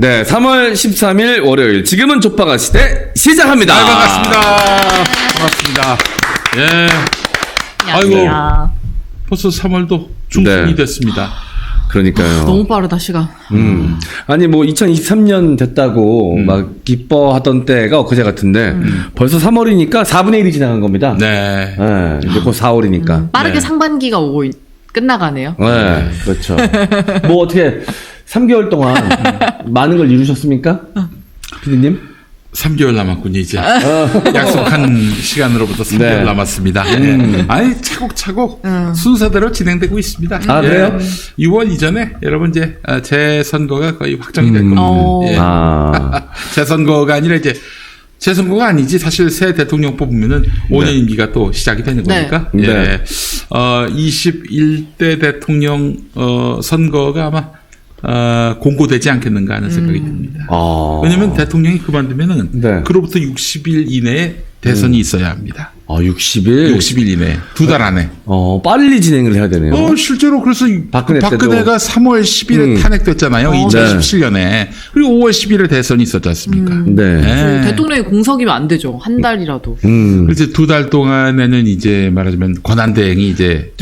네, 3월 13일 월요일 지금은 족바가 시대 시작합니다. 반갑습니다. 예. 안녕하세요. 아이고, 벌써 3월도 중순이 네. 됐습니다. 그러니까요. 너무 빠르다 시간. 아니 뭐 2023년 됐다고 막 기뻐하던 때가 엊그제 같은데 벌써 3월이니까 4분의 1이 지나간 겁니다. 네. 네, 이제 곧 4월이니까. 빠르게 네. 상반기가 끝나가네요. 네, 그렇죠. 뭐 어떻게 3개월 동안 많은 걸 이루셨습니까? 피디님? 3개월 남았군요, 이제. 약속한 시간으로부터 3개월 네. 남았습니다. 예. 아니, 차곡차곡 순서대로 진행되고 있습니다. 아, 그래요? 6월 이전에 여러분 이제 재선거가 거의 확정이 될 겁니다. 예. 아, 재선거가 아니라 이제 재선거가 아니지 사실 새 대통령 뽑으면은 5년 임기가 또 시작이 되는 네. 거니까. 네. 예. 21대 대통령 선거가 아마 공고되지 않겠는가 하는 생각이 듭니다. 왜냐면 대통령이 그만두면은 네. 그로부터 60일 이내에 대선이 있어야 합니다. 60일? 60일 이내, 2달 안에. 빨리 진행을 해야 되네요. 실제로 그래서 박근혜 박근혜가 3월 10일에 탄핵됐잖아요. 2017년에. 그리고 5월 10일에 대선이 있었지 않습니까? 네. 예. 대통령이 공석이면 안 되죠. 한 달이라도. 그래서 2달 동안에는 이제 말하자면 권한대행이 이제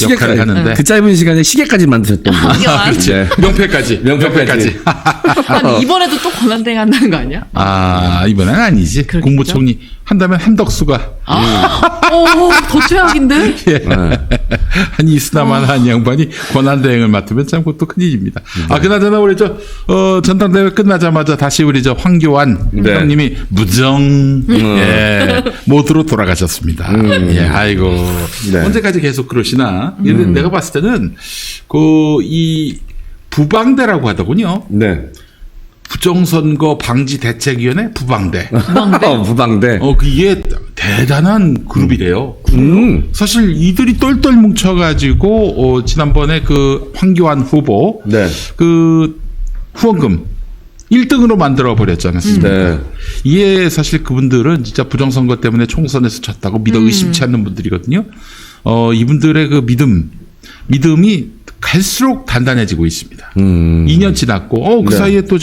역할을 하는데. 그 짧은 시간에 시계까지 만드셨던 분. 그렇죠. 네. 명패까지. 명패까지. 아니, 이번에도 또 권한대행 한다는 거 아니야? 이번엔 아니지. 그렇겠죠? 국무총리 한다면 한덕수가. 더 최악인데? 예. 한 이스나만 한 양반이 권한대행을 맡으면 참 그것도 큰일입니다. 그나저나 우리 전당대회 끝나자마자 다시 우리 황교안 네. 형님이 모드로 돌아가셨습니다. 예, 아이고. 네. 언제까지 계속 그러시나? 내가 봤을 때는 이 부방대라고 하더군요. 네. 부정선거 방지 대책위원회 부방대. 부방대. 이게 대단한 그룹이래요. 사실 이들이 똘똘 뭉쳐가지고, 지난번에 그 황교안 후보, 네. 그 후원금 1등으로 만들어 버렸지 않았습니까? 네. 이게 사실 그분들은 진짜 부정선거 때문에 총선에서 졌다고 믿어 의심치 않는 분들이거든요. 이분들의 그 믿음이 갈수록 단단해지고 있습니다. 2년 지났고, 그 네. 사이에 또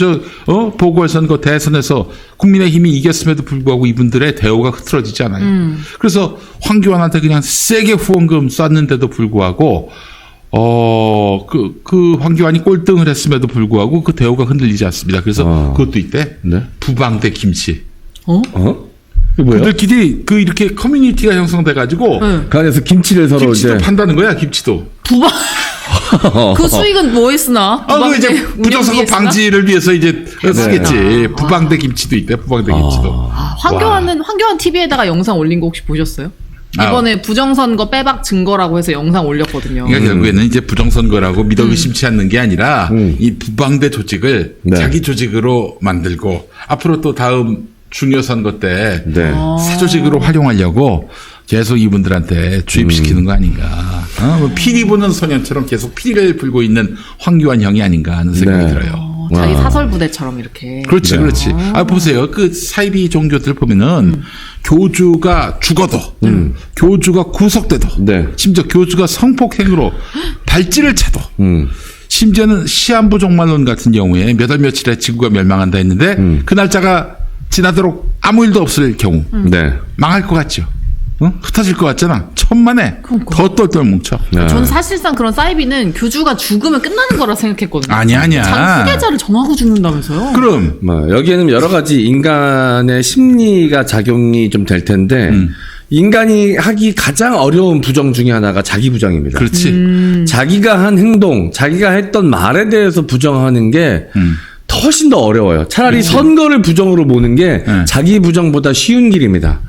보궐선거 대선에서 국민의힘이 이겼음에도 불구하고 이분들의 대우가 흐트러지지 않아요. 그래서 황교안한테 그냥 세게 후원금 쐈는데도 불구하고, 그 황교안이 꼴등을 했음에도 불구하고 그 대우가 흔들리지 않습니다. 그래서 그것도 있대. 네. 부방대 김치. 그게 뭐예요? 그들끼리 이렇게 커뮤니티가 형성돼가지고, 그 안에서 김치를 서로 김치도 이제. 판다는 거야, 김치도. 그 수익은 뭐에 쓰나? 그 이제 부방대 부정선거 운영비에 쓰나? 방지를 위해서 이제 쓰겠지. 부방대 김치도 있대, 부방대 김치도. 황교안 TV에다가 영상 올린 거 혹시 보셨어요? 이번에 부정선거 빼박 증거라고 해서 영상 올렸거든요. 그러니까 결국에는 이제 부정선거라고 믿어 의심치 않는 게 아니라 이 부방대 조직을 네. 자기 조직으로 만들고 앞으로 또 다음 중요 선거 때 네. 새 조직으로 활용하려고 계속 이분들한테 주입시키는 거 아닌가. 피리 부는 소년처럼 계속 피리를 불고 있는 황교안 형이 아닌가 하는 생각이 네. 들어요. 자기 사설 부대처럼 이렇게. 그렇지, 그렇지. 보세요. 그 사이비 종교들 보면은 교주가 죽어도, 교주가 구속돼도, 네. 심지어 교주가 성폭행으로 발찌를 차도, 심지어는 시한부 종말론 같은 경우에 몇 월 며칠에 지구가 멸망한다 했는데 그 날짜가 지나도록 아무 일도 없을 경우 네. 망할 것 같죠. 흩어질 것 같잖아. 천만에 더 똘똘 뭉쳐. 저는 사실상 그런 사이비는 교주가 죽으면 끝나는 거라 생각했거든요. 아니야. 후계자를 정하고 죽는다면서요? 그럼 여기에는 여러 가지 인간의 심리가 작용이 좀 될 텐데, 인간이 하기 가장 어려운 부정 중에 하나가 자기 부정입니다. 그렇지. 자기가 한 행동, 자기가 했던 말에 대해서 부정하는 게 훨씬 더 어려워요. 차라리 선거를 부정으로 보는 게 자기 부정보다 쉬운 길입니다.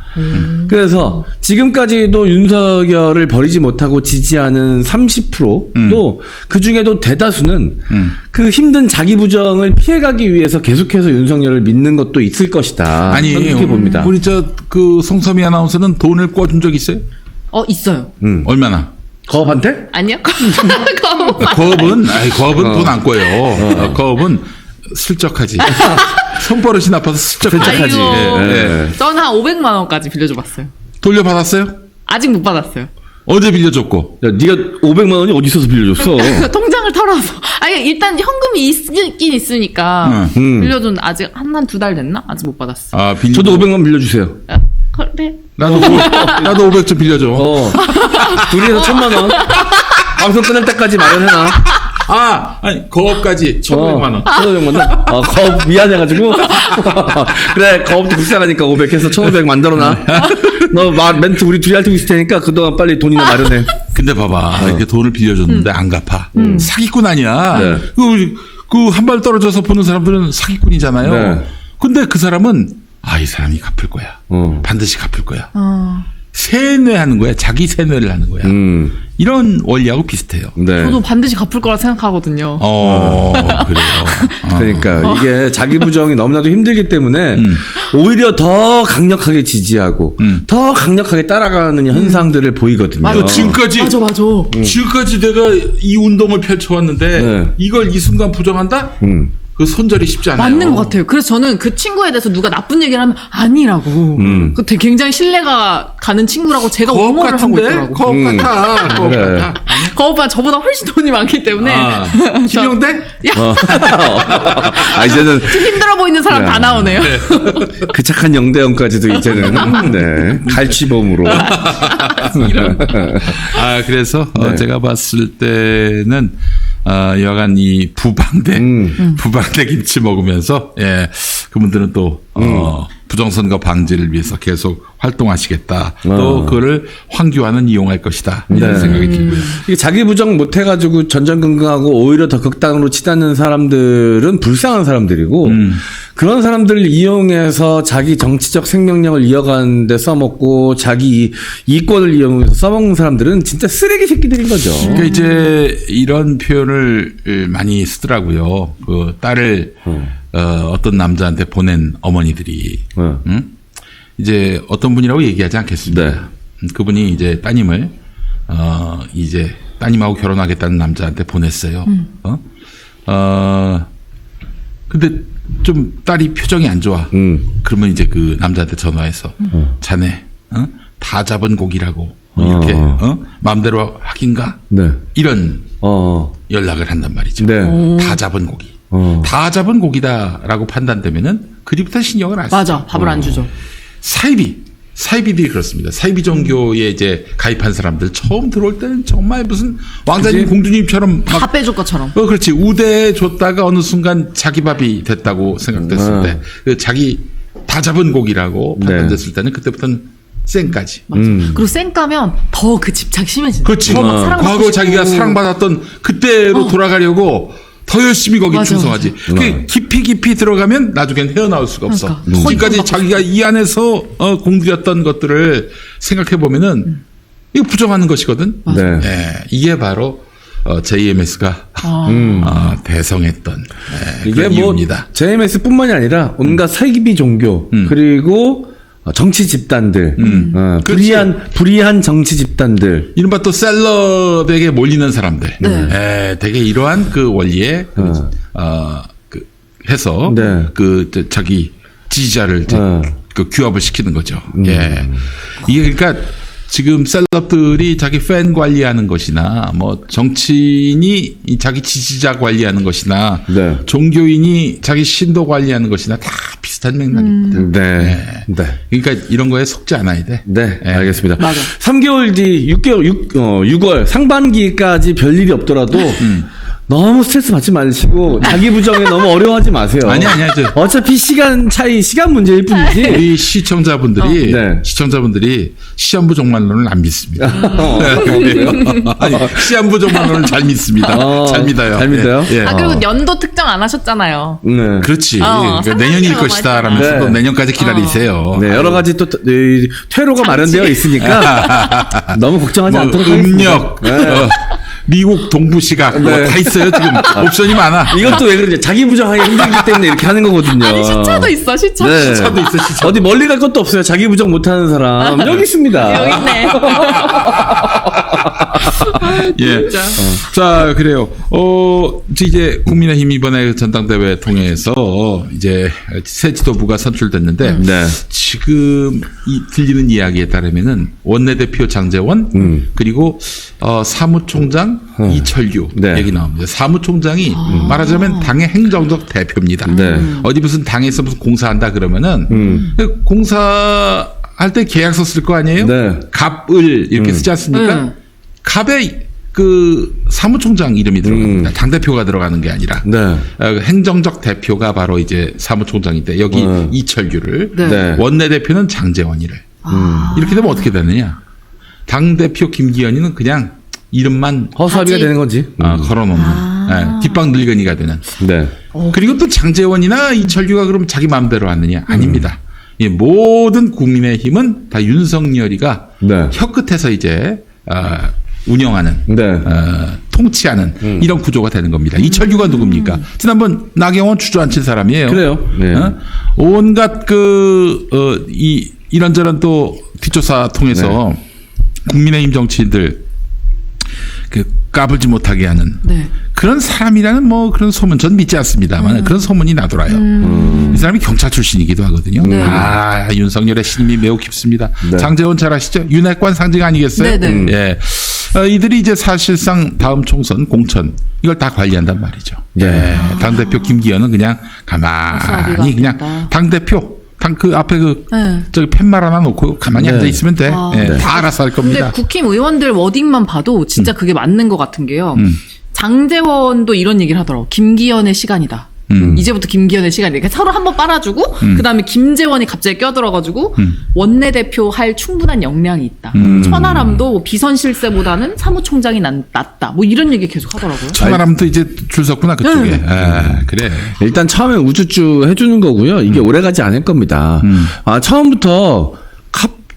그래서 지금까지도 윤석열을 버리지 못하고 지지하는 30%도 그 중에도 대다수는 그 힘든 자기 부정을 피해가기 위해서 계속해서 윤석열을 믿는 것도 있을 것이다. 아니, 저는 그렇게 봅니다. 우리 그 송소미 아나운서는 돈을 꿔준 적 있어요? 있어요. 얼마나? 거업한테? 아니요? 거업은 돈 안 꿔요. 거업은 슬쩍하지. 손버릇이 나빠서 슬쩍하지. 아이고. 예. 저는 한 500만 원까지 빌려줘 봤어요. 돌려받았어요? 아직 못 받았어요. 언제 빌려줬고? 야, 네가 500만 원이 어디 있어서 빌려줬어? 통장을 털어서. 아니 일단 현금이 있긴 있으니까 빌려준 아직 한 두 달 됐나? 아직 못 받았어. 아, 저도 500만 원 빌려주세요. 그래. 나도 500 좀 빌려줘. 둘이서 1,000만 원. 방송 끝날 때까지 마련해놔. 아니, 거업까지 1,500만 원. 1,500만 원? 거업 미안해가지고. 그래, 거업도 불쌍하니까 500 해서 1,500 만들어놔. 너 멘트 우리 둘이 할 때 있을 테니까 그동안 빨리 돈이나 마련해. 근데 봐봐. 이렇게 돈을 빌려줬는데 안 갚아. 사기꾼 아니야. 네. 그 한 발 떨어져서 보는 사람들은 사기꾼이잖아요. 네. 근데 그 사람은 이 사람이 갚을 거야. 반드시 갚을 거야. 세뇌하는 거야. 자기 세뇌를 하는 거야. 이런 원리하고 비슷해요. 네. 저도 반드시 갚을 거라 생각하거든요. 그래요. 그러니까 이게 자기 부정이 너무나도 힘들기 때문에 오히려 더 강력하게 지지하고 더 강력하게 따라가는 현상들을 보이거든요. 맞아. 지금까지 지금까지 내가 이 운동을 펼쳐왔는데 네. 이걸 이 순간 부정한다? 그 손절이 쉽지 않아요. 맞는 것 같아요. 그래서 저는 그 친구에 대해서 누가 나쁜 얘기를 하면 아니라고. 그 되게 굉장히 신뢰가 가는 친구라고 제가 거업 옹호를 하고 같은데? 있더라고. 거업 같아. 거업 그래. 같아. 그 오빠 저보다 훨씬 돈이 많기 때문에 김영대? 이제는 좀 힘들어 보이는 사람 다 나오네요. 그 착한 영대형까지도 이제는 네, 갈취범으로. 그래서 네. 제가 봤을 때는 여간 이 부방대 김치 먹으면서 그분들은 또 부정선거 방지를 위해서 계속 활동하시겠다. 또 그거를 황교안은 이용할 것이다. 이런 네. 생각이 들고요. 이게 자기 부정 못 해가지고 전전긍긍하고 오히려 더 극단으로 치닫는 사람들은 불쌍한 사람들이고 그런 사람들을 이용해서 자기 정치적 생명력을 이어가는 데 써먹고 자기 이권을 이용해서 써먹는 사람들은 진짜 쓰레기 새끼들인 거죠. 그러니까 이제 이런 표현을 많이 쓰더라고요. 그 딸을 어떤 남자한테 보낸 어머니들이 이제 어떤 분이라고 얘기하지 않겠습니다. 네. 그분이 이제 따님을 이제 따님하고 결혼하겠다는 남자한테 보냈어요. 근데 좀 딸이 표정이 안 좋아. 그러면 이제 그 남자한테 전화해서 자네 다 잡은 고기라고 이렇게 마음대로 하긴가? 네. 이런 연락을 한단 말이죠. 네. 다 잡은 고기. 다 잡은 고기다라고 판단되면은 그리부터 신경을 안 쓰죠. 맞아. 밥을 안 주죠. 사이비들이 그렇습니다. 사이비 종교에 이제 가입한 사람들 처음 들어올 때는 정말 무슨 왕자님 그치? 공주님처럼 막 다 빼줄 것처럼. 그렇지. 우대해 줬다가 어느 순간 자기 밥이 됐다고 생각됐을 때, 그 자기 다 잡은 고기라고 판단됐을 때는 그때부터는 쌩까지. 맞아. 그리고 쌩 까면 더 그 집착이 심해진다. 그렇지. 더 막 사랑받고 과거 싶고. 자기가 사랑받았던 그때로 돌아가려고 더 열심히 거기 맞아, 충성하지. 그게 깊이 들어가면 나중엔 헤어나올 수가 없어. 그러니까. 지금까지 더 자기가 이 안에서 공들였던 것들을 생각해 보면은 이거 부정하는 것이거든. 네. 이게 바로 JMS가 대성했던 이게 그런 뭐 이유입니다. JMS뿐만이 아니라 온갖 사이비 종교 그리고 정치 집단들, 불의한 정치 집단들. 이른바 또 셀럽에게 몰리는 사람들, 되게 이러한 그 원리에 해서 네. 자기 지지자를 이제 그 규합을 시키는 거죠. 이게 그러니까 지금 셀럽들이 자기 팬 관리하는 것이나 뭐 정치인이 자기 지지자 관리하는 것이나 네. 종교인이 자기 신도 관리하는 것이나 다 비슷한 맥락입니다. 네. 그러니까 이런 거에 속지 않아야 돼. 네, 알겠습니다. 맞아. 3개월 뒤 6월 상반기까지 별일이 없더라도 너무 스트레스 받지 마시고 자기 부정에 너무 어려워하지 마세요. 아니야. 어차피 시간 문제일 뿐이지. 우리 시청자분들이 네. 시한부 종말론을 안 믿습니다. 그래요? 아니, 시한부 종말론을 잘 믿습니다. 잘 믿어요. 잘 믿어요? 예. 그리고 연도 특정 안 하셨잖아요. 네. 그렇지. 상당히 내년일 많이 것이다 라면서 네. 또 내년까지 기다리세요. 네, 여러 가지 또 퇴로가 마련되어 있으니까 너무 걱정하지 않도록 음력, 하겠습니다. 미국 동부시각 뭐 다 있어요. 지금 옵션이 많아. 이것도 왜 그러지? 자기 부정하기 힘들기 때문에 이렇게 하는 거거든요. 아니 시차도 있어. 시차. 네. 시차도 있어. 시차. 어디 멀리 갈 것도 없어요. 자기 부정 못하는 사람 여기 있습니다. 여기 있네. 예. 자, 그래요. 이제 국민의힘 이번에 전당대회 통해서 이제 새 지도부가 선출됐는데 네. 지금 들리는 이야기에 따르면은 원내대표 장제원 그리고 사무총장 이철규 네. 얘기 나옵니다. 사무총장이 말하자면 당의 행정적 대표입니다. 네. 어디 무슨 당에서 무슨 공사한다 그러면은 그 공사할 때 계약서 쓸 거 아니에요? 네. 갑을 이렇게 쓰지 않습니까? 갑에 그 사무총장 이름이 들어갑니다. 당대표가 들어가는 게 아니라. 네. 행정적 대표가 바로 이제 사무총장인데 여기 이철규를 네. 원내대표는 장제원이를. 이렇게 되면 어떻게 되느냐. 당대표 김기현이는 그냥 이름만 허수아비가 되는 거지. 걸어놓는 뒷방 늙은이가 되는. 네. 그리고 또 장제원이나 이철규가 그럼 자기 마음대로 하느냐? 아닙니다. 이 모든 국민의힘은 다 윤석열이가 네. 혀끝에서 이제 운영하는 네. 통치하는 이런 구조가 되는 겁니다. 이철규가 누굽니까? 지난번 나경원 주저앉힌 사람이에요. 그래요. 네. 온갖 이런저런 또 뒷조사 통해서 국민의힘 정치인들 까불지 못하게 하는 네. 그런 사람이라는 뭐 그런 소문 전 믿지 않습니다만 그런 소문이 나돌아요. 이 사람이 경찰 출신이기도 하거든요. 네. 윤석열의 신임이 매우 깊습니다. 네. 장제원 잘 아시죠? 윤핵관 상징 아니겠어요? 네, 네. 예. 이들이 이제 사실상 다음 총선 공천 이걸 다 관리한단 말이죠. 네. 당대표 김기현은 그냥 가만히 그냥 당대표 그 앞에 저기 팻말 하나 놓고 가만히 앉아 있으면 돼. 다 알아서 할 겁니다. 근데 국힘 의원들 워딩만 봐도 진짜 그게 맞는 것 같은 게요. 장제원도 이런 얘기를 하더라고. 김기현의 시간이다. 이제부터 김기현의 시간이다. 그러니까 서로 한번 빨아주고 그다음에 김재원이 갑자기 껴들어가지고 원내대표 할 충분한 역량이 있다. 천하람도 뭐 비선 실세보다는 사무총장이 낫다. 뭐 이런 얘기 계속 하더라고요. 천하람도 이제 줄 섰구나 그쪽에. 그래. 일단 처음에 우쭈쭈 해주는 거고요. 이게 오래가지 않을 겁니다. 처음부터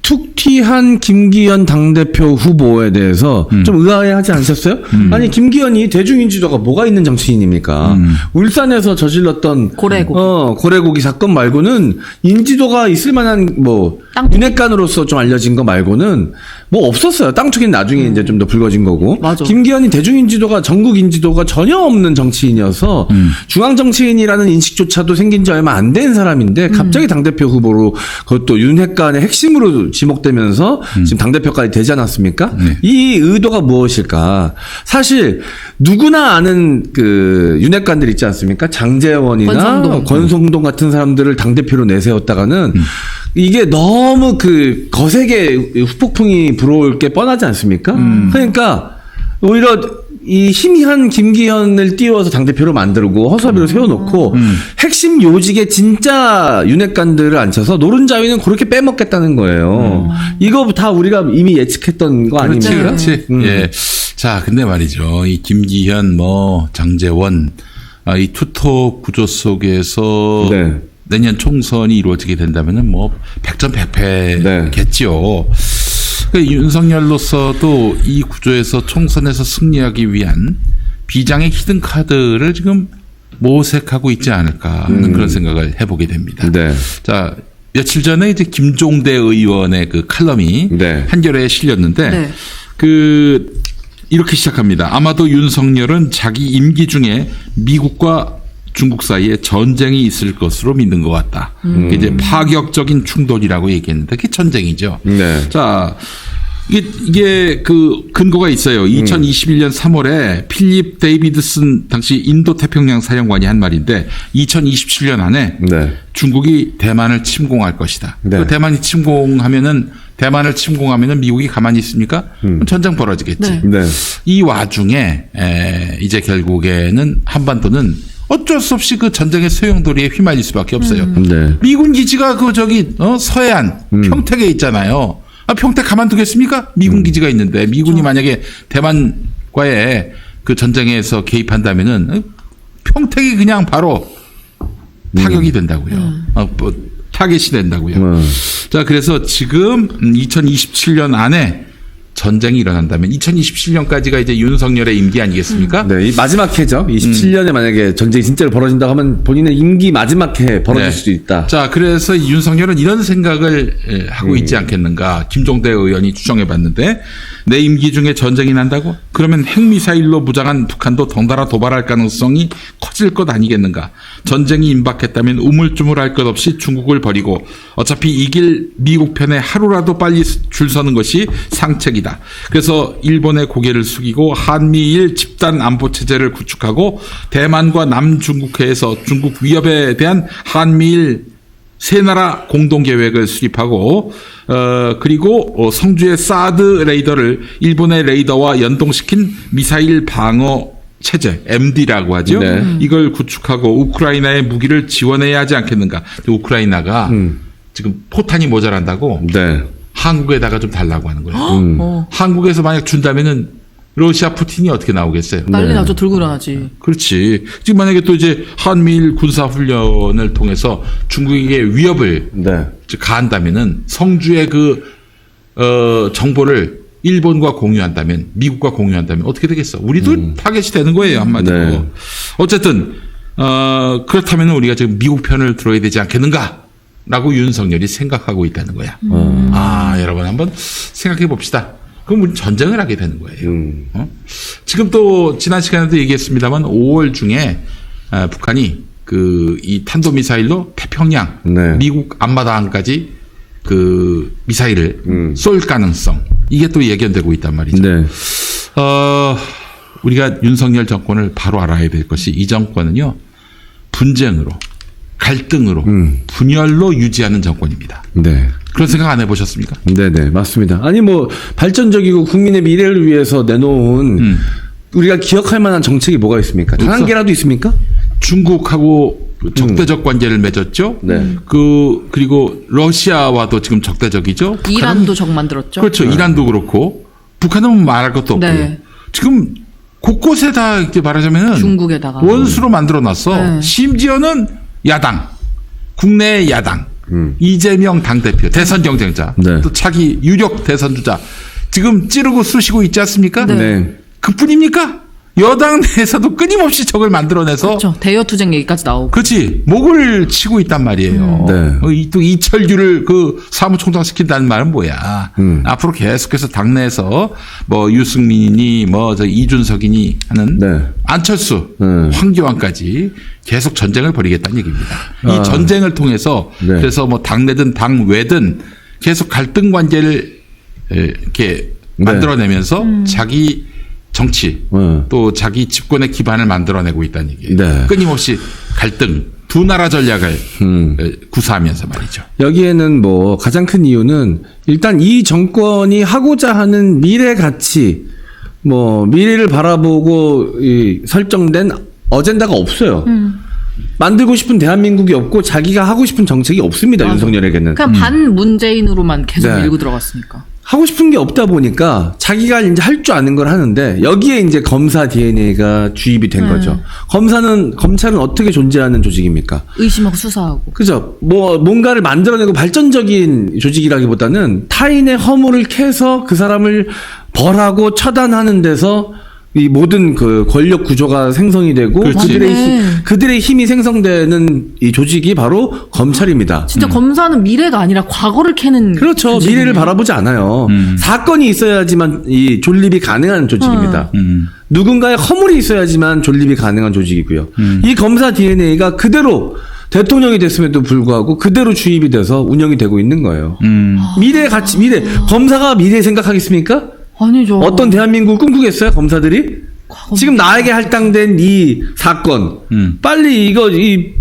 툭튀한 김기현 당대표 후보에 대해서 좀 의아해하지 않으셨어요? 아니 김기현이 대중인지도가 뭐가 있는 정치인입니까? 울산에서 저질렀던 고래고기 사건 말고는 인지도가 있을 만한 뭐 윤핵관으로서 좀 알려진 거 말고는 뭐 없었어요. 땅 투기는 나중에 이제 좀 더 불거진 거고. 맞아. 김기현이 대중인지도가 전국 인지도가 전혀 없는 정치인이어서 중앙 정치인이라는 인식조차도 생긴 지 얼마 안 된 사람인데 갑자기 당대표 후보로 그것도 윤핵관의 핵심으로 지목되면서 지금 당대표까지 되지 않았습니까? 이 의도가 무엇일까? 사실 누구나 아는 그 윤핵관들 있지 않습니까? 장제원이나 권성동 같은 사람들을 당대표로 내세웠다가는 이게 너무 그 거세게 후폭풍이 불어올 게 뻔하지 않습니까? 그러니까 오히려 이 희미한 김기현을 띄워서 당대표로 만들고 허수아비로 세워놓고 핵심 요직에 진짜 윤핵관들을 앉혀서 노른자위는 그렇게 빼먹겠다는 거예요. 이거 다 우리가 이미 예측했던 거 아닙니까? 그렇지. 예. 자, 근데 말이죠. 이 김기현, 장제원, 이 투톱 구조 속에서 내년 총선이 이루어지게 된다면은 백전백패겠지요. 윤석열로서도 이 구조에서 총선에서 승리하기 위한 비장의 히든 카드를 지금 모색하고 있지 않을까 하는 그런 생각을 해보게 됩니다. 자, 며칠 전에 이제 김종대 의원의 그 칼럼이 한겨레에 실렸는데 이렇게 시작합니다. 아마도 윤석열은 자기 임기 중에 미국과 중국 사이에 전쟁이 있을 것으로 믿는 것 같다. 이제 파격적인 충돌이라고 얘기했는데 그게 전쟁이죠. 자, 이게 그 근거가 있어요. 2021년 3월에 필립 데이비드슨 당시 인도 태평양 사령관이 한 말인데 2027년 안에 중국이 대만을 침공할 것이다. 대만을 침공하면은 미국이 가만히 있습니까? 전쟁 벌어지겠지. 이 와중에 이제 결국에는 한반도는 어쩔 수 없이 그 전쟁의 소용돌이에 휘말릴 수밖에 없어요. 미군 기지가 서해안 평택에 있잖아요. 평택 가만두겠습니까? 미군 기지가 있는데 미군이 만약에 대만과의 그 전쟁에서 개입한다면은 평택이 그냥 바로 타격이 된다고요. 타겟이 된다고요. 자, 그래서 지금 2027년 안에 전쟁이 일어난다면 2027년까지가 이제 윤석열의 임기 아니겠습니까? 네, 이 마지막 해죠. 27년에 만약에 전쟁이 진짜로 벌어진다고 하면 본인의 임기 마지막 해에 벌어질 네. 수도 있다. 자, 그래서 이 윤석열은 이런 생각을 하고 있지 않겠는가. 김종대 의원이 추정해봤는데 내 임기 중에 전쟁이 난다고? 그러면 핵미사일로 무장한 북한도 덩달아 도발할 가능성이 커질 것 아니겠는가. 전쟁이 임박했다면 우물쭈물할 것 없이 중국을 버리고 어차피 이길 미국 편에 하루라도 빨리 줄 서는 것이 상책이다. 그래서 일본의 고개를 숙이고 한미일 집단 안보 체제를 구축하고 대만과 남중국해에서 중국 위협에 대한 한미일 세 나라 공동 계획을 수립하고 그리고 성주의 사드 레이더를 일본의 레이더와 연동시킨 미사일 방어 체제 MD라고 하죠. 네. 이걸 구축하고 우크라이나의 무기를 지원해야 하지 않겠는가. 우크라이나가 지금 포탄이 모자란다고 네. 한국에다가 좀 달라고 하는 거예요. 한국에서 만약 준다면은 러시아 푸틴이 어떻게 나오겠어요? 난리 나죠. 들고 일어나지. 그렇지. 지금 만약에 또 이제 한미일 군사 훈련을 통해서 중국에게 위협을 네. 가한다면은 성주의 그 정보를 일본과 공유한다면, 미국과 공유한다면 어떻게 되겠어? 우리도 타겟이 되는 거예요, 한마디로. 네. 어쨌든 그렇다면 우리가 지금 미국 편을 들어야 되지 않겠는가라고 윤석열이 생각하고 있다는 거야. 여러분 한번 생각해 봅시다. 그럼 우리 전쟁을 하게 되는 거예요. 지금 또 지난 시간에도 얘기했습니다만 5월 중에 북한이 이 탄도미사일로 태평양, 네. 미국 앞마당까지 그 미사일을 쏠 가능성 이게 또 예견되고 있단 말이죠. 네. 우리가 윤석열 정권을 바로 알아야 될 것이 이 정권은요 분쟁으로 갈등으로 분열로 유지하는 정권입니다. 네. 그런 생각 안 해보셨습니까? 네네, 맞습니다. 아니, 뭐, 발전적이고 국민의 미래를 위해서 내놓은 우리가 기억할 만한 정책이 뭐가 있습니까? 단 한 없어. 개라도 있습니까? 중국하고 적대적 관계를 맺었죠. 네. 그리고 러시아와도 지금 적대적이죠. 이란도 적 만들었죠. 그렇죠. 이란도 그렇고 북한은 말할 것도 없고요. 네. 지금 곳곳에 다 이렇게 말하자면 중국에다가. 원수로 만들어놨어. 네. 심지어는 야당, 국내 야당, 이재명 당대표, 대선 경쟁자, 네. 또 차기 유력 대선 주자 지금 찌르고 쑤시고 있지 않습니까? 네. 그뿐입니까? 여당 내에서도 끊임없이 적을 만들어내서 그렇죠. 대여 투쟁 얘기까지 나오고. 그렇지 목을 치고 있단 말이에요. 네. 또 이철규를 그 사무총장 시킨다는 말은 뭐야? 앞으로 계속해서 당내에서 뭐 유승민이니 뭐 저 이준석이니 하는 네. 안철수, 황교안까지 계속 전쟁을 벌이겠다는 얘기입니다. 이 전쟁을 통해서 네. 그래서 뭐 당내든 당외든 계속 갈등 관계를 이렇게 만들어내면서 자기 정치 또 자기 집권의 기반을 만들어내고 있다는 얘기예요. 네. 끊임없이 갈등 두 나라 전략을 구사하면서 말이죠. 여기에는 뭐 가장 큰 이유는 일단 이 정권이 하고자 하는 미래 가치, 뭐 미래를 바라보고 설정된 어젠다가 없어요. 만들고 싶은 대한민국이 없고 자기가 하고 싶은 정책이 없습니다. 윤석열에게는. 그냥 반 문재인으로만 계속 네. 밀고 들어갔으니까. 하고 싶은 게 없다 보니까 자기가 이제 할 줄 아는 걸 하는데 여기에 이제 검사 DNA가 주입이 된 거죠. 검찰은 어떻게 존재하는 조직입니까? 의심하고 수사하고. 그죠? 뭐 뭔가를 만들어내고 발전적인 조직이라기보다는 타인의 허물을 캐서 그 사람을 벌하고 처단하는 데서 이 모든 그 권력 구조가 생성이 되고 그렇지. 그들의 힘이 생성되는 이 조직이 바로 검찰입니다. 진짜 검사는 미래가 아니라 과거를 캐는. 그렇죠. 조직이네요. 미래를 바라보지 않아요. 사건이 있어야지만 이 존립이 가능한 조직입니다. 누군가의 허물이 있어야지만 존립이 가능한 조직이고요. 이 검사 DNA가 그대로 대통령이 됐음에도 불구하고 그대로 주입이 돼서 운영이 되고 있는 거예요. 미래 가치, 검사가 미래 생각하겠습니까? 아니죠. 어떤 대한민국을 꿈꾸겠어요, 검사들이? 지금 나에게 할당된 이 사건, 빨리 이거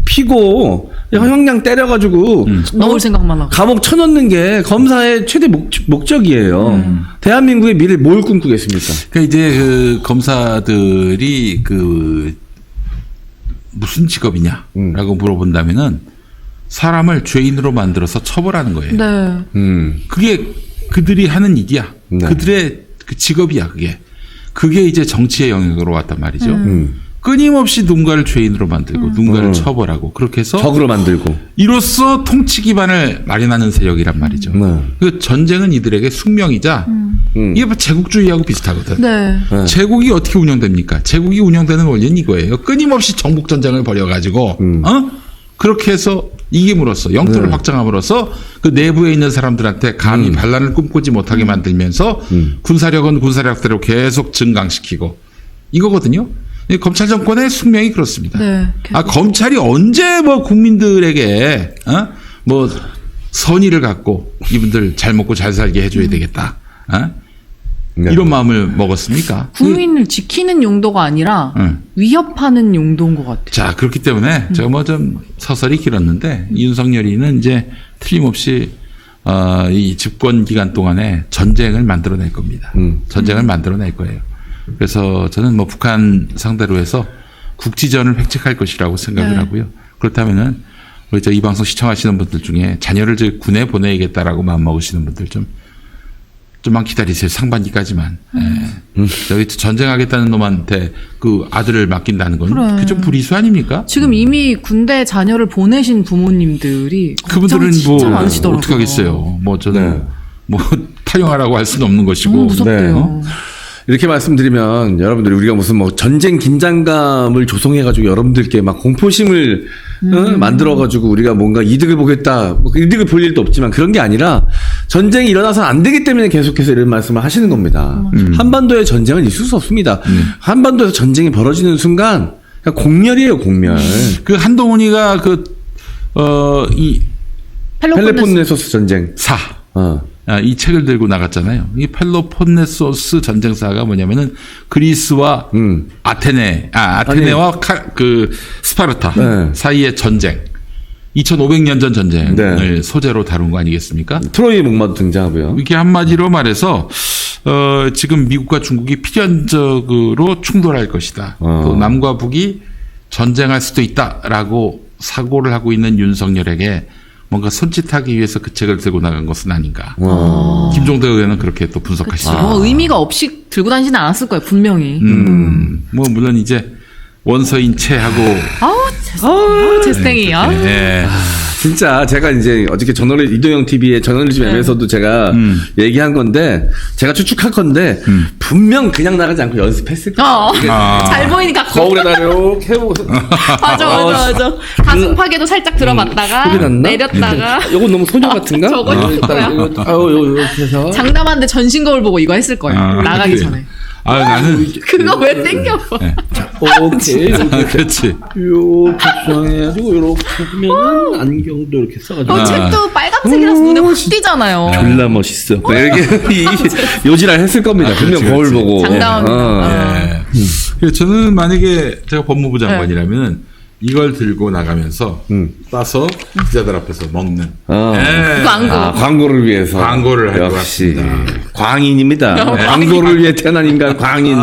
피고 형량 때려가지고 넣을 생각만 하고. 감옥 쳐넣는 게 검사의 최대 목적이에요. 대한민국의 미래를 뭘 꿈꾸겠습니까? 그러니까 이제 그 검사들이 무슨 직업이냐라고 물어본다면은 사람을 죄인으로 만들어서 처벌하는 거예요. 네. 그게 그들이 하는 일이야. 네. 그들의 그 직업이야, 그게. 그게 이제 정치의 영역으로 왔단 말이죠. 끊임없이 누군가를 죄인으로 만들고 누군가를 처벌하고 그렇게 해서 적으로 만들고. 이로써 통치 기반을 마련하는 세력이란 말이죠. 그 전쟁은 이들에게 숙명이자 이게 뭐 제국주의하고 비슷하거든. 네. 제국이 어떻게 운영됩니까? 제국이 운영되는 원리는 이거예요. 끊임없이 정복 전쟁을 벌여가지고 그렇게 해서 이김으로써 영토를 확장함으로써 그 내부에 있는 사람들한테 감히 반란을 꿈꾸지 못하게 만들면서 군사력은 군사력대로 계속 증강시키고 이거거든요. 검찰 정권의 숙명이 그렇습니다. 네, 검찰이 언제 뭐 국민들에게 뭐 선의를 갖고 이분들 잘 먹고 잘 살게 해줘야 되겠다. 네. 이런 마음을 먹었습니까? 국민을 지키는 용도가 아니라 위협하는 용도인 것 같아요. 자, 그렇기 때문에 제가 뭐 좀 서설이 길었는데 윤석열이는 이제 틀림없이 이 집권 기간 동안에 전쟁을 만들어낼 겁니다. 전쟁을 만들어낼 거예요. 그래서 저는 뭐 북한 상대로 해서 국지전을 획책할 것이라고 생각을 하고요. 그렇다면은 우리 이 방송 시청하시는 분들 중에 자녀를 군에 보내야겠다라고 마음 먹으시는 분들 좀만 기다리세요. 상반기까지만. 여기 전쟁하겠다는 놈한테 그 아들을 맡긴다는 건 그게 좀 불이수 아닙니까? 지금 이미 군대 자녀를 보내신 부모님들이 그분들은 진짜 뭐 많으시더라고요. 어떻게 하겠어요. 뭐 저는 뭐 타령하라고 할 수는 없는 것이고. 무섭대요. 이렇게 말씀드리면 여러분들이 우리가 무슨 뭐 전쟁 긴장감을 조성해가지고 여러분들께 막 공포심을 만들어가지고 우리가 뭔가 이득을 보겠다, 뭐 이득을 볼 일도 없지만 그런 게 아니라 전쟁이 일어나서 안 되기 때문에 계속해서 이런 말씀을 하시는 겁니다. 한반도에 전쟁은 있을 수 없습니다. 한반도에서 전쟁이 벌어지는 순간 그냥 공멸이에요, 공멸. 그 한동훈이가 이 펠로폰네소스 전쟁. 이 책을 들고 나갔잖아요. 이 펠로폰네소스 전쟁사가 뭐냐면은 그리스와 아테네와 그 스파르타 사이의 전쟁. 2500년 전 전쟁을 소재로 다룬 거 아니겠습니까? 트로이의 목마도 등장하고요. 이렇게 한마디로 말해서 지금 미국과 중국이 필연적으로 충돌할 것이다. 또 남과 북이 전쟁할 수도 있다라고 사고를 하고 있는 윤석열에게 뭔가 손짓하기 위해서 그 책을 들고 나간 것은 아닌가. 김종대 의원은 그렇게 또 분석하시더라고요. 의미가 없이 들고 다니지는 않았을 거예요, 분명히. 뭐 물론 이제 원서인 채하고 제스탱이. 진짜 제가 이제 어저께 이동영 TV의 저널리즘 앱에서도 제가 얘기한 건데 제가 추측할 건데 분명 그냥 나가지 않고 연습했을 거예요. 잘 보이니까 거울에다 이렇게 해보고 맞아. 가슴팍에도 살짝 들어봤다가 내렸다가 이건 너무 소녀 같은가? 저거 이렇게 해서 장담하는데 전신 거울 보고 이거 했을 거예요. 나가기 전에. 나는 그거 왜 땡겨봐? 오케이. 그렇지. 이렇게 해가지고 이렇게 보면은 안경도 이렇게 써가지고. 책도 빨간색이라서 눈에 확 띄잖아요. 졸라 멋있어. 이렇게 요지랄 했을 겁니다. 분명 거울 보고. 장담합니다. 저는 만약에 제가 법무부 장관이라면 이걸 들고 나가면서 따서 기자들 앞에서 먹는. 광고를 위해서. 광고를 할 것 역시 같습니다. 광인입니다. 광고를 위해 태어난 인간 광인.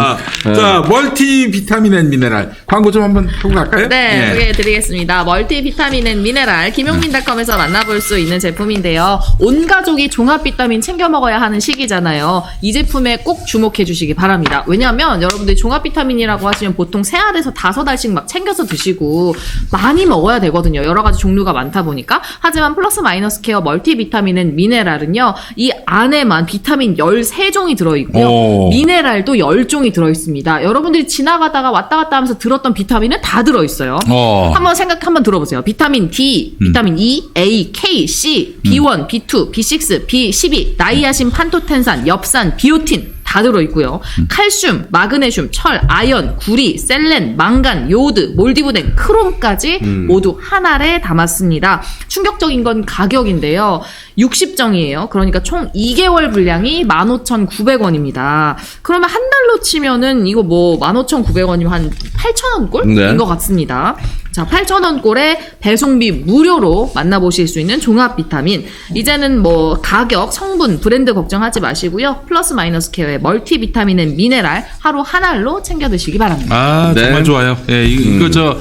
자, 멀티 비타민 앤 미네랄 광고 좀 한번 보고 갈까요? 네, 소개해드리겠습니다. 멀티 비타민 앤 미네랄 김용민닷컴에서 만나볼 수 있는 제품인데요. 온 가족이 종합 비타민 챙겨 먹어야 하는 시기잖아요. 이 제품에 꼭 주목해 주시기 바랍니다. 왜냐하면 여러분들이 종합 비타민이라고 하시면 보통 3알에서 5알씩 막 챙겨서 드시고 많이 먹어야 되거든요. 여러 가지 종류가 많다 보니까. 하지만 플러스 마이너스 케어 멀티 비타민은 미네랄은요. 이 안에만 비타민 13종이 들어있고요. 미네랄도 10종이 들어있습니다. 여러분들이 지나가다가 왔다 갔다 하면서 들었던 비타민은 다 들어있어요. 한번 들어보세요. 비타민 D, 비타민 E, A, K, C, B1, B2, B6, B12, 나이아신, 판토텐산, 엽산, 비오틴 다 들어있고요. 칼슘, 마그네슘, 철, 아연, 구리, 셀렌, 망간, 요오드, 몰디브덴, 크롬까지 모두 한 알에 담았습니다. 충격적인 건 가격인데요. 60정이에요. 그러니까 총 2개월 분량이 15,900원입니다. 그러면 한 달로 치면은 이거 뭐 15,900원이면 한 8,000원 꼴인 것 같습니다. 자, 8,000원 꼴에 배송비 무료로 만나보실 수 있는 종합 비타민. 이제는 뭐 가격, 성분, 브랜드 걱정하지 마시고요. 플러스 마이너스 케어의 멀티 비타민은 미네랄 하루 한 알로 챙겨 드시기 바랍니다. 정말 좋아요. 이거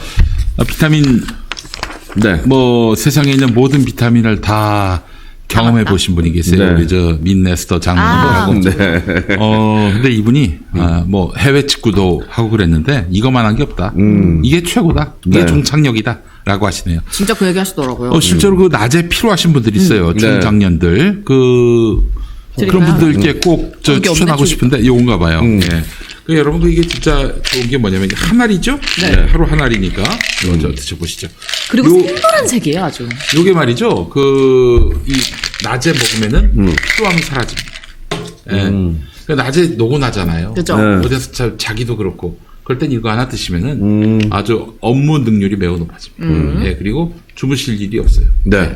비타민 뭐 세상에 있는 모든 비타민을 다 경험해 보신 분이 계세요. 네. 우리 저 민네스터 장로님하고. 네. 근데 이분이 뭐 해외 직구도 하고 그랬는데 이거만 한 게 없다. 이게 최고다. 이게 네. 종착역이다라고 하시네요. 진짜 그 얘기 하시더라고요. 실제로 그 낮에 필요하신 분들이 있어요. 중장년들 그런 드릴까요? 분들께 꼭 저 거기 없네, 추천하고 저기. 싶은데 이건가 봐요. 예. 그 여러분도 이게 진짜 좋은 게 뭐냐면 이게 한 알이죠. 네. 하루 한 알이니까 먼저 드셔보시죠. 그리고 요- 생노란 색이에요, 아주. 요게 말이죠. 이 낮에 먹으면은 피로함이 사라집니다. 예. 그 낮에 노곤하잖아요. 그죠? 네. 어디서 자기도 그렇고. 그럴 땐 이거 하나 드시면은 아주 업무 능률이 매우 높아집니다. 예, 그리고 주무실 일이 없어요. 네.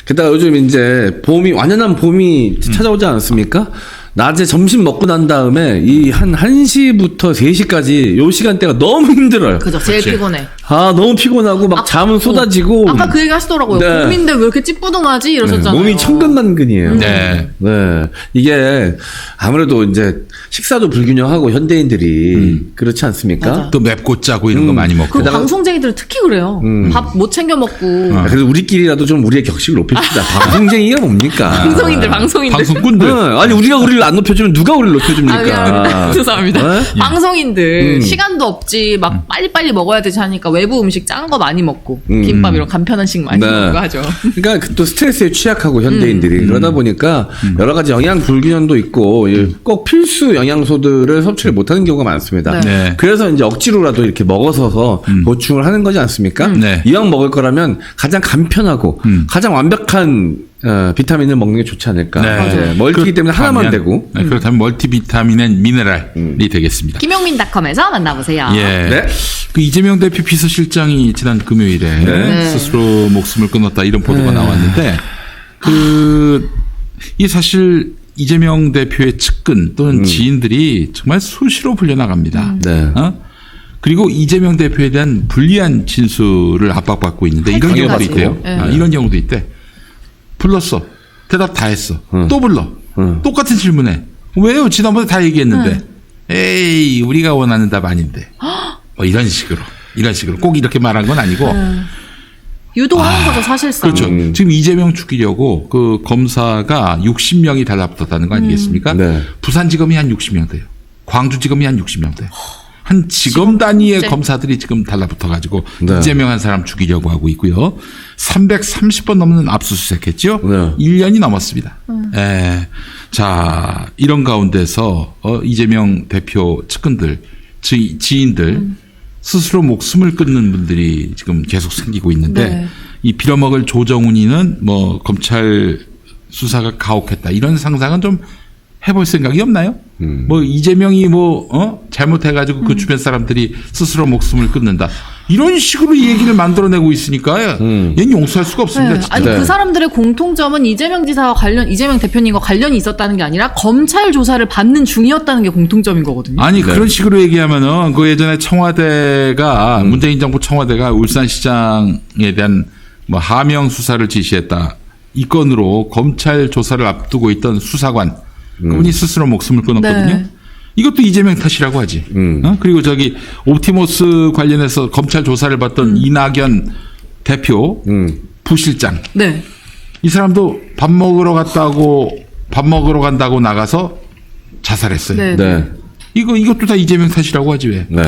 게다가 요즘 이제 완연한 봄이 찾아오지 않았습니까? 낮에 점심 먹고 난 다음에 이 한 1시부터 3시까지 요 시간대가 너무 힘들어요. 그죠. 제일 그치. 피곤해. 너무 피곤하고 막 잠은 쏟아지고. 아까 그 얘기 하시더라고요. 네. 봄인데 왜 이렇게 찌뿌둥하지? 이러셨잖아요. 몸이 천근만근이에요. 네. 네. 이게 아무래도 이제 식사도 불균형하고 현대인들이 그렇지 않습니까? 맞아. 또 맵고 짜고 이런 거 많이 먹고. 그 방송쟁이들은 특히 그래요. 밥 못 챙겨 먹고. 그래서 우리끼리라도 좀 우리의 격식을 높입시다. 방송쟁이가 뭡니까? 방송인들. 방송꾼들. 아니 우리가 우리를 안 높여주면 누가 우리를 높여줍니까? 미안합니다. 죄송합니다. 네? 방송인들 시간도 없지 막 빨리빨리 먹어야 되지 하니까 외부 음식 짠 거 많이 먹고 김밥 이런 간편한식 많이 네. 먹고 하죠. 그러니까 또 스트레스에 취약하고 현대인들이 그러다 보니까 여러 가지 영양 불균형도 있고 꼭 필수 영양소들을 섭취를 못하는 경우가 많습니다. 네. 네. 그래서 이제 억지로라도 이렇게 먹어서서 보충을 하는 거지 않습니까? 네. 이왕 먹을 거라면 가장 간편하고 가장 완벽한 비타민을 먹는 게 좋지 않을까. 네. 네. 멀티기 때문에 하나만 되고. 네, 그렇다면 멀티비타민은 미네랄이 되겠습니다. 김용민닷컴에서 만나보세요. 예. 네. 그 이재명 대표 비서실장이 지난 금요일에 네. 스스로 목숨을 끊었다 이런 보도가 네. 나왔는데 이 사실 이재명 대표의 측근 또는 지인들이 정말 수시로 불려나갑니다. 네. 그리고 이재명 대표에 대한 불리한 진술을 압박받고 있는데 이런 경우도 가지고. 있대요. 네. 이런 경우도 있대. 불렀어. 대답 다 했어. 또 불러. 똑같은 질문에. 왜요? 지난번에 다 얘기했는데. 에이, 우리가 원하는 답 아닌데. 뭐 이런 식으로. 꼭 이렇게 말한 건 아니고. 유도하는 거죠, 사실상. 그렇죠. 지금 이재명 죽이려고 그 검사가 60명이 달라붙었다는 거 아니겠습니까? 네. 부산지검이 한 60명 돼요. 광주지검이 한 60명 돼요. 한 지검 단위의 네. 검사들이 지금 달라붙어가지고 네. 이재명 한 사람 죽이려고 하고 있고요. 330번 넘는 압수수색했죠. 네. 1년이 넘었습니다. 예. 자, 이런 가운데서 이재명 대표 측근들, 지인들 스스로 목숨을 끊는 분들이 지금 계속 생기고 있는데 네. 이 빌어먹을 조정훈이는 뭐 검찰 수사가 가혹했다 이런 상상은 좀 해볼 생각이 없나요? 뭐 이재명이 잘못해가지고 그 주변 사람들이 스스로 목숨을 끊는다 이런 식으로 이 얘기를 만들어내고 있으니까 얘는 용서할 수가 없습니다. 네. 진짜. 아니 네. 그 사람들의 공통점은 이재명 대표님과 관련이 있었다는 게 아니라 검찰 조사를 받는 중이었다는 게 공통점인 거거든요. 아니 그런 식으로 얘기하면은 그 예전에 청와대가 문재인 정부 청와대가 울산시장에 대한 뭐 하명 수사를 지시했다 이 건으로 검찰 조사를 앞두고 있던 수사관 그분이 스스로 목숨을 끊었거든요. 네. 이것도 이재명 탓이라고 하지. 그리고 저기 옵티머스 관련해서 검찰 조사를 받던 이낙연 대표 부실장 네. 이 사람도 밥 먹으러 간다고 나가서 자살했어요. 네. 네. 이것도 다 이재명 탓이라고 하지 왜? 네.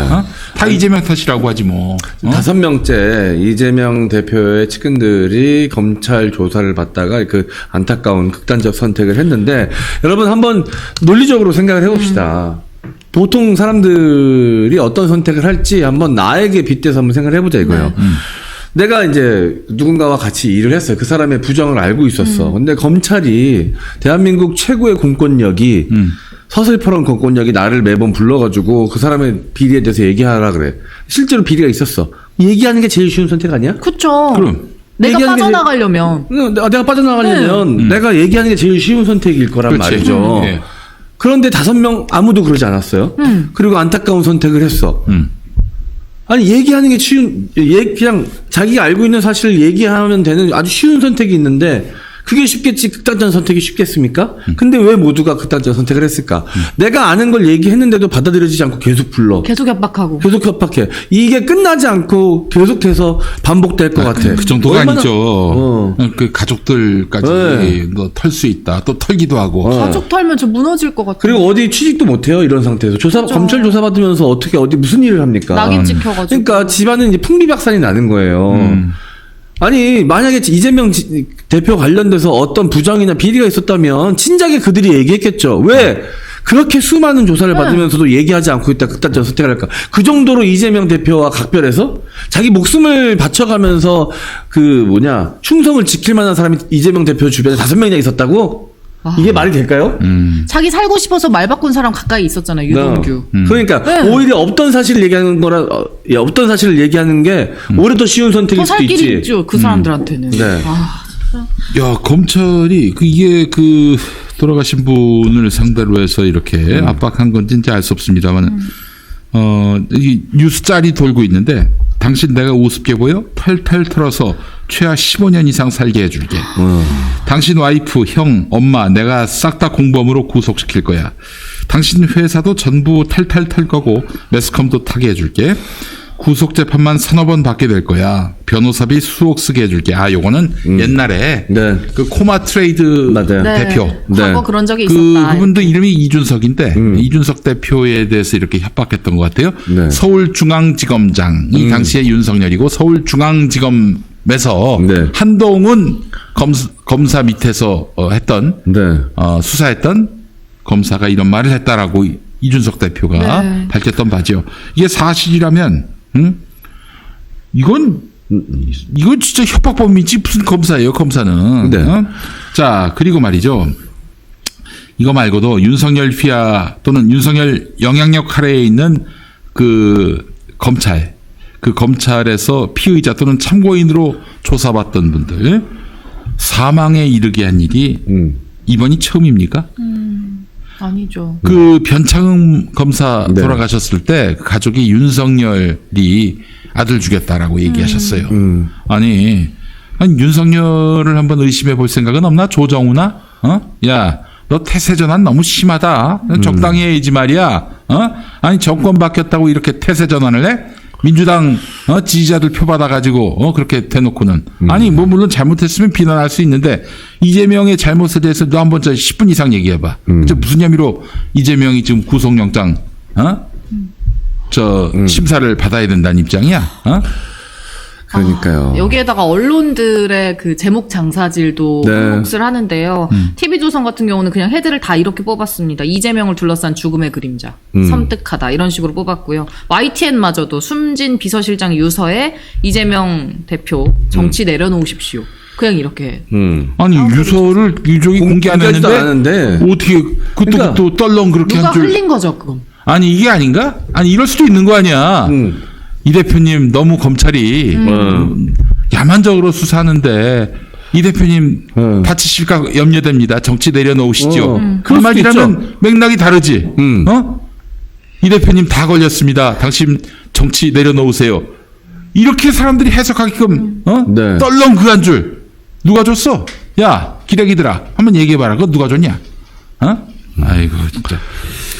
다 이재명 탓이라고 하지 뭐. 5명째 이재명 대표의 측근들이 검찰 조사를 받다가 그 안타까운 극단적 선택을 했는데 여러분 한번 논리적으로 생각을 해봅시다. 보통 사람들이 어떤 선택을 할지 한번 나에게 빗대서 한번 생각을 해보자 이거예요. 내가 이제 누군가와 같이 일을 했어요. 그 사람의 부정을 알고 있었어. 근데 검찰이 대한민국 최고의 공권력이 서슬퍼런 공권력이 나를 매번 불러가지고 그 사람의 비리에 대해서 얘기하라 그래. 실제로 비리가 있었어. 얘기하는 게 제일 쉬운 선택 아니야? 그쵸. 그럼. 내가 얘기하는 게 빠져나가려면. 내가 빠져나가려면 내가 얘기하는 게 제일 쉬운 선택일 거란 그렇지. 말이죠. 예. 그런데 5명 아무도 그러지 않았어요. 그리고 안타까운 선택을 했어. 아니 얘기하는 게 쉬운 그냥 자기가 알고 있는 사실을 얘기하면 되는 아주 쉬운 선택이 있는데 그게 쉽겠지. 극단적 선택이 쉽겠습니까? 근데 왜 모두가 극단적 선택을 했을까? 내가 아는 걸 얘기했는데도 받아들여지지 않고 계속 불러. 계속 협박하고. 계속 협박해. 이게 끝나지 않고 계속해서 반복될 것 같아. 그 정도가 얼마나- 아니죠. 그 가족들까지 네. 너 털 수 있다. 또 털기도 하고. 가족 털면 저 무너질 것 같아요. 그리고 어디 취직도 못해요. 이런 상태에서. 검찰 조사 받으면서 어떻게 어디 무슨 일을 합니까? 낙인 찍혀가지고. 그러니까 집안은 이제 풍비박산이 나는 거예요. 아니 만약에 이재명 대표 관련돼서 어떤 부정이나 비리가 있었다면 진작에 그들이 얘기했겠죠. 왜 그렇게 수많은 조사를 받으면서도 얘기하지 않고 있다 극단적 선택을 할까? 그 정도로 이재명 대표와 각별해서 자기 목숨을 바쳐가면서 충성을 지킬 만한 사람이 이재명 대표 주변에 5명이나 있었다고? 이게 말이 될까요? 자기 살고 싶어서 말 바꾼 사람 가까이 있었잖아요. 유동규. 그러니까 네. 오히려 없던 사실을 얘기하는 거라 없던 사실을 얘기하는 게 오히려 더 쉬운 선택일 더 수도 살 길이 있지. 있죠. 그 사람들한테는. 네. 야, 검찰이 이게 돌아가신 분을 상대로 해서 이렇게 압박한 건지 이제 알 수 없습니다만, 이 뉴스 짤이 돌고 있는데, 당신 내가 우습게 보여? 탈탈 털어서 최하 15년 이상 살게 해줄게. 당신 와이프, 형, 엄마 내가 싹 다 공범으로 구속시킬 거야. 당신 회사도 전부 탈탈 털 거고 매스컴도 타게 해줄게. 구속 재판만 3-4번 받게 될 거야. 변호사비 수억 쓰게 해줄게. 요거는 옛날에 네. 그 코마 트레이드 맞아요. 대표. 과거 네. 그런 적이 있었다. 그분도 이름이 이준석인데 이준석 대표에 대해서 이렇게 협박했던 것 같아요. 네. 서울중앙지검장이 당시에 윤석열이고 서울중앙지검에서 네. 한동훈 검사 밑에서 했던 네. 수사했던 검사가 이런 말을 했다라고 이준석 대표가 네. 밝혔던 바죠. 이게 사실이라면, 이건 진짜 협박범이지 무슨 검사예요, 검사는. 네. 자, 그리고 말이죠. 이거 말고도 윤석열 휘하 또는 윤석열 영향력 아래에 있는 그 검찰에서 피의자 또는 참고인으로 조사받던 분들 사망에 이르게 한 일이 이번이 처음입니까? 아니죠. 그 변창흠 검사 네. 돌아가셨을 때 가족이 윤석열이 아들 죽였다라고 얘기하셨어요. 아니 윤석열을 한번 의심해 볼 생각은 없나? 조정우나? 야, 너 태세 전환 너무 심하다. 적당히 해야지 말이야. 아니 정권 바뀌었다고 이렇게 태세 전환을 해? 민주당 지지자들 표 받아가지고 그렇게 대놓고는 아니 뭐 물론 잘못했으면 비난할 수 있는데 이재명의 잘못에 대해서 너 한번 10분 이상 얘기해봐. 무슨 혐의로 이재명이 지금 구속영장 심사를 받아야 된다는 입장이야? 그러니까요. 여기에다가 언론들의 그 제목 장사질도 네. 몫을 하는데요. TV조선 같은 경우는 그냥 헤드를 다 이렇게 뽑았습니다. 이재명을 둘러싼 죽음의 그림자, 섬뜩하다 이런 식으로 뽑았고요. YTN마저도 숨진 비서실장 유서에 이재명 대표 정치 내려놓으십시오. 그냥 이렇게. 아니 유서를 유족이 공개 안 공개하지도 했는데 않았는데. 어떻게 그러니까 또 떨렁 그렇게 누가 한 줄? 흘린 거죠, 그건. 아니 이게 아닌가? 아니 이럴 수도 있는 거 아니야. 이 대표님 너무 검찰이 야만적으로 수사하는데 이 대표님 다치실까 염려됩니다. 정치 내려놓으시죠. 그 그럴 수도 말이라면 맥락이 다르지. 이 대표님 다 걸렸습니다. 당신 정치 내려놓으세요. 이렇게 사람들이 해석하게끔 네. 떨렁 그 한 줄 누가 줬어? 야 기레기들아 한번 얘기해봐라. 그거 누가 줬냐? 아이고 진짜.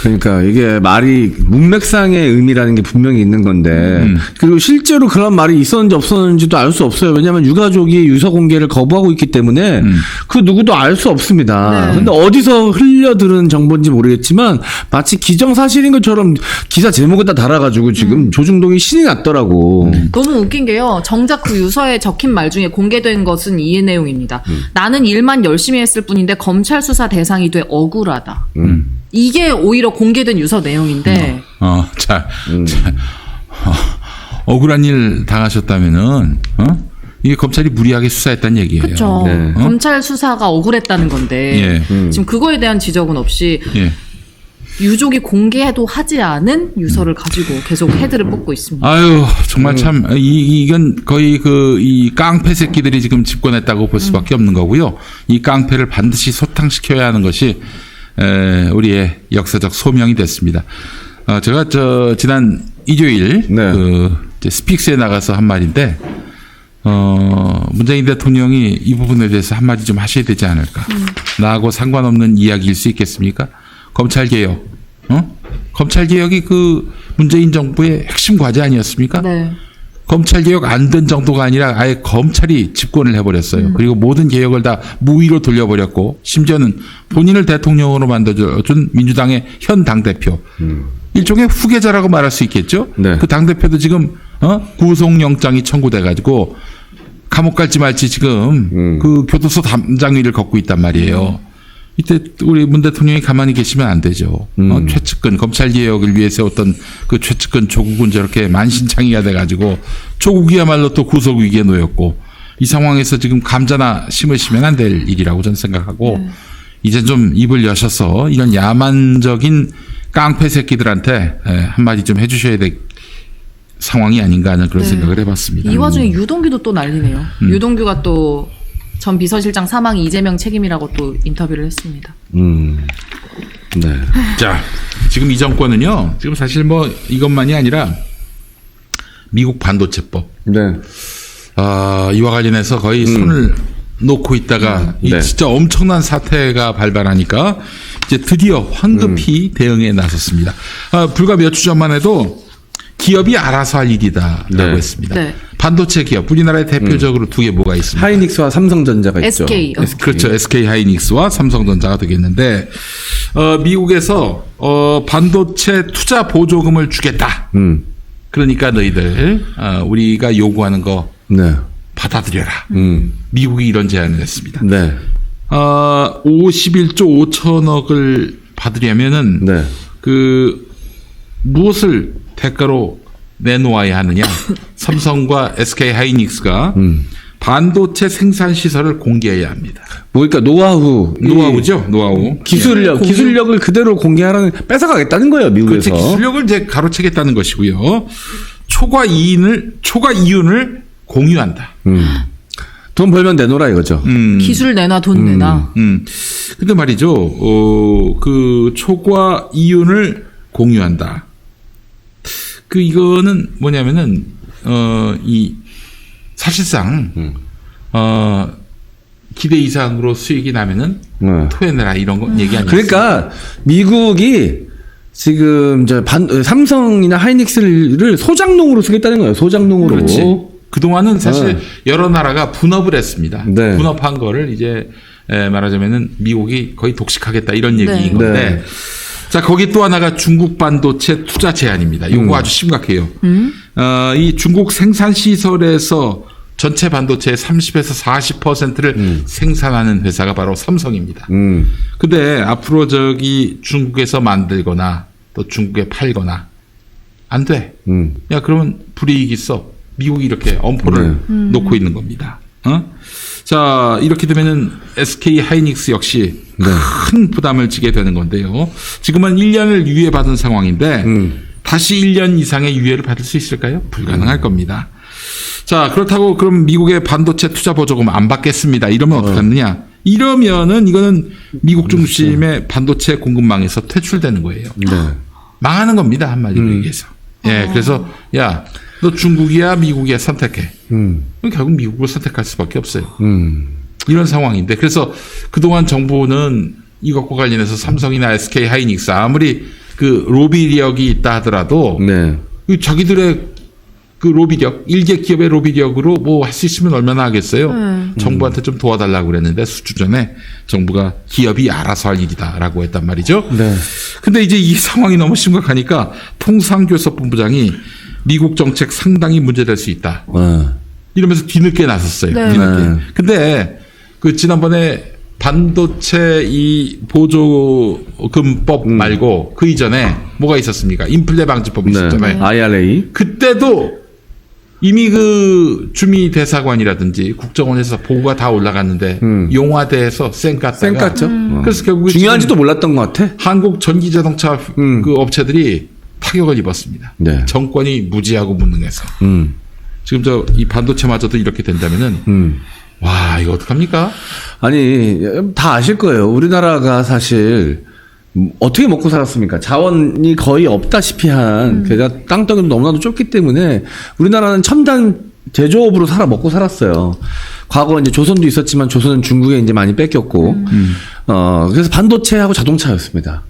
그러니까 이게 말이 문맥상의 의미라는 게 분명히 있는 건데 그리고 실제로 그런 말이 있었는지 없었는지도 알 수 없어요. 왜냐하면 유가족이 유서 공개를 거부하고 있기 때문에 그 누구도 알 수 없습니다. 네. 근데 어디서 흘려들은 정보인지 모르겠지만 마치 기정사실인 것처럼 기사 제목에다 달아가지고 지금 조중동이 신이 났더라고. 너무 웃긴 게요. 정작 그 유서에 적힌 말 중에 공개된 것은 이 내용입니다. 나는 일만 열심히 했을 뿐인데 검찰 수사 대상이 돼 억울하다. 이게 오히려 공개된 유서 내용인데 억울한 일 당하셨다면은 이게 검찰이 무리하게 수사했다는 얘기예요. 그렇죠. 네. 검찰 수사가 억울했다는 건데 지금 그거에 대한 지적은 없이 예. 유족이 공개도 하지 않은 유서를 가지고 계속 헤드를 뽑고 있습니다. 아유 정말 참 이건 거의 이 깡패 새끼들이 지금 집권했다고 볼 수밖에 없는 거고요. 이 깡패를 반드시 소탕시켜야 하는 것이 우리의 역사적 소명이 됐습니다. 제가 지난 일요일 네. 이제 스픽스에 나가서 한 말인데 문재인 대통령이 이 부분에 대해서 한마디 좀 하셔야 되지 않을까. 나하고 상관없는 이야기일 수 있겠습니까? 검찰개혁. 검찰개혁이 그 문재인 정부의 핵심 과제 아니었습니까? 네. 검찰개혁 안 된 정도가 아니라 아예 검찰이 집권을 해버렸어요. 그리고 모든 개혁을 다 무위로 돌려버렸고 심지어는 본인을 대통령으로 만들어준 민주당의 현 당대표. 일종의 후계자라고 말할 수 있겠죠. 네. 그 당대표도 지금 구속영장이 청구돼가지고 감옥 갈지 말지 지금 그 교도소 담장 위를 걷고 있단 말이에요. 이때 우리 문 대통령이 가만히 계시면 안 되죠. 최측근 검찰개혁을 위해 세웠던 그 최측근 조국은 저렇게 만신창이가 돼가지고 조국이야말로 또 구속위기에 놓였고 이 상황에서 지금 감자나 심으시면 안 될 일이라고 저는 생각하고 이제 좀 입을 여셔서 이런 야만적인 깡패 새끼들한테 한마디 좀 해주셔야 될 상황이 아닌가 하는 그런 생각을 해봤습니다. 이 와중에 유동규도 또 난리네요. 유동규가 또 전 비서실장 사망이 이재명 책임이라고 또 인터뷰를 했습니다. 네. 자, 지금 이 정권은요, 지금 사실 뭐 이것만이 아니라 미국 반도체법. 네. 이와 관련해서 거의 손을 놓고 있다가 이 네. 진짜 엄청난 사태가 발발하니까 이제 드디어 황급히 대응에 나섰습니다. 불과 몇 주 전만 해도 기업이 알아서 할 일이다라고 네. 했습니다. 네. 반도체 기업 우리나라에 대표적으로 두 개 뭐가 있습니까? 하이닉스와 삼성전자가 있죠. SK. 그렇죠. SK 하이닉스와 삼성전자가 되겠는데 미국에서 반도체 투자 보조금을 주겠다. 그러니까 너희들 우리가 요구하는 거 네. 받아들여라. 미국이 이런 제안을 했습니다. 네. 51조 5천억을 받으려면은 네. 그 무엇을 대가로 내놓아야 하느냐? 삼성과 SK 하이닉스가 반도체 생산 시설을 공개해야 합니다. 뭐 그러니까 노하우죠, 노하우. 기술력을 그대로 공개하라는 뺏어가겠다는 거예요, 미국에서. 그렇지, 기술력을 이제 가로채겠다는 것이고요. 초과 이윤을 공유한다. 돈 벌면 내놓으라 이거죠. 기술 내놔 돈 내놔. 근데 말이죠, 그 초과 이윤을 공유한다. 이거는 뭐냐면은, 사실상, 기대 이상으로 수익이 나면은, 토해내라, 이런 거 얘기 아니에요. 그러니까, 미국이 지금, 삼성이나 하이닉스를 소장농으로 쓰겠다는 거예요, 소장농으로. 그렇지. 그동안은 사실 여러 나라가 분업을 했습니다. 네. 분업한 거를 이제, 말하자면은 미국이 거의 독식하겠다, 이런 얘기인 네. 건데, 네. 자, 거기 또 하나가 중국 반도체 투자 제한입니다. 이거 아주 심각해요. 이 중국 생산 시설에서 전체 반도체의 30에서 40%를 생산하는 회사가 바로 삼성입니다. 근데 앞으로 중국에서 만들거나 또 중국에 팔거나 안 돼. 야, 그러면 불이익 있어. 미국이 이렇게 엄포를 놓고 있는 겁니다. 자, 이렇게 되면은 SK 하이닉스 역시 큰 부담을 지게 되는 건데요. 지금은 1년을 유예받은 상황인데 다시 1년 이상의 유예를 받을 수 있을까요? 불가능할 겁니다. 자, 그렇다고 그럼 미국의 반도체 투자 보조금 안 받겠습니다. 이러면 어떡하느냐? 이러면은 이거는 미국 중심의 반도체 공급망에서 퇴출되는 거예요. 네. 망하는 겁니다. 한마디로 얘기해서. 예, 그래서 야, 너 중국이야 미국이야 선택해. 그럼 결국 미국을 선택할 수밖에 없어요. 이런 상황인데 그래서 그동안 정부는 이것과 관련해서 삼성이나 SK 하이닉스 아무리 그 로비력이 있다 하더라도 네. 자기들의 그 로비력, 일개 기업의 로비력으로 뭐 할 수 있으면 얼마나 하겠어요. 정부한테 좀 도와달라고 그랬는데 수주 전에 정부가 기업이 알아서 할 일이다라고 했단 말이죠. 네. 근데 이제 이 상황이 너무 심각하니까 통상교섭본부장이 미국 정책 상당히 문제될 수 있다. 이러면서 뒤늦게 나섰어요. 네. 뒤늦게. 근데 그 지난번에 반도체 이 보조금법 말고 그 이전에 뭐가 있었습니까? 인플레 방지법이 있었잖아요. IRA. 그때도 이미 그 주미 대사관이라든지 국정원에서 보고가 다 올라갔는데 용화대에서 쌩 깠다가 깠죠. 그래서 결국에 중요한지도 몰랐던 것 같아. 한국 전기자동차 그 업체들이 타격을 입었습니다. 네. 정권이 무지하고 무능해서. 지금 이 반도체마저도 이렇게 된다면은 와, 이거 어떡합니까? 아니, 다 아실 거예요. 우리나라가 사실 어떻게 먹고 살았습니까? 자원이 거의 없다시피 한, 게다가 땅덩이도 너무나도 좁기 때문에 우리나라는 첨단 제조업으로 먹고 살았어요. 과거 이제 조선도 있었지만 조선은 중국에 이제 많이 뺏겼고, 그래서 반도체하고 자동차였습니다.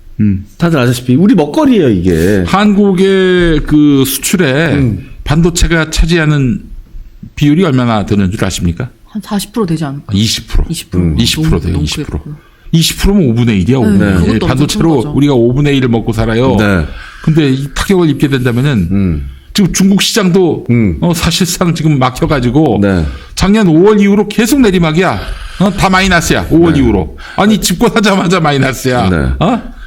다들 아시다시피 우리 먹거리예요 이게. 한국의 그 수출에 반도체가 차지하는 비율이 얼마나 되는 줄 아십니까? 한 40% 되지 않을까? 20%. 20% 돼요. 너무 20%. 크게 20%면 5분의 1이야. 5분의 네, 1. 그것도 엄청 반도체로 큰 거죠. 우리가 5분의 1을 먹고 살아요. 네. 근데 이 타격을 입게 된다면은 지금 중국 시장도 사실상 지금 막혀가지고 네. 작년 5월 이후로 계속 내리막이야. 다 마이너스야. 5월 이후로. 아니 집권하자마자 마이너스야. 네. 어?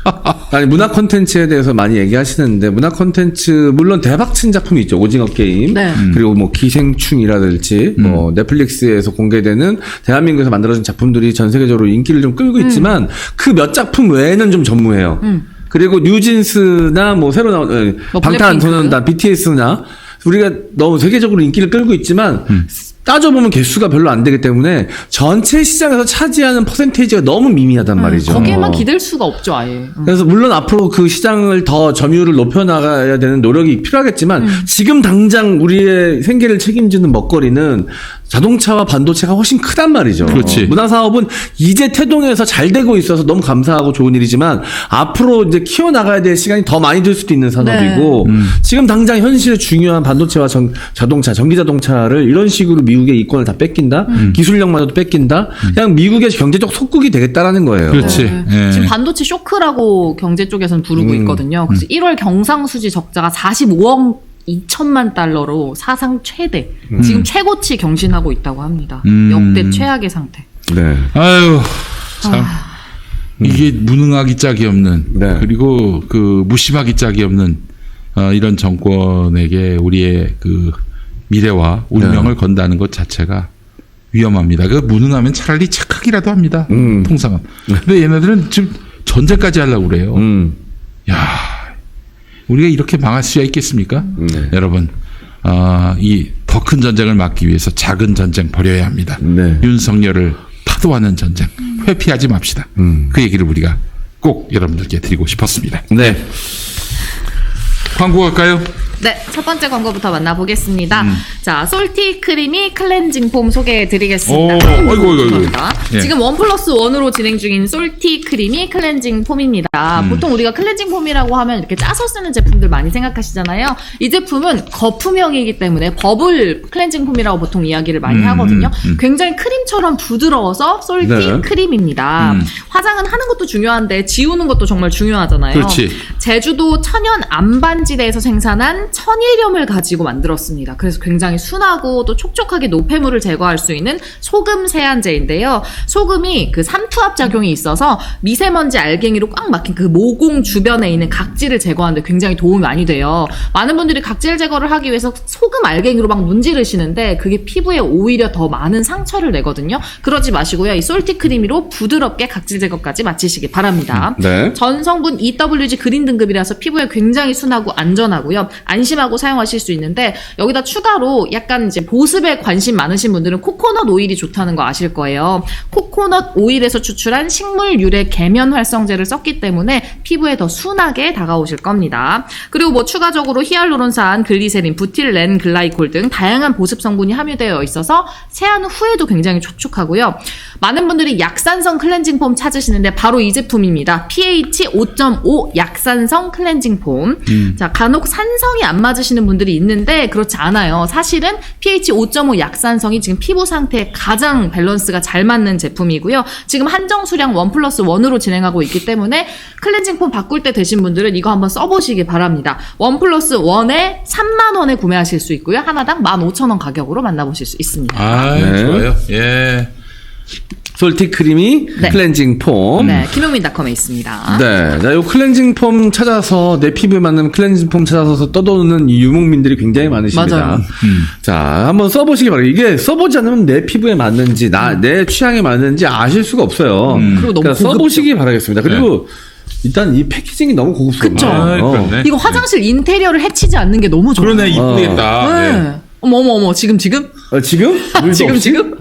아니 문화 콘텐츠에 대해서 많이 얘기하시는데 문화 콘텐츠 물론 대박친 작품이 있죠. 오징어 게임 네. 그리고 뭐 기생충이라든지 뭐 넷플릭스에서 공개되는 대한민국에서 만들어진 작품들이 전 세계적으로 인기를 좀 끌고 있지만 그 몇 작품 외에는 좀 전무해요. 그리고 뉴진스나 뭐 새로 나온 뭐 방탄소년단 BTS나 우리가 너무 세계적으로 인기를 끌고 있지만 따져보면 개수가 별로 안 되기 때문에 전체 시장에서 차지하는 퍼센테이지가 너무 미미하단 말이죠. 거기에만 기댈 수가 없죠, 아예. 그래서 물론 앞으로 그 시장을 더 점유율을 높여나가야 되는 노력이 필요하겠지만 지금 당장 우리의 생계를 책임지는 먹거리는 자동차와 반도체가 훨씬 크단 말이죠. 그렇지. 문화사업은 이제 태동해서 잘 되고 있어서 너무 감사하고 좋은 일이지만 앞으로 이제 키워나가야 될 시간이 더 많이 들 수도 있는 산업이고 지금 당장 현실에 중요한 반도체와 자동차, 전기자동차를 이런 식으로 미국의 이권을 다 뺏긴다? 기술력마저도 뺏긴다? 그냥 미국의 경제적 속국이 되겠다라는 거예요. 그렇지. 예. 지금 반도체 쇼크라고 경제 쪽에서는 부르고 있거든요. 그래서 1월 경상수지 적자가 45억 2천만 달러로 사상 최대, 지금 최고치 경신하고 있다고 합니다. 역대 최악의 상태. 네. 아유, 참. 이게 무능하기 짝이 없는, 네. 그리고 그 무심하기 짝이 없는, 이런 정권에게 우리의 그 미래와 운명을 건다는 것 자체가 위험합니다. 그 무능하면 차라리 착하기라도 합니다. 통상은. 근데 얘네들은 지금 전쟁까지 하려고 그래요. 야, 우리가 이렇게 망할 수야 있겠습니까? 여러분, 이 더 큰 전쟁을 막기 위해서 작은 전쟁 벌여야 합니다. 네. 윤석열을 타도하는 전쟁 회피하지 맙시다. 그 얘기를 우리가 꼭 여러분들께 드리고 싶었습니다. 네. 광고 갈까요? 네, 첫 번째 광고부터 만나보겠습니다. 자, 솔티 크리미 클렌징 폼 소개해드리겠습니다. 오, 아이고. 감사합니다. 예. 지금 1+1으로 진행 중인 솔티 크리미 클렌징 폼입니다. 보통 우리가 클렌징 폼이라고 하면 이렇게 짜서 쓰는 제품들 많이 생각하시잖아요. 이 제품은 거품형이기 때문에 버블 클렌징 폼이라고 보통 이야기를 많이 하거든요. 굉장히 크림처럼 부드러워서 솔티 네. 크림입니다. 화장은 하는 것도 중요한데 지우는 것도 정말 중요하잖아요. 그렇지. 제주도 천연 안반지대에서 생산한 천일염을 가지고 만들었습니다. 그래서 굉장히 순하고 또 촉촉하게 노폐물을 제거할 수 있는 소금 세안제인데요. 소금이 그 삼투압 작용이 있어서 미세먼지 알갱이로 꽉 막힌 그 모공 주변에 있는 각질을 제거하는데 굉장히 도움이 많이 돼요. 많은 분들이 각질 제거를 하기 위해서 소금 알갱이로 막 문지르시는데 그게 피부에 오히려 더 많은 상처를 내거든요. 그러지 마시고요. 이 솔티 크리미로 부드럽게 각질 제거까지 마치시기 바랍니다. 네. 전 성분 EWG 그린 등급이라서 피부에 굉장히 순하고 안전하고요. 안심하고 사용하실 수 있는데 여기다 추가로 약간 이제 보습에 관심 많으신 분들은 코코넛 오일이 좋다는 거 아실 거예요. 코코넛 오일에서 추출한 식물 유래 계면 활성제를 썼기 때문에 피부에 더 순하게 다가오실 겁니다. 그리고 뭐 추가적으로 히알루론산, 글리세린, 부틸렌, 글라이콜 등 다양한 보습 성분이 함유되어 있어서 세안 후에도 굉장히 촉촉하고요. 많은 분들이 약산성 클렌징 폼 찾으시는데 바로 이 제품입니다. pH 5.5 약산성 클렌징 폼. 자, 간혹 산성이 안 맞으시는 분들이 있는데 그렇지 않아요. 사실은 pH 5.5 약산성이 지금 피부 상태에 가장 밸런스가 잘 맞는 제품이고요. 지금 한정 수량 1+1으로 진행하고 있기 때문에 클렌징 폼 바꿀 때 되신 분들은 이거 한번 써보시기 바랍니다. 1+1에 3만원에 구매하실 수 있고요. 하나당 15,000원 가격으로 만나보실 수 있습니다. 아, 네. 좋아요. 예. 솔티 크리미 네. 클렌징 폼. 네, 김용민닷컴에 있습니다. 네. 자, 요 클렌징 폼 찾아서 내 피부에 맞는 클렌징 폼 찾아서 떠도는 이 유목민들이 굉장히 많으십니다. 맞아요. 자, 한번 써보시기 바랍니다. 이게 써보지 않으면 내 피부에 맞는지, 내 취향에 맞는지 아실 수가 없어요. 그리고 너무 그러니까 고급죠. 써보시기 바라겠습니다. 그리고 일단 이 패키징이 너무 고급스러워요. 그쵸. 아, 그렇네. 이거 화장실 인테리어를 해치지 않는 게 너무 좋아요. 그러네, 이쁘겠다. 네. 예. 어머, 지금? 지금? 물도 지금, 없이? 지금?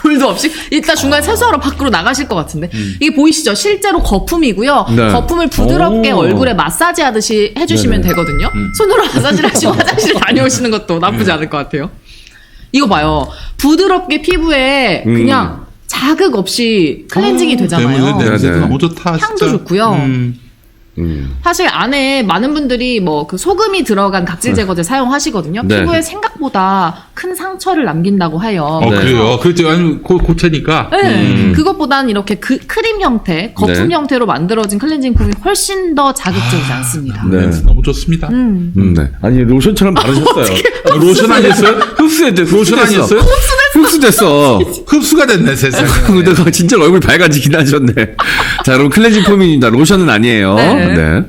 볼도 없이? 이따 중간에 세수하러 밖으로 나가실 것 같은데. 이게 보이시죠? 실제로 거품이고요. 네. 거품을 부드럽게 오. 얼굴에 마사지 하듯이 해주시면 네네. 되거든요. 손으로 마사지를 하시고 화장실 다녀오시는 것도 나쁘지 않을 것 같아요. 이거 봐요. 부드럽게 피부에 그냥 자극 없이 클렌징이 되잖아요. 때문에 냄새도 네네. 너무 좋다. 향도 진짜. 좋고요. 사실 안에 많은 분들이 뭐 그 소금이 들어간 각질 제거제 사용하시거든요. 네. 피부에 생각보다 큰 상처를 남긴다고 해요. 네. 그래요. 그렇죠. 아니 고체니까. 네. 그것보다는 이렇게 크림 형태, 거품 네. 형태로 만들어진 클렌징 폼이 훨씬 더 자극적이지 않습니다. 네. 냄새 너무 좋습니다. 네. 아니 로션처럼 바르셨어요. 로션 아니었어요? 흡수됐어. 로션 아니었어요? 흡수됐어. 흡수가 됐네 세상에. 근데 그거 진짜 얼굴 밝아지긴 하셨네. 자, 여러분 클렌징 폼입니다. 로션은 아니에요. 네. 네.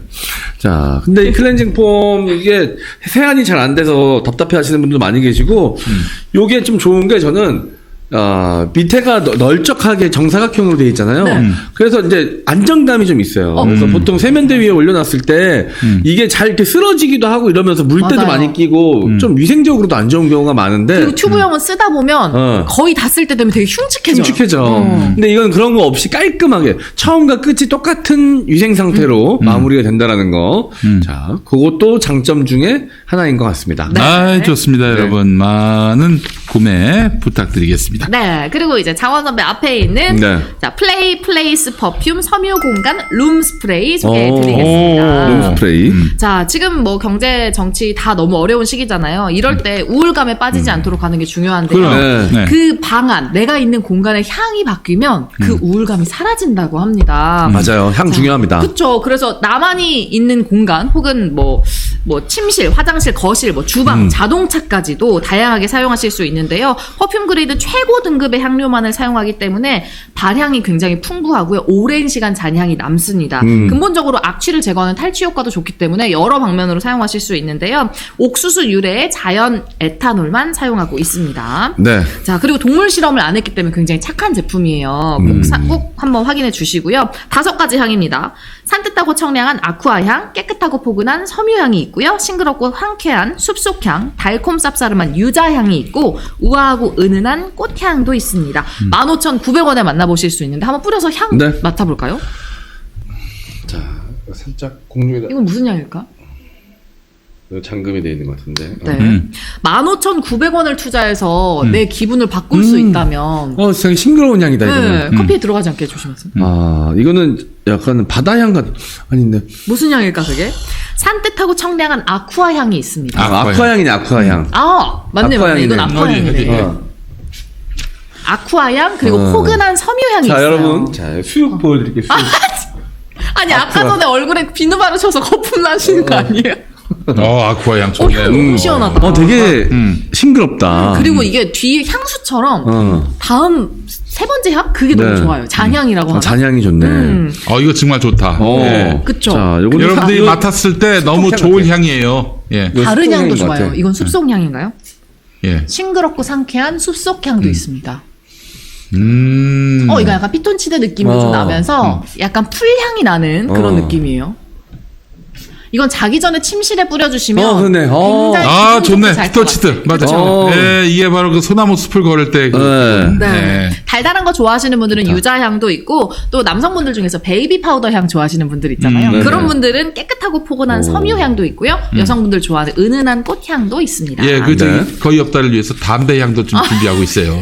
자, 근데 이 클렌징 폼 이게 세안이 잘 안 돼서 답답해 하시는 분들 많이 계시고 요게 좀 좋은 게 저는 밑에가 널쩍하게 정사각형으로 되어 있잖아요. 네. 그래서 이제 안정감이 좀 있어요. 그래서 보통 세면대 위에 올려놨을 때 이게 잘 이렇게 쓰러지기도 하고 이러면서 물때도 맞아요. 많이 끼고 좀 위생적으로도 안 좋은 경우가 많은데 그리고 튜브형은 쓰다 보면 거의 다 쓸 때 되면 되게 흉측해져요. 흉측해져. 근데 이건 그런 거 없이 깔끔하게 처음과 끝이 똑같은 위생 상태로 마무리가 된다라는 거. 자, 그것도 장점 중에 하나인 것 같습니다. 네. 아, 좋습니다, 여러분. 많은 구매 부탁드리겠습니다. 네, 그리고 이제 장원 선배 앞에 있는 네. 자 플레이 플레이스 퍼퓸 섬유 공간 룸 스프레이 소개해드리겠습니다. 룸 스프레이. 자, 지금 뭐 경제 정치 다 너무 어려운 시기잖아요. 이럴 때 우울감에 빠지지 않도록 하는 게 중요한데요. 그럼. 네. 그 방안, 내가 있는 공간의 향이 바뀌면 그 우울감이 사라진다고 합니다. 맞아요. 향 중요합니다. 그렇죠. 그래서 나만이 있는 공간 혹은 뭐 침실, 화장실, 거실, 뭐 주방, 자동차까지도 다양하게 사용하실 수 있는데요. 퍼퓸 그레이드 최고 등급의 향료만을 사용하기 때문에 발향이 굉장히 풍부하고요. 오랜 시간 잔향이 남습니다. 근본적으로 악취를 제거하는 탈취 효과도 좋기 때문에 여러 방면으로 사용하실 수 있는데요. 옥수수 유래의 자연 에탄올만 사용하고 있습니다. 네. 자, 그리고 동물 실험을 안 했기 때문에 굉장히 착한 제품이에요. 꼭 한번 확인해 주시고요. 5가지 향입니다. 산뜻하고 청량한 아쿠아향, 깨끗하고 포근한 섬유향이 있고요. 싱그럽고 상쾌한 숲속향, 달콤 쌉싸름한 유자향이 있고 우아하고 은은한 꽃향도 있습니다. 15,900원에 만나보실 수 있는데 한번 뿌려서 향 네. 맡아볼까요? 자, 살짝 공중에다 이건 무슨 향일까? 잠금이 돼 있는 것 같은데. 네. 15,900원을 투자해서 내 기분을 바꿀 수 있다면 되게 싱그러운 향이다 이거는. 네, 커피에 들어가지 않게 조심하세요. 이거는 약간 바다향 같 아닌데. 무슨 향일까 그게? 산뜻하고 청량한 아쿠아 향이 있습니다. 아쿠아향이네, 아쿠아향. 아, 맞네, 맞네. 이건 아쿠아향이네. 아쿠아향이네. 어. 아쿠아향 그리고 포근한 섬유향이 자, 있어요. 여러분. 자, 수육 보여드릴게요, 수육. 아니 아까 전에 얼굴에 비누 바르셔서 거품 나시는 거 아니에요? 아쿠아향 좋네요. 향 시원하다. 되게 싱그럽다. 그리고 이게 뒤에 향수처럼 다음 세 번째 향 그게 네. 너무 좋아요. 잔향이라고 하나? 잔향이 좋네. 이거 정말 좋다. 네. 그쵸. 자, 요거는 여러분들이 이거 맡았을 때 너무 숲속 좋은 향 향이에요. 예. 이거 다른 숲속 향도 향인 것 좋아요. 같아. 이건 숲속 향인가요? 예. 싱그럽고 상쾌한 숲속 향도 있습니다. 음. 이거 약간 피톤치드 느낌도 좀 나면서 약간 풀향이 나는 그런 느낌이에요. 이건 자기 전에 침실에 뿌려주시면 그러네. 굉장히 기분 좋게 좋네. 잘것 피터치드. 같아요. 맞아. 그쵸? 예, 이게 바로 그 소나무 숲을 걸을 때. 네. 달달한 거 좋아하시는 분들은 유자향도 있고 또 남성분들 중에서 베이비 파우더 향 좋아하시는 분들 있잖아요. 네네. 그런 분들은 깨끗하고 포근한 섬유향도 있고요. 여성분들 좋아하는 은은한 꽃향도 있습니다. 예, 그, 네. 거의 없다를 위해서 담배 향도 좀 준비하고 있어요.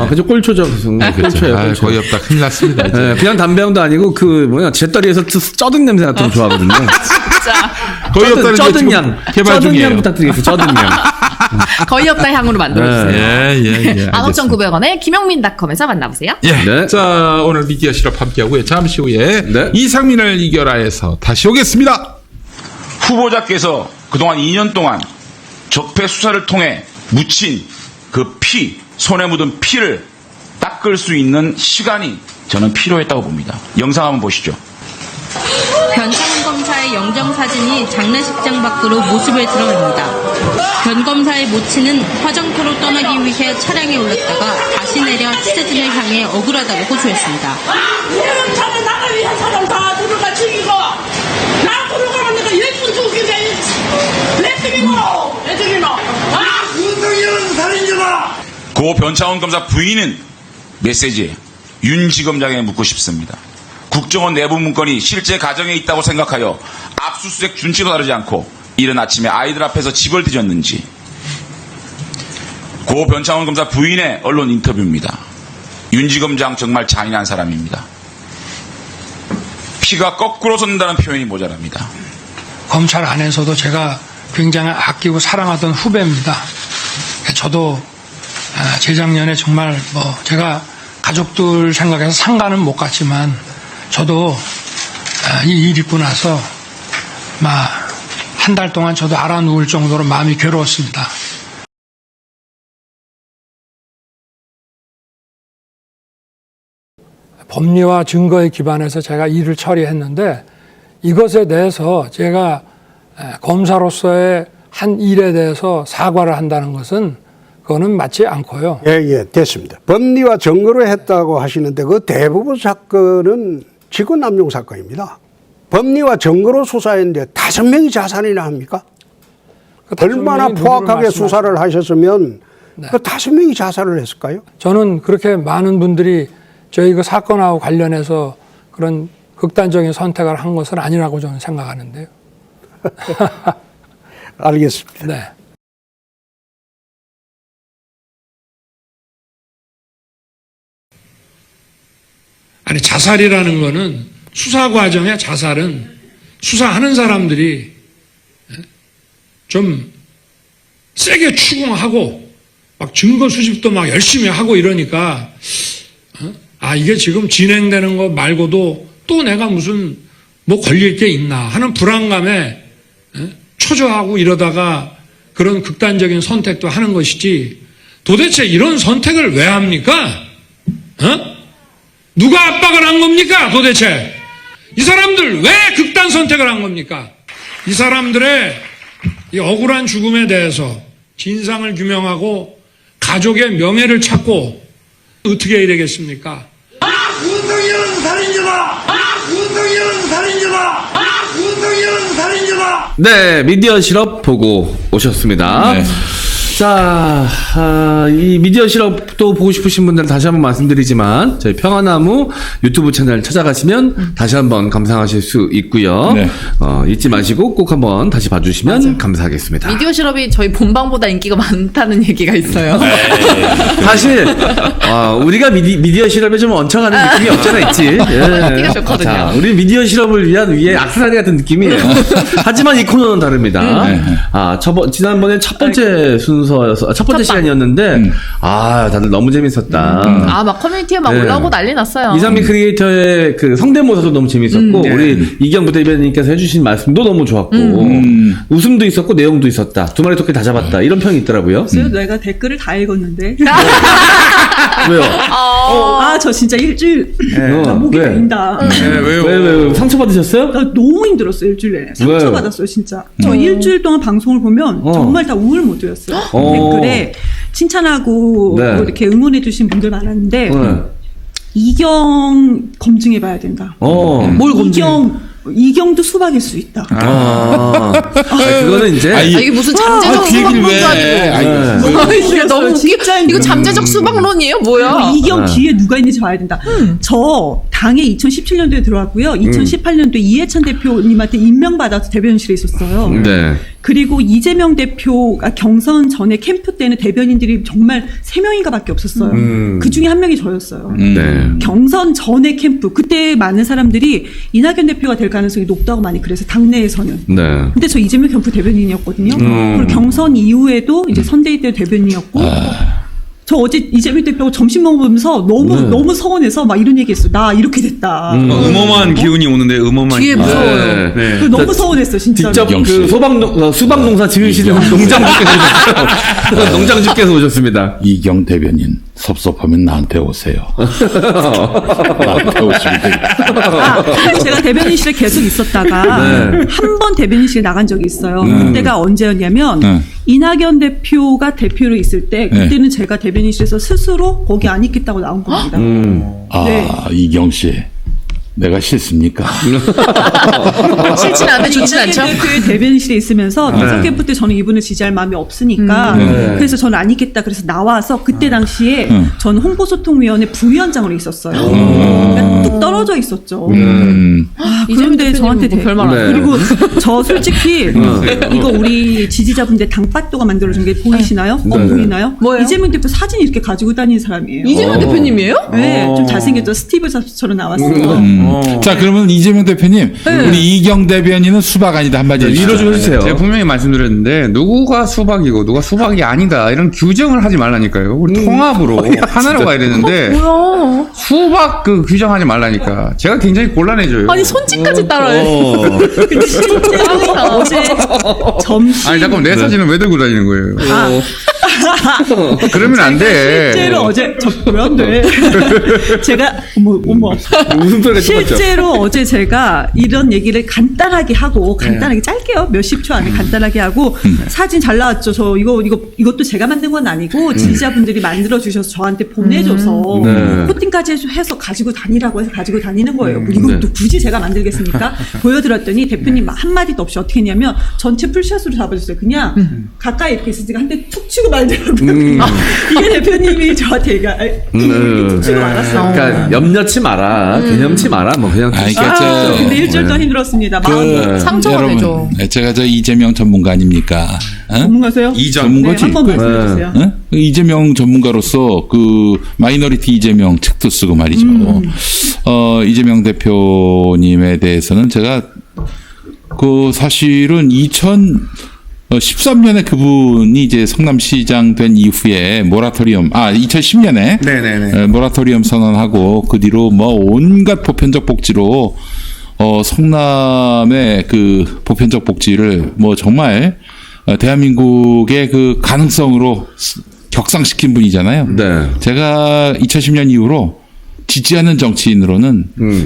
그죠. 꼴초죠. 그렇죠. 꼴초예요, 꼴초. 거의 없다. 큰일 났습니다. 이제. 네, 그냥 담배향도 아니고 제떨이에서 쩌든 냄새 같은 거 좋아하거든요. 진짜 거의 없다는 게 쩌든 지금 향. 개발 쩌든 중이에요. 향 부탁드리겠습니다. 쩌든 향. 거의 없다 향으로 만들어주세요. 예. 15,900원에 김영민닷컴에서 만나보세요. 예. 네. 자, 오늘 미디어 실업 함께하고요. 잠시 후에 네. 이상민을 이겨라에서 다시 오겠습니다. 후보자께서 그동안 2년 동안 적폐 수사를 통해 묻힌 그 피, 손에 묻은 피를 닦을 수 있는 시간이 저는 필요했다고 봅니다. 영상 한번 보시죠. 변창훈 검사의 영정사진이 장례식장 밖으로 모습을 드러냅니다. 변 검사의 모친은 화장터로 떠나기 위해 차량에 올랐다가 다시 내려 취재진을 향해 억울하다고 호소했습니다. 이런 차는 나를 위해서는 다 누르가 죽이고 나 누르가면 내가 예쁜 죽이게 내 죽이노 윤석열은 살인자다. 고 변창훈 검사 부인은 메시지에 윤 지검장에게 묻고 싶습니다. 국정원 내부 문건이 실제 가정에 있다고 생각하여 압수수색 준치도 다르지 않고 이른 아침에 아이들 앞에서 집을 뒤졌는지, 고 고 변창훈 검사 부인의 언론 인터뷰입니다. 윤지검장 정말 잔인한 사람입니다. 피가 거꾸로 솟는다는 표현이 모자랍니다. 검찰 안에서도 제가 굉장히 아끼고 사랑하던 후배입니다. 저도 재작년에 정말 제가 가족들 생각해서 상가는 못 갔지만 저도 이 일 있고 나서 한 달 동안 저도 알아 누울 정도로 마음이 괴로웠습니다. 법리와 증거에 기반해서 제가 일을 처리했는데 이것에 대해서 제가 검사로서의 한 일에 대해서 사과를 한다는 것은 그거는 맞지 않고요. 예, 됐습니다. 법리와 증거로 했다고 하시는데 그 대부분 사건은 직권남용 사건입니다. 법리와 증거로 수사했는데 5명이 자살이나 합니까? 얼마나 포악하게 수사를 하셨으면 그 5명이 자살을 했을까요? 저는 그렇게 많은 분들이 저희 그 사건하고 관련해서 그런 극단적인 선택을 한 것은 아니라고 저는 생각하는데요. 알겠습니다. 네. 아니, 자살이라는 거는 수사 과정에 자살은 수사하는 사람들이 좀 세게 추궁하고 막 증거 수집도 막 열심히 하고 이러니까 이게 지금 진행되는 거 말고도 또 내가 무슨 걸릴 게 있나 하는 불안감에 초조하고 이러다가 그런 극단적인 선택도 하는 것이지 도대체 이런 선택을 왜 합니까? 누가 압박을 한 겁니까? 도대체 이 사람들 왜 극단 선택을 한 겁니까? 이 사람들의 이 억울한 죽음에 대해서 진상을 규명하고 가족의 명예를 찾고 어떻게 해야 되겠습니까? 윤석열은 살인자다! 윤석열은 살인자다! 윤석열은 살인자다! 네, 미디어 실업 보고 오셨습니다. 네. 자, 이 미디어 실업도 보고 싶으신 분들은 다시 한번 말씀드리지만 저희 평화나무 유튜브 채널 찾아가시면 다시 한번 감상하실 수 있고요. 네. 잊지 마시고 꼭 한번 다시 봐주시면 맞아요. 감사하겠습니다. 미디어 실업이 저희 본방보다 인기가 많다는 얘기가 있어요. 사실 우리가 미디어 실업에 좀 얹혀가는 느낌이 없잖아 있지. 인기가 좋거든요. 자, 우리 미디어 실업을 위한 위에 악세사리 같은 느낌이에요. 하지만 이 코너는 다릅니다. 지난번에 첫 번째 순서여서 첫 번째 시간이었는데 다들 너무 재밌었다. 막 커뮤니티에 막 네. 올라오고 난리 났어요. 이상민 크리에이터의 그 성대모사도 너무 재밌었고 우리 이경 부대변인께서 해주신 말씀도 너무 좋았고 웃음도 있었고 내용도 있었다. 두 마리 토끼 다 잡았다. 이런 평이 있더라고요. 그래서 내가 댓글을 다 읽었는데 왜요? 저 진짜 일주일 나 목이 왜? 메인다. 왜 상처 받으셨어요? 나 너무 힘들었어요. 일주일 내내 왜요? 상처받았어요. 진짜 저 일주일 동안 방송을 보면 정말 다 울을 못 드렸어요. 댓글에 칭찬하고 네. 뭐 이렇게 응원해 주신 분들 많았는데 네. 이경 검증해봐야 된다. 뭘 이경도 수박일 수 있다. 그거는 이제 이게 무슨 잠재적 그 얘기를 왜 수박론도 아니고. 이게 너무 웃겨. 진짜 이거 잠재적 수박론이에요? 뭐야? 이경 뒤에 누가 있는지 봐야 된다. 저 당에 2017년도에 들어왔고요. 2018년도에 이해찬 대표님한테 임명받아서 대변인실에 있었어요. 네. 그리고 이재명 대표가 경선 전에 캠프 때는 대변인들이 정말 3명인가 밖에 없었어요. 그 중에 한 명이 저였어요. 네. 경선 전에 캠프, 그때 많은 사람들이 이낙연 대표가 될 가능성이 높다고 많이 그래서 당내에서는. 네. 근데 저 이재명 캠프 대변인이었거든요. 그리고 경선 이후에도 이제 선대위 때 대변인이었고. 저 어제 이재명 대표하고 점심 먹으면서 너무 서운해서 막 이런 얘기했어요. 나 이렇게 됐다. 음험한 기운이 오는데 음험한 뒤에 기운. 무서워요. 네. 그래서 너무 서운했어 진짜. 직접 그 수박 농사 지으시는 농장주께서 오셨어요. 농장주께서 오셨습니다. 이경 대변인 섭섭하면 나한테 오세요. 나한테 오시면 됩니다. 그래서 제가 대변인실에 계속 있었다가 네. 한 번 대변인실에 나간 적이 있어요. 그때가 언제였냐면 이낙연 대표가 대표로 있을 때 그때는 제가 대변인실에서 스스로 거기 안 있겠다고 나온 겁니다. 네. 이경 씨. 내가 싫습니까? 싫진 않은데 좋진 않죠. 대표의 대변인실에 있으면서 대선 캠프 때 저는 이분을 지지할 마음이 없으니까 그래서 저는 안 있겠다. 그래서 나와서 그때 당시에 저는 홍보소통위원회 부위원장으로 있었어요. 그러니까 뚝 떨어져 있었죠. 그런데 저한테 별말 안 해요. 그리고 저 솔직히 이거 우리 지지자분들 당빠또가 만들어준 게 보이시나요? 보이나요? 뭐예요? 이재명 대표 사진 이렇게 가지고 다니는 사람이에요. 이재명 대표님이에요? 네, 좀 잘생겼죠. 스티브 잡스처럼 나왔어요. 자, 그러면 이재명 대표님, 우리 이경 대변인은 수박 아니다 한마디 해주시죠. 위로 좀 해주세요. 제가 분명히 말씀드렸는데 누구가 수박이고 누가 수박이 아니다 이런 규정을 하지 말라니까요. 우리 통합으로 하나로 가야 되는데 뭐야? 수박 그 규정하지 말라니까. 제가 굉장히 곤란해져요. 아니 손짓까지 따라해. 근데 실제로 어제 점심 아니 잠깐 내 사진은 왜 들고 다니는 거예요? 그러면 안 돼. 실제로 어제 왜안 돼? 제가 어머 웃음소리가 실제로 어제 제가 이런 얘기를 간단하게 하고 간단하게 짧게요 몇십 초 안에 간단하게 하고 사진 잘 나왔죠. 저 이것도 제가 만든 건 아니고 지지자분들이 만들어 주셔서 저한테 보내줘서 코팅까지 해서 가지고 다니라고 해서 가지고 다니는 거예요. 뭐 이것도 굳이 제가 만들겠습니까? 보여드렸더니 대표님 한 마디도 없이 어떻게 했냐면 전체 풀샷으로 잡아줬어요. 그냥 가까이 이렇게 있으니까 한 대 툭 치고 말더라고요. 이게 대표님이 저한테 툭 치고 말았어요. 그러니까 염려치 마라, 개념치 마라, 뭐 그냥. 근데 일주일 동안 힘들었습니다. 마음 상처가 여러분, 되죠. 제가 저 이재명 전문가 아닙니까? 전문가세요? 전문가지. 한번 말씀해주세요. 이재명 전문가로서 그 마이너리티 이재명 책도 쓰고 말이죠. 이재명 대표님에 대해서는 제가 그 사실은 2013년에 그분이 이제 성남시장 된 이후에 모라토리엄, 2010년에 네네네. 모라토리엄 선언하고 그 뒤로 뭐 온갖 보편적 복지로 성남의 그 보편적 복지를 뭐 정말 대한민국의 그 가능성으로 격상시킨 분이잖아요. 네. 제가 2010년 이후로 지지하는 정치인으로는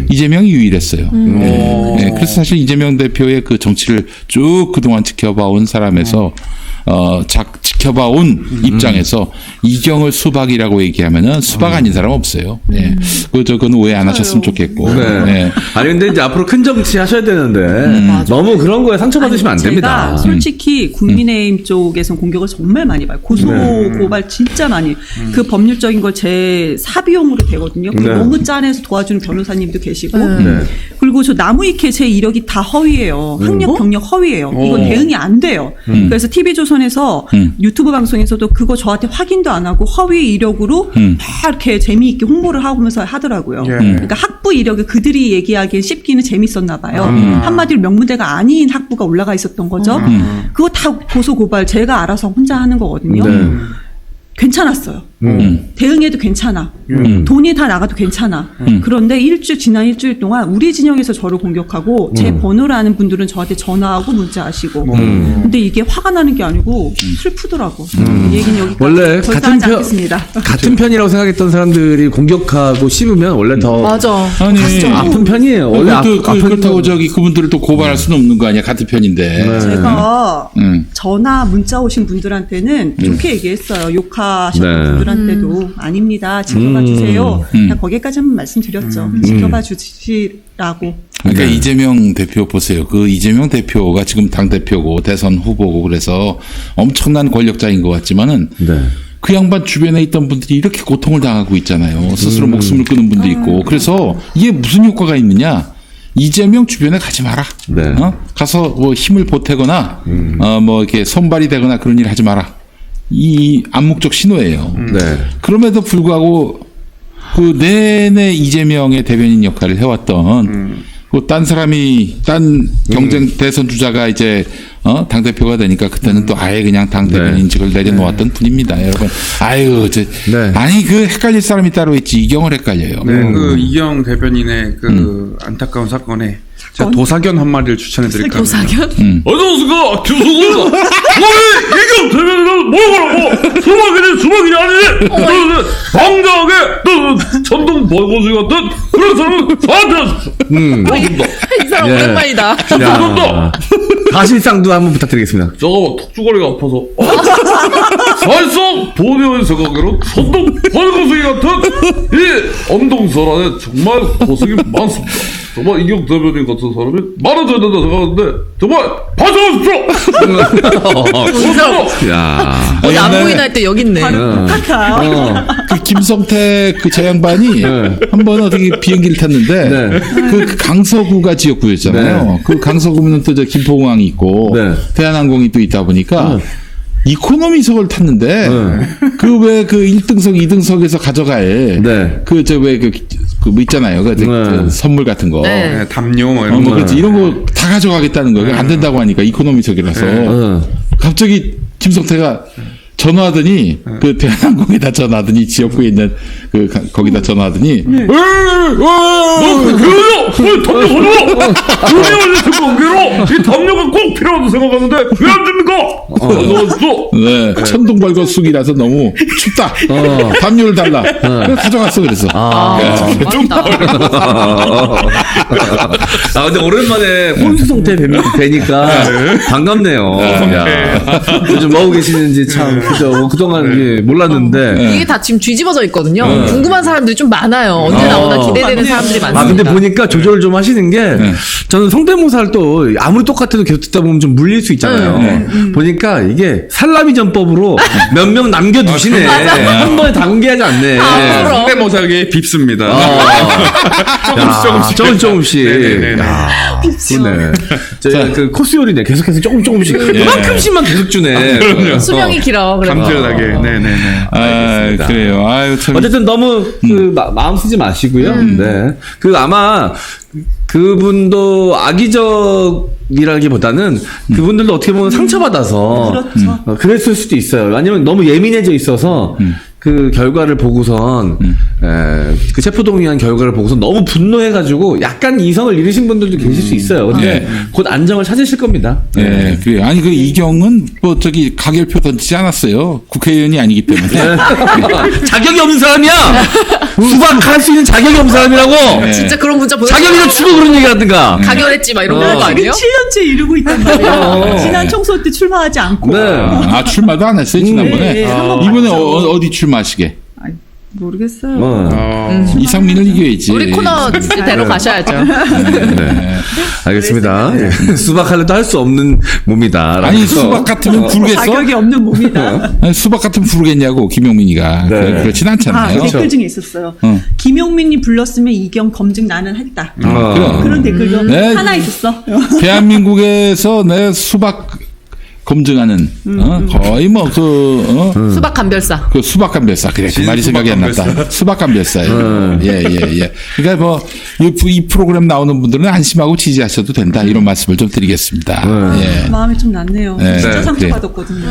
이재명이 유일했어요. 네, 그래서 사실 이재명 대표의 그 정치를 쭉 그동안 지켜봐온 사람에서 지켜봐온 입장에서 이경을 수박이라고 얘기하면은 수박 아닌 사람 없어요. 네. 그건 오해 안 하셨으면 좋겠고. 네. 네. 아니 근데 이제 앞으로 큰 정치 하셔야 되는데 너무 그런 거에 상처받으시면 안 됩니다. 제가 솔직히 국민의힘 쪽에서는 공격을 정말 많이 봐요. 고소 고발 진짜 많이. 그 법률적인 걸 제 사비용으로 되거든요. 네. 너무 짠해서 도와주는 변호사님도 계시고. 네. 그리고 저 나무위키의 제 이력이 다 허위예요. 학력 경력 허위예요. 이건 대응이 안 돼요. 그래서 TV조선에서 유튜브 방송에서도 그거 저한테 확인도 안 하고 허위 이력으로 막 이렇게 재미있게 홍보를 하면서 하더라고요. 그러니까 학부 이력을 그들이 얘기하기엔 씹기는 재밌었나 봐요. 한마디로 명문대가 아닌 학부가 올라가 있었던 거죠. 그거 다 고소 고발 제가 알아서 혼자 하는 거거든요. 네. 괜찮았어요. 대응해도 괜찮아. 돈이 다 나가도 괜찮아. 그런데 지난 일주일 동안 우리 진영에서 저를 공격하고 제 번호를 아는 분들은 저한테 전화하고 문자하시고. 근데 이게 화가 나는 게 아니고 슬프더라고. 이 얘기는 여기까지 원래 더 같은 이상 하지 않겠습니다. 같은 편이라고 생각했던 사람들이 공격하고 씹으면 원래 더 맞아. 아니, 아픈 편이에요. 원래 그렇다고 그분들을 또 고발할 수는 없는 거 아니야. 같은 편인데. 제가 전화 문자 오신 분들한테는 좋게 얘기했어요. 욕하셨던 네. 분들한테도 아닙니다. 지켜봐 주세요. 그냥 거기까지만 말씀드렸죠. 지켜봐 주시라고. 그러니까 이재명 대표 보세요. 그 이재명 대표가 지금 당 대표고 대선 후보고 그래서 엄청난 권력자인 것 같지만은 네. 그 양반 주변에 있던 분들이 이렇게 고통을 당하고 있잖아요. 스스로 목숨을 끊은 분도 있고. 그래서 이게 무슨 효과가 있느냐? 이재명 주변에 가지 마라. 네. 가서 뭐 힘을 보태거나 뭐 이렇게 손발이 되거나 그런 일 하지 마라. 이 암묵적 신호예요. 네. 그럼에도 불구하고 그 내내 이재명의 대변인 역할을 해왔던 그 딴 경쟁 대선 주자가 이제 당 대표가 되니까 그때는 또 아예 그냥 당 대변인직을 내려놓았던 분입니다, 여러분. 아유, 아니 그 헷갈릴 사람이 따로 있지 이경을 헷갈려요. 네, 그 이경 대변인의 그 안타까운 사건에 제가 도사견 한 마리를 추천해드릴까요? 도사견? 안녕하십니까 김수근입니다. 너희 이경 대변인은 뭐라고 수박이니 아니니 당당하게 전동 버거지 같은 그런 사람은 저한테 하십시오. 이 사람 예. 오랜만이다. 야, 가실상도 한번 부탁드리겠습니다. 저거 막 턱주거리가 아파서 사실상 본의원 생각으로 선동 벌거숭이 같은 이 엄동설안에 정말 고생이 많습니다. 정말 이경 대변인 같은 사람이 많아져야 된다 생각하는데 정말 봐주십시오. 야. 어디 안 보이나 할 때 여기 있네. 똑같아. 그 김성태 그 저 양반이 한 번 어떻게 비행기를 탔는데 네. 그 강서구가 지역구였잖아요. 네. 그 강서구는 또 저 김포공항이 있고 네. 대한항공이 또 있다 보니까 이코노미석을 탔는데 그 왜 그 1등석, 2등석에서 가져갈 네. 그 저 왜 그 뭐 있잖아요. 그 선물 같은 거. 네. 담요 뭐 이런 거. 그렇지. 이런 거 다 가져가겠다는 거예요. 안 된다고 하니까 이코노미석이라서 갑자기 김성태가 전화하더니 그 대한항공에다 전화하더니 지역구에 있는 그 거기다 전화하더니 이 담요가 꼭 필요하다고 생각하는데 왜 안 줍니까? 네, 천둥 벌거숭이라서 너무 춥다. 담요를 달라. 그래서 가져갔어 그래서. 맞다. 아, 근데 오랜만에 혼수성태 뵈니까 반갑네요. 야. 요즘 뭐하고 계시는지 참, 그죠. 뭐 그동안 이게 몰랐는데. 이게 다 지금 뒤집어져 있거든요. 궁금한 사람들이 좀 많아요. 언제 나오나 기대되는 사람들이 많습니다. 아, 근데 보니까 조절을 좀 하시는 게, 저는 성대모사를 또 아무리 똑같아도 계속 듣다 보면 좀 물릴 수 있잖아요. 보니까 이게 살라미 전법으로 몇 명 남겨두시네. 한 번에 다 공개하지 않네. 성대모사계 빕습니다. 조금씩. 네네네. 야, 그러네. 저희가 그 코스 요리네. 계속해서 조금씩. 그만큼씩만 계속 주네. 수명이 길어. 그래서. 감질나게. 네네네. 아, 그래요. 아유, 참. 어쨌든 너무 그 마음 쓰지 마시고요. 네. 그 아마 그분도 악의적이라기보다는 그분들도 어떻게 보면 상처받아서 그랬을 수도 있어요. 아니면 너무 예민해져 있어서 그 결과를 보고선 그 체포동의안 결과를 보고선 너무 분노해가지고 약간 이성을 잃으신 분들도 계실 수 있어요. 근데 곧 안정을 찾으실 겁니다. 네, 그래요. 아니, 그 이경은 뭐 저기 가결표 던지지 않았어요. 국회의원이 아니기 때문에. 자격이 없는 사람이야. 수박할 수 있는 자격이 없는 사람이라고. 진짜 그런 문자 보내. 자격이나 주고 그런 얘기 하든가. 가결했지 막 이런 거 지금 아니에요? 7년째 이루고 있단 말이에요. 지난 총선 때 출마하지 않고. 네. 아, 출마도 안 했어요, 지난번에. 네, 한번 이번에 봤죠. 어디 출마하시게? 모르겠어요. 이상민을 이겨야지. 우리 코너대로 가셔야죠. 네. 알겠습니다. 예. 수박할래도 할 수 없는 몸이다. 아니, 수박 같으면 부르겠어? 자격이 없는 몸이다. 아니, 수박 같으면 부르겠냐고, 김용민이가. 네. 그렇진 아, 않잖아요. 댓글 중에 있었어요. 김용민이 불렀으면 이경 검증 나는 했다. 그럼. 그런 댓글도 네. 하나 있었어. 대한민국에서 내 수박 검증하는, 거의 뭐, 수박 감별사. 그 수박 감별사. 그래, 그 말이 생각이 안 났다. 수박 감별사예요. 예. 그러니까 뭐, 이 프로그램 나오는 분들은 안심하고 지지하셔도 된다. 이런 말씀을 좀 드리겠습니다. 예. 마음이 좀 났네요. 네. 진짜 네. 상처받았거든요.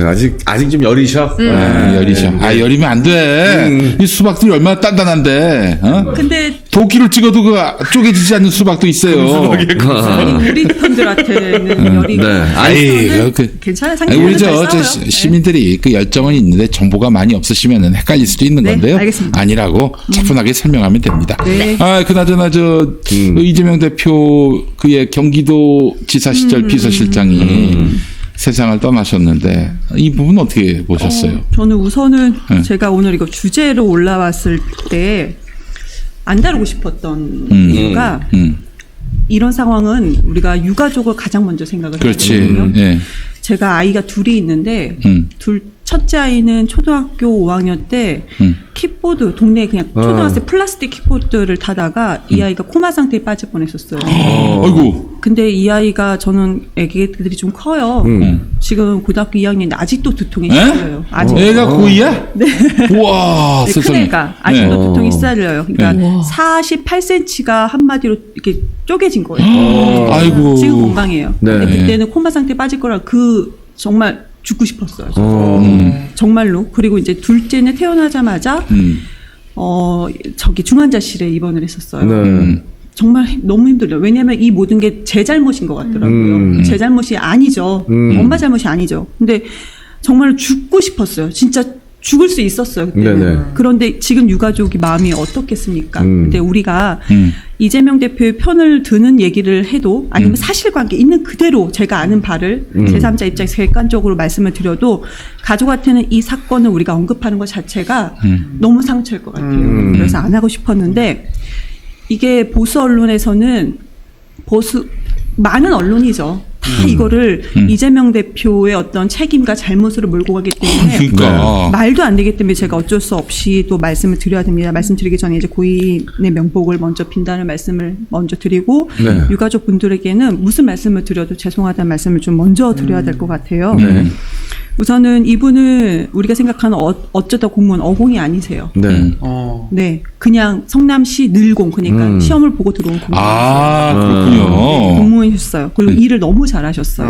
아직 좀 열이셔. 열이죠. 열이면 안 돼. 이 수박들이 얼마나 단단한데, 근데 도끼를 찍어도 그 쪼개지지 않는 수박도 있어요. 우리 분들한테는 열이 네. 괜찮아요. 아니, 우리 상처는 저 잘 싸워요. 시민들이 그 열정은 있는데 정보가 많이 없으시면 헷갈릴 수도 있는 네, 건데요. 알겠습니다. 아니라고 차분하게 설명하면 됩니다. 네. 아, 그나저나 이재명 대표 그의 경기도 지사 시절 비서실장이 세상을 떠나셨는데 이 부분 어떻게 보셨어요? 저는 우선은 제가 오늘 이거 주제로 올라왔을 때 안 다루고 싶었던 이유가 이런 상황은 우리가 유가족을 가장 먼저 생각을 그렇지. 하거든요. 예. 제가 아이가 둘이 있는데 첫째 아이는 초등학교 5학년 때 킥보드 동네 그냥 초등학생 플라스틱 킥보드를 타다가 이 아이가 코마 상태에 빠질 뻔했었어요. 아이고. 근데 이 아이가 저는 애기들이 좀 커요. 지금 고등학교 2학년인데 아직도 두통에 시달려요. 아직 애가 고2야? 네. 우와, 큰 세상에. 애가 아직도 네. 두통이 시달려요. 그러니까 48cm가 한마디로 이렇게 쪼개진 거예요. 아이고. 지금 건강해요. 네. 근데 그때는 코마 상태 빠질 거라 정말 죽고 싶었어요. 정말로. 그리고 이제 둘째는 태어나자마자 중환자실에 입원을 했었어요. 네. 정말 너무 힘들어요. 왜냐하면 이 모든 게 제 잘못인 것 같더라고요. 제 잘못이 아니죠. 엄마 잘못이 아니죠. 근데 정말 죽고 싶었어요. 진짜 죽을 수 있었어요, 그때는. 네네. 그런데 지금 유가족이 마음이 어떻겠습니까? 근데 우리가 이재명 대표의 편을 드는 얘기를 해도 아니면 사실관계 있는 그대로 제가 아는 바를 제3자 입장에서 객관적으로 말씀을 드려도 가족한테는 이 사건을 우리가 언급하는 것 자체가 너무 상처일 것 같아요. 그래서 안 하고 싶었는데 이게 보수 언론에서는 많은 언론이죠. 다 이거를 이재명 대표의 어떤 책임과 잘못으로 몰고 가기 때문에 그러니까. 말도 안 되기 때문에 제가 어쩔 수 없이 또 말씀을 드려야 됩니다. 말씀드리기 전에 이제 고인의 명복을 먼저 빈다는 말씀을 먼저 드리고 네. 유가족 분들에게는 무슨 말씀을 드려도 죄송하다는 말씀을 좀 먼저 드려야 될 것 같아요. 네. 우선은 이분은 우리가 생각하는 어쩌다 공무원 어공이 아니세요. 네. 네, 그냥 성남시 늘공 그러니까 시험을 보고 들어온 공무원이었어요. 그렇군요. 공무원이셨어요. 그리고 일을 너무 잘하셨어요.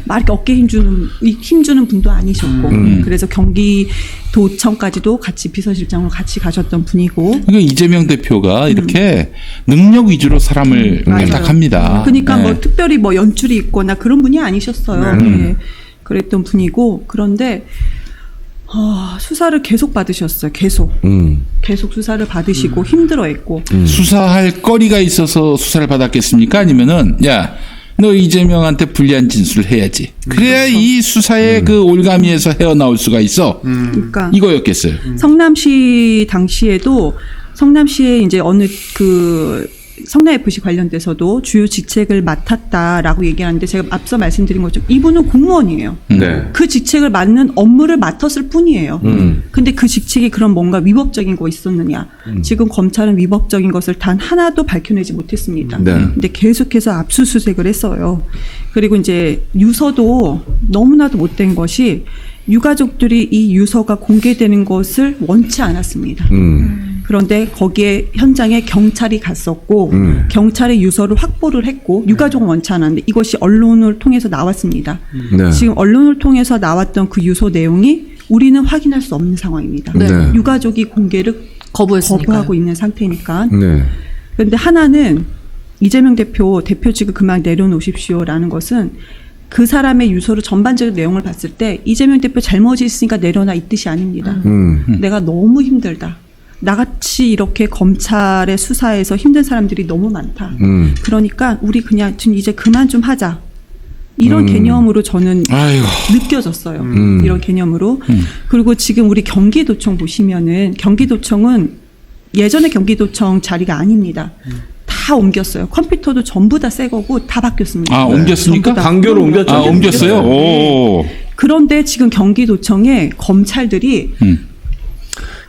막 이렇게 어깨 힘주는 분도 아니셨고, 그래서 경기도청까지도 같이 비서실장으로 같이 가셨던 분이고. 그러니까 이재명 대표가 이렇게 능력 위주로 사람을 발탁합니다. 그러니까 네. 뭐 특별히 뭐 연줄이 있거나 그런 분이 아니셨어요. 네. 그랬던 분이고, 그런데 수사를 계속 받으셨어요. 계속 수사를 받으시고 힘들어했고. 수사할 거리가 있어서 수사를 받았겠습니까? 아니면은 야, 너 이재명한테 불리한 진술을 해야지. 그래야 이 수사의 그 올가미에서 헤어나올 수가 있어. 그러니까 이거였겠어요. 성남시 당시에도 성남시에 이제 어느 그 성남FC 관련돼서도 주요 직책을 맡았다라고 얘기하는데 제가 앞서 말씀드린 것처럼 이분은 공무원이에요. 네. 그 직책을 맡는 업무를 맡았을 뿐이에요. 근데 그 직책이 그런 뭔가 위법적인 거 있었느냐. 지금 검찰은 위법적인 것을 단 하나도 밝혀내지 못했습니다. 네. 근데 계속해서 압수수색을 했어요. 그리고 이제 유서도 너무나도 못된 것이 유가족들이 이 유서가 공개되는 것을 원치 않았습니다. 그런데 거기에 현장에 경찰이 갔었고 경찰의 유서를 확보를 했고 유가족은 원치 않았는데 이것이 언론을 통해서 나왔습니다. 네. 지금 언론을 통해서 나왔던 그 유서 내용이 우리는 확인할 수 없는 상황입니다. 네. 유가족이 공개를 거부하고 있는 상태니까. 네. 그런데 하나는 이재명 대표직을 그만 내려놓으십시오라는 것은 그 사람의 유서를 전반적인 내용을 봤을 때 이재명 대표 잘못이 있으니까 내려놔 이 뜻이 아닙니다. 내가 너무 힘들다. 나같이 이렇게 검찰의 수사에서 힘든 사람들이 너무 많다. 그러니까 우리 그냥 좀 이제 그만 좀 하자. 이런 개념으로 저는 아이고. 느껴졌어요. 이런 개념으로. 그리고 지금 우리 경기도청 보시면은 경기도청은 예전의 경기도청 자리가 아닙니다. 다 옮겼어요. 컴퓨터도 전부 다 새 거고 다 바뀌었습니다. 아, 옮겼습니까? 전부 다. 강교로 옮겼죠. 아, 옮겼어요? 오. 그런데 지금 경기도청에 검찰들이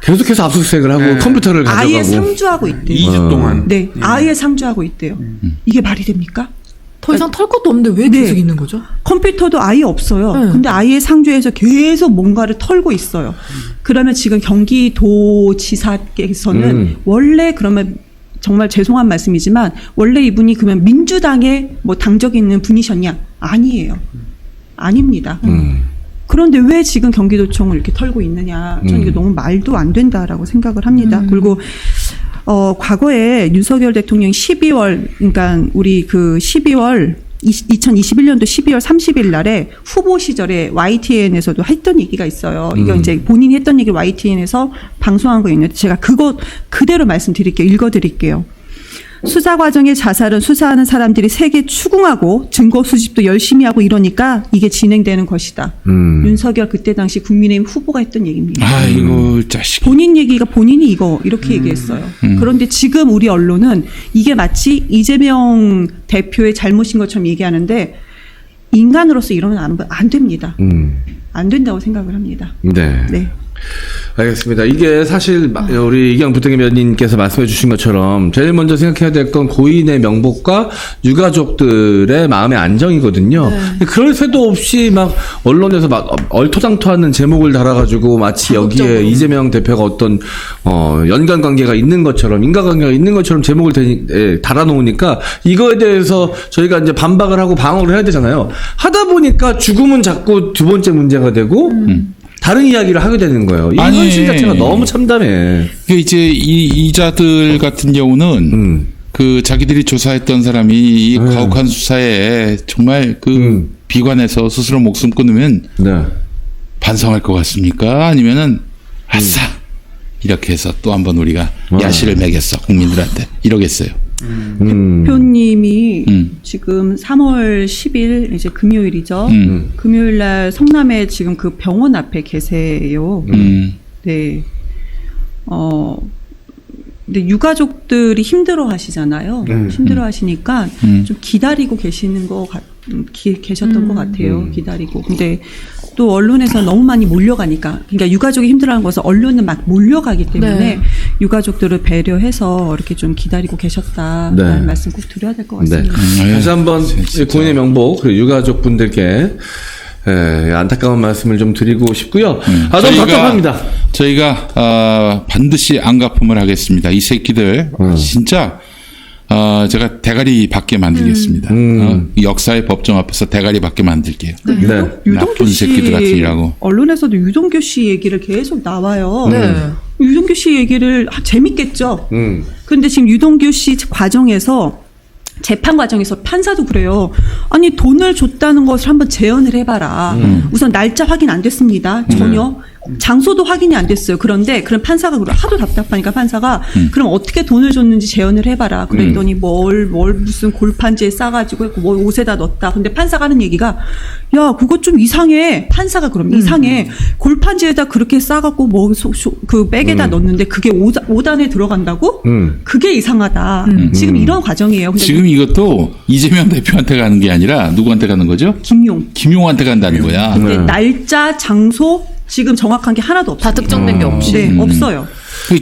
계속해서 압수수색을 하고 컴퓨터를 가져가고. 아예 상주하고 있대요. 2주 동안. 네, 아예 상주하고 있대요. 이게 말이 됩니까? 더 이상 털 것도 없는데 왜 계속 있는 거죠? 컴퓨터도 아예 없어요. 네. 근데 아예 상주해서 계속 뭔가를 털고 있어요. 그러면 지금 경기도지사께서는 원래 그러면 정말 죄송한 말씀이지만 원래 이분이 그러면 민주당에 뭐 당적이 있는 분이셨냐? 아니에요. 아닙니다. 그런데 왜 지금 경기도청을 이렇게 털고 있느냐? 저는 이게 너무 말도 안 된다라고 생각을 합니다. 그리고 과거에 윤석열 대통령이 12월, 그러니까 우리 그 2021년도 12월 30일 날에 후보 시절에 YTN에서도 했던 얘기가 있어요. 이거 이제 본인이 했던 얘기를 YTN에서 방송한 거 있는데 제가 그거 그대로 말씀드릴게요. 읽어드릴게요. 수사 과정의 자살은 수사하는 사람들이 세게 추궁하고 증거 수집도 열심히 하고 이러니까 이게 진행되는 것이다. 윤석열 그때 당시 국민의힘 후보가 했던 얘기입니다. 아이고, 자식. 본인 얘기가 본인이 이렇게 얘기했어요. 그런데 지금 우리 언론은 이게 마치 이재명 대표의 잘못인 것처럼 얘기하는데 인간으로서 이러면 안 됩니다. 안 된다고 생각을 합니다. 네. 네. 알겠습니다. 이게 사실 우리 이경 부대변인께서 말씀해 주신 것처럼 제일 먼저 생각해야 될 건 고인의 명복과 유가족들의 마음의 안정이거든요. 근데 그럴 새도 없이 막 언론에서 막 얼토당토하는 제목을 달아가지고 마치 여기에 이재명 대표가 어떤 연관 관계가 있는 것처럼 인과관계가 있는 것처럼 제목을 달아놓으니까 이거에 대해서 저희가 이제 반박을 하고 방어를 해야 되잖아요. 하다 보니까 죽음은 자꾸 두 번째 문제가 되고 다른 이야기를 하게 되는 거예요. 이 현실 자체가 너무 참담해. 이제 이자들 같은 경우는 그 자기들이 조사했던 사람이 이 가혹한 수사에 정말 비관해서 스스로 목숨 끊으면 네. 반성할 것 같습니까? 아니면은 아싸 이렇게 해서 또 한 번 우리가 야시를 매겼어 국민들한테 이러겠어요. 대표님이 지금 3월 10일 이제 금요일이죠. 금요일 날 성남에 지금 그 병원 앞에 계세요. 네. 근데 유가족들이 힘들어 하시잖아요. 힘들어 하시니까 좀 기다리고 계시는 계셨던 것 같아요. 기다리고. 근데 또 언론에서 너무 많이 몰려가니까, 그러니까 유가족이 힘들어하는 것은 언론은 막 몰려가기 때문에 네. 유가족들을 배려해서 이렇게 좀 기다리고 계셨다라는 네. 말씀 꼭 드려야 될 것 같습니다. 다시 한번 고인의 명복 그리고 유가족 분들께 안타까운 말씀을 좀 드리고 싶고요. 너무 답답합니다. 저희가 반드시 안갚음을 하겠습니다. 이 새끼들 진짜 제가 대가리 받게 만들겠습니다. 역사의 법정 앞에서 대가리 받게 만들게요. 네. 유동규 나쁜 씨 새끼들 같으니라고. 언론에서도 유동규 씨 얘기를 계속 나와요. 네. 유동규 씨 얘기를 재밌겠죠. 그런데 지금 유동규 씨 과정에서 재판 과정에서 판사도 그래요. 아니 돈을 줬다는 것을 한번 재연을 해봐라. 우선 날짜 확인 안 됐습니다. 전혀. 장소도 확인이 안 됐어요. 그런데 그런 판사가 하도 답답하니까 판사가 그럼 어떻게 돈을 줬는지 재연을 해봐라. 그랬더니 뭘 무슨 골판지에 싸가지고 했고 뭘 옷에다 넣었다. 근데 판사가 하는 얘기가 야 그거 좀 이상해. 판사가 그럼 이상해. 골판지에다 그렇게 싸갖고 그 백에다 넣었는데 그게 5단에 들어간다고? 그게 이상하다. 지금 이런 과정이에요. 근데 지금 이것도 이재명 대표한테 가는 게 아니라 누구한테 가는 거죠? 김용한테 간다는 거야. 근데 날짜, 장소 지금 정확한 게 하나도 없어요. 다 특정된 게 없이. 네, 없어요.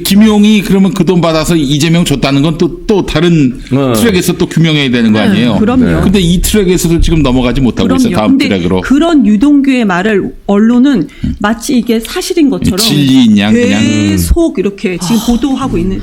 김용이 그러면 그 돈 받아서 이재명 줬다는 건 또 다른 트랙에서 또 규명해야 되는 거 아니에요? 그럼요. 근데 이 트랙에서도 지금 넘어가지 못하고 있어요. 다음 근데 트랙으로. 그런 유동규의 말을 언론은 마치 이게 사실인 것처럼 진리인 양 그냥. 계속 이렇게 지금 보도하고 있는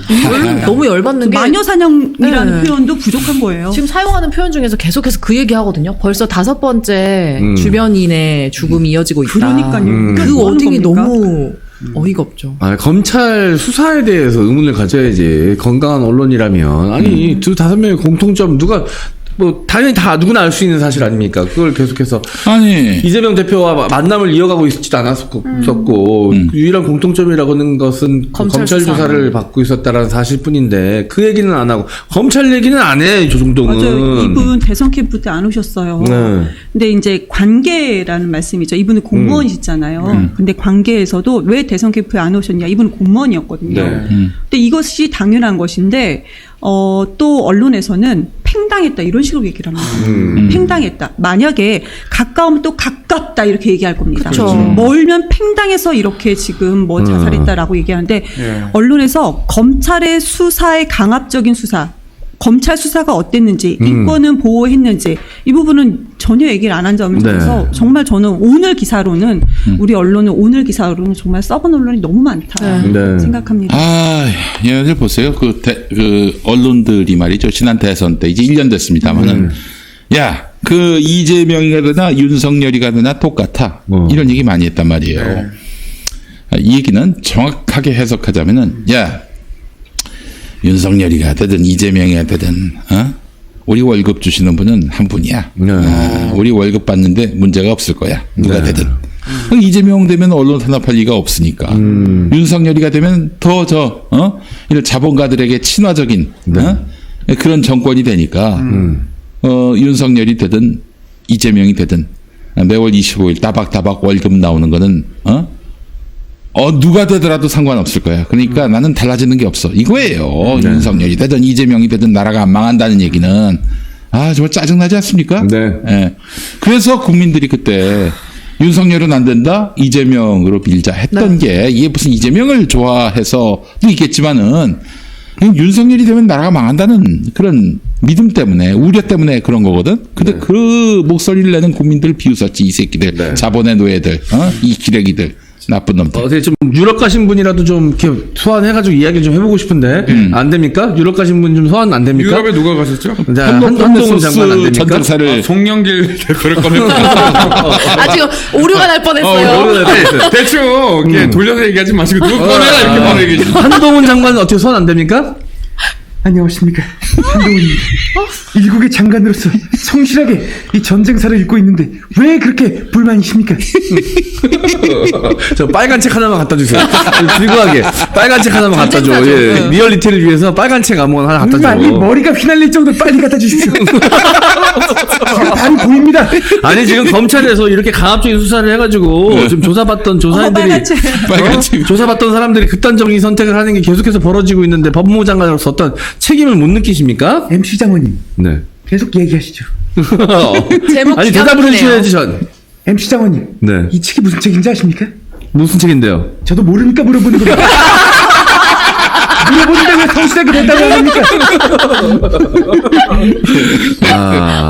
너무 열받는 게 마녀사냥이라는 네. 표현도 부족한 거예요. 지금 사용하는 표현 중에서 계속해서 그 얘기 하거든요. 벌써 5번째 주변인의 죽음이 이어지고 있다. 그러니까요. 그 뭐 하는 워딩이 겁니까? 너무 어이가 없죠. 검찰 수사에 대해서 의문을 가져야지. 건강한 언론이라면 아니 2-5명의 공통점 누가 당연히 다 누구나 알 수 있는 사실 아닙니까? 그걸 계속해서 아니 이재명 대표와 만남을 이어가고 있지도 않았었고 유일한 공통점이라고 하는 것은 검찰 검찰 수사. 조사를 받고 있었다라는 사실뿐인데 그 얘기는 안 하고 검찰 얘기는 안 해. 조정동은. 맞아요. 이분 대선 캠프 때 안 오셨어요. 네. 근데 이제 관계라는 말씀이죠. 이분은 공무원이시잖아요. 근데 관계에서도 왜 대선 캠프에 안 오셨냐? 이분은 공무원이었거든요. 네. 근데 이것이 당연한 것인데 또 언론에서는 팽당했다 이런 식으로 얘기를 합니다. 팽당했다. 만약에 가까우면 또 가깝다 이렇게 얘기할 겁니다. 그쵸. 멀면 팽당해서 이렇게 지금 자살했다라고 얘기하는데 언론에서 검찰의 수사의 강압적인 수사, 검찰 수사가 어땠는지, 인권은 보호했는지 이 부분은 전혀 얘기를 안 한 점에 대해서 네. 정말 저는 오늘 기사로는 우리 언론은 오늘 기사로는 정말 썩은 언론이 너무 많다 네. 생각합니다. 얘들 보세요. 그 언론들이 말이죠. 지난 대선 때 이제 1년 됐습니다만은 야, 그 이재명이가 되나 윤석열이가 되나 똑같아. 이런 얘기 많이 했단 말이에요. 이 얘기는 정확하게 해석하자면은 야, 윤석열이가 되든 이재명이가 되든 우리 월급 주시는 분은 한 분이야. 우리 월급 받는데 문제가 없을 거야. 누가 되든. 이재명 되면 언론 탄압할 리가 없으니까. 윤석열이가 되면 더 이런 자본가들에게 친화적인 그런 정권이 되니까 윤석열이 되든 이재명이 되든 매월 25일 따박따박 월급 나오는 거는 누가 되더라도 상관없을 거야. 그러니까 나는 달라지는 게 없어. 이거예요. 윤석열이 되든 이재명이 되든 나라가 안 망한다는 얘기는 정말 짜증나지 않습니까? 네. 예. 그래서 국민들이 그때 윤석열은 안 된다, 이재명으로 밀자 했던 게 이게 무슨 이재명을 좋아해서도 있겠지만은 윤석열이 되면 나라가 망한다는 그런 믿음 때문에 우려 때문에 그런 거거든. 근데 그 목소리를 내는 국민들 비웃었지 이 새끼들, 자본의 노예들, 이 기레기들. 나쁜 놈들. 어떻게 좀 유럽 가신 분이라도 좀 이렇게 소환해가지고 이야기를 좀 해보고 싶은데 안 됩니까? 유럽 가신 분 좀 소환 안 됩니까? 유럽에 누가 가셨죠? 한동훈 장관 안 됩니까? 전장사를 송영길 대표를 꺼냈다. 지금 오류가 날 뻔했어요. 대충 이렇게 돌려서 얘기하지 마시고 누구 꺼내라 이렇게 바로 얘기해. 한동훈 장관은 어떻게 소환 안 됩니까? 안녕하십니까. 한동훈입니다. 일국의 장관으로서 성실하게 이 전쟁사를 읽고 있는데 왜 그렇게 불만이십니까? 저 빨간 책 하나만 갖다 주세요. 불구하게 빨간 책 하나만 갖다 줘. 예. 리얼리티를 위해서 빨간 책 아무거나 하나 갖다 줘. 아니 머리가 휘날릴 정도로 빨리 갖다 주십시오. 지금 발이 보입니다. 아니 지금 검찰에서 이렇게 강압적인 수사를 해가지고 지금 조사받던 조사인들이 조사받던 사람들이 극단적인 선택을 하는 게 계속해서 벌어지고 있는데 법무부 장관으로서 어떤 책임을 못 느끼십니까? MC 장관님 네. 계속 얘기하시죠. 제목 아니 기가 대답을 막히네요. 해주셔야지 전. MC 장관님 네. 이 책이 무슨 책인지 아십니까? 무슨 책인데요? 저도 모르니까 물어보는 겁니다. 물어보는데 왜 성실하게 됐다고 합니까?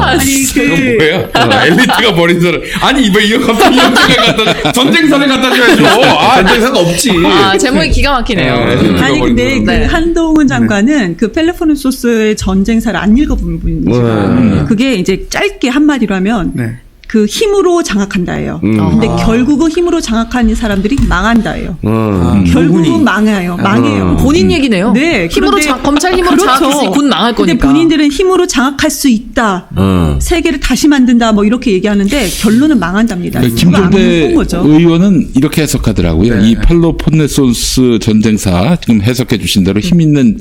아니 그 뭐예요? 엘리트가 버린 사람. 아니 이거 갑자기 영장을 갖다 전쟁사를 갖다 줘야죠. 전쟁사가 없지. 아, 제목이 기가 막히네요. 아니 근데 그 네. 한동훈 장관은 그 펠로폰네소스의 전쟁사를 안 읽어본 분이죠. 그게 이제 짧게 한마디로 하면 그 힘으로 장악한다예요. 근데 결국은 힘으로 장악하는 사람들이 망한다예요. 결국은 망해요. 망해요. 본인 얘기네요. 네, 힘으로 그런데- 검찰 힘으로 장악해서 곧 망할 근데 거니까. 본인들은 힘으로 장악할 수 있다. 세계를 다시 만든다. 뭐 이렇게 얘기하는데 결론은 망한답니다. 그 그거 안 김종대 본 거죠. 의원은 이렇게 해석하더라고요. 이 펠로폰네소스 전쟁사 지금 해석해 주신 대로 힘 있는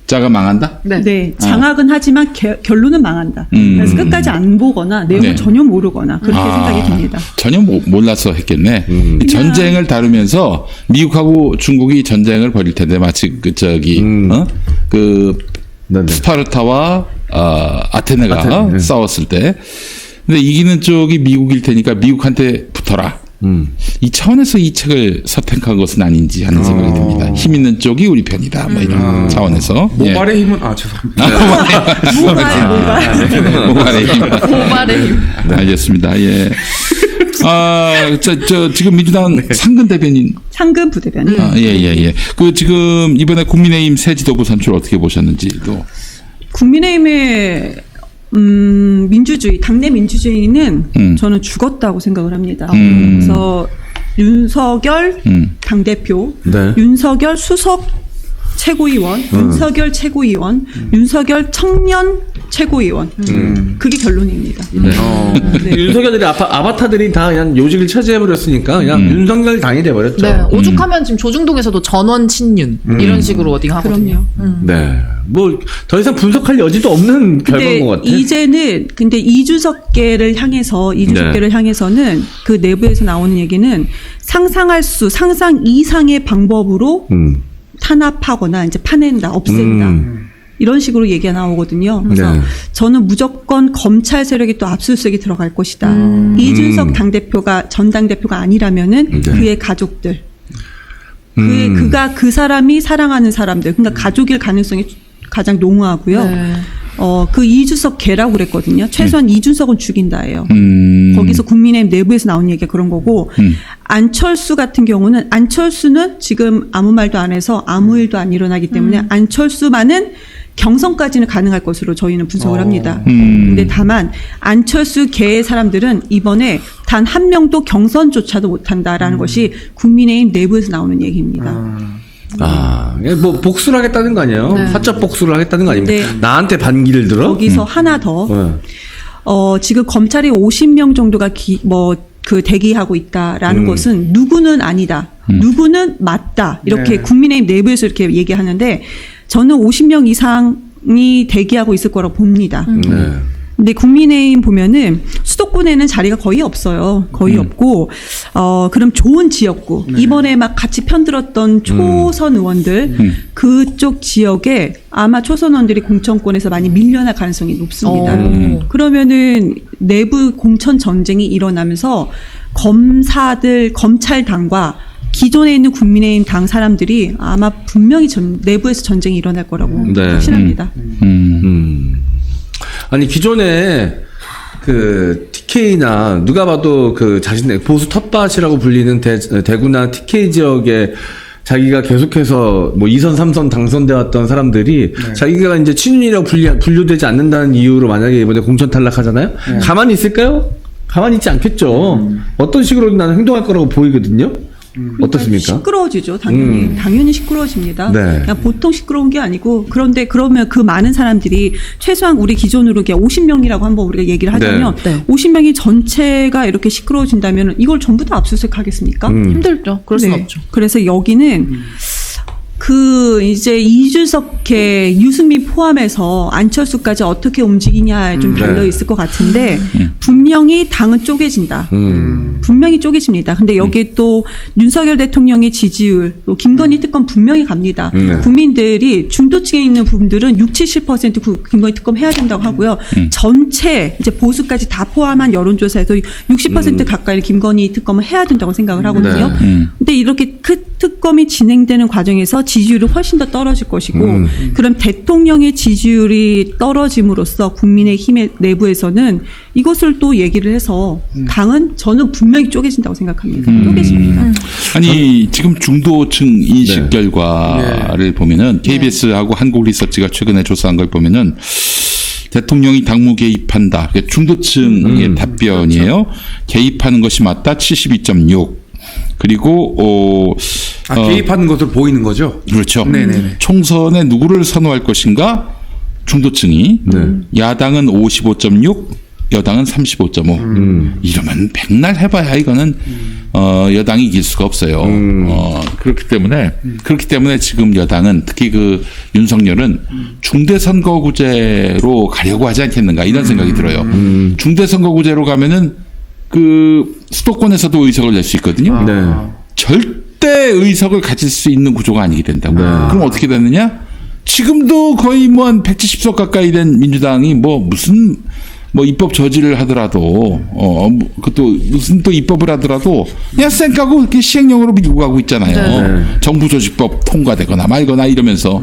자가 망한다? 네, 장악은 하지만 결론은 망한다. 그래서 끝까지 안 보거나 내용을 네. 전혀 모르거나 그렇게 생각이 듭니다. 전혀 몰라서 했겠네. 이 전쟁을 다루면서 미국하고 중국이 전쟁을 벌일 텐데 마치 스파르타와 아테네가 싸웠을 때, 근데 이기는 쪽이 미국일 테니까 미국한테 붙어라. 이 차원에서 이 책을 선택한 것은 아닌지 하는 생각이 듭니다. 힘 있는 쪽이 우리 편이다. 뭐 이런 차원에서. 모발의 힘은 죄송합니다. 모발의 힘. 고발의 힘. 알겠습니다. 예. 지금 민주당 상근 대변인. 상근 부대변인. 예. 그 지금 이번에 국민의힘 새 지도부 선출 어떻게 보셨는지도. 국민의힘의 민주주의, 당내 민주주의는 저는 죽었다고 생각을 합니다. 그래서 윤석열 당대표, 윤석열 수석 최고위원, 윤석열 최고위원, 윤석열 청년 최고위원. 그게 결론입니다. 윤석열들이 아바타들이 다 그냥 요직을 차지해버렸으니까 그냥 윤석열 당이 돼버렸죠. 네, 오죽하면 지금 조중동에서도 전원 친윤 이런 식으로 워딩하거든요. 네. 뭐 더 이상 분석할 여지도 없는 결과인 것 같아. 이제는 근데 이준석계를 향해서는 그 내부에서 나오는 얘기는 상상 이상의 방법으로 탄압하거나 이제 파낸다, 없앤다. 이런 식으로 얘기가 나오거든요. 그래서 저는 무조건 검찰 세력이 또 압수수색이 들어갈 것이다. 이준석 전 당대표가 아니라면은 그의 가족들, 그가 그 사람이 사랑하는 사람들, 그러니까 가족일 가능성이 가장 농후하고요. 그 이준석 개라고 그랬거든요. 최소한 이준석은 죽인다예요. 거기서 국민의힘 내부에서 나온 얘기가 그런 거고, 안철수 같은 경우는 안철수는 지금 아무 말도 안 해서 아무 일도 안 일어나기 때문에 안철수만은 경선까지는 가능할 것으로 저희는 분석을 합니다. 근데 다만 안철수 계의 사람들은 이번에 단 한 명도 경선조차도 못한다라는 것이 국민의힘 내부에서 나오는 얘기입니다. 뭐 복수를 하겠다는 거 아니에요? 사적 복수를 하겠다는 거 아닙니까? 나한테 반기를 들어? 거기서 하나 더. 지금 검찰이 50명 정도가 대기하고 있다라는 것은 누구는 아니다. 누구는 맞다. 이렇게 국민의힘 내부에서 이렇게 얘기하는데 저는 50명 이상이 대기하고 있을 거라고 봅니다. 근데 국민의힘 보면은 수도권에는 자리가 거의 없어요. 거의 없고, 그럼 좋은 지역구, 이번에 막 같이 편들었던 초선 의원들, 그쪽 지역에 아마 초선 의원들이 공천권에서 많이 밀려날 가능성이 높습니다. 그러면은 내부 공천 전쟁이 일어나면서 검찰당과 기존에 있는 국민의힘 당 사람들이 아마 분명히 내부에서 전쟁이 일어날 거라고 확신합니다. 아니 기존에 그 TK나 누가 봐도 그 자신의 보수 텃밭이라고 불리는 대구나 TK 지역에 자기가 계속해서 뭐 2선, 3선 당선돼 왔던 사람들이 자기가 이제 친윤이라고 분류되지 않는다는 이유로 만약에 이번에 공천 탈락하잖아요. 가만히 있을까요? 가만히 있지 않겠죠. 어떤 식으로 나는 행동할 거라고 보이거든요. 어떻습니까? 시끄러워지죠. 당연히 시끄러워집니다. 네. 그냥 보통 시끄러운 게 아니고 그런데 그러면 그 많은 사람들이 최소한 우리 기존으로 50명이라고 한번 우리가 얘기를 하자면 네. 50명이 전체가 이렇게 시끄러워진다면 이걸 전부 다 압수수색하겠습니까? 힘들죠. 그럴 수는 없죠. 그래서 여기는 이제 이준석계 유승민 포함해서 안철수까지 어떻게 움직이냐에 좀 달려 있을 것 같은데 분명히 당은 쪼개진다. 분명히 쪼개집니다. 근데 여기에 또 윤석열 대통령의 지지율, 또 김건희 특검 분명히 갑니다. 국민들이 중도층에 있는 분들은 60-70% 김건희 특검 해야 된다고 하고요. 전체 이제 보수까지 다 포함한 여론조사에서 60% 가까이 김건희 특검을 해야 된다고 생각을 하거든요. 근데 이렇게 그 특검이 진행되는 과정에서 지지율이 훨씬 더 떨어질 것이고 그럼 대통령의 지지율이 떨어짐으로써 국민의힘의 내부에서는 이것을 또 얘기를 해서 당은 저는 분명히 쪼개진다고 생각합니다. 쪼개집니다. 아니 지금 중도층 인식 결과를 보면은 KBS하고 한국리서치가 최근에 조사한 걸 보면은 대통령이 당무 개입한다. 중도층의 답변이에요. 개입하는 것이 맞다. 72.6. 그리고 개입하는 것으로 보이는 거죠? 그렇죠. 네네네. 총선에 누구를 선호할 것인가? 중도층이 야당은 55.6, 여당은 35.5. 이러면 백날 해봐야 이거는 여당이 이길 수가 없어요. 그렇기 때문에 지금 여당은 특히 그 윤석열은 중대선거구제로 가려고 하지 않겠는가 이런 생각이 들어요. 중대선거구제로 가면은 그 수도권에서도 의석을 낼 수 있거든요. 절대 의석을 가질 수 있는 구조가 아니게 된다고. 그럼 어떻게 되느냐? 지금도 거의 뭐 한 170석 가까이 된 민주당이 무슨 입법 저지를 하더라도 그것도 무슨 또 입법을 하더라도 그냥 쌩까고 이렇게 시행령으로 밀고 가고 있잖아요. 정부 조직법 통과되거나 말거나 이러면서.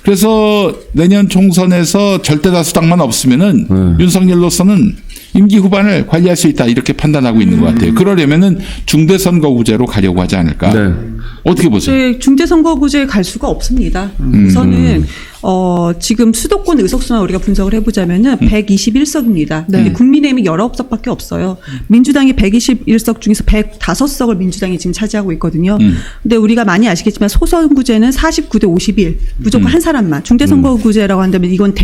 그래서 내년 총선에서 절대 다수당만 없으면은 윤석열로서는 임기 후반을 관리할 수 있다 이렇게 판단하고 있는 것 같아요. 그러려면은 중대선거구제로 가려고 하지 않을까. 어떻게 보세요? 네, 중대선거구제에 갈 수가 없습니다. 우선은 지금 수도권 의석수만 우리가 분석을 해보자면은 121석입니다. 근데 국민의힘이 19석밖에 없어요. 민주당이 121석 중에서 105석을 민주당이 지금 차지하고 있거든요. 근데 우리가 많이 아시겠지만 소선구제는 49대 51 무조건 한 사람만. 중대선거구제라고 한다면 이건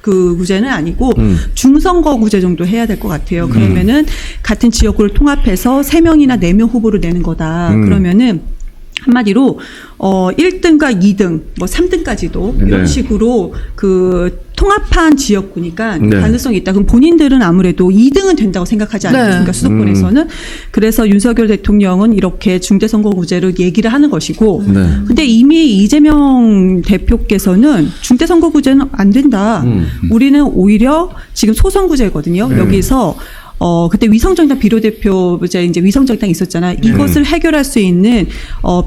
구제는 아니고 중선거구제 정도 해야 될 것 같아요. 그러면은 같은 지역구를 통합해서 3명이나 4명 후보를 내는 거다. 그러면은 한마디로 1등과 2등, 3등까지도 이런 식으로 통합한 지역구니까 가능성이 있다. 그럼 본인들은 아무래도 2등은 된다고 생각하지 않습니까? 수도권에서는. 그래서 윤석열 대통령은 이렇게 중대선거구제를 얘기를 하는 것이고 근데 이미 이재명 대표께서는 중대선거구제는 안 된다. 우리는 오히려 지금 소선구제거든요. 여기서 그때 위성정당 비례대표제 이제 위성정당 있었잖아요. 이것을 해결할 수 있는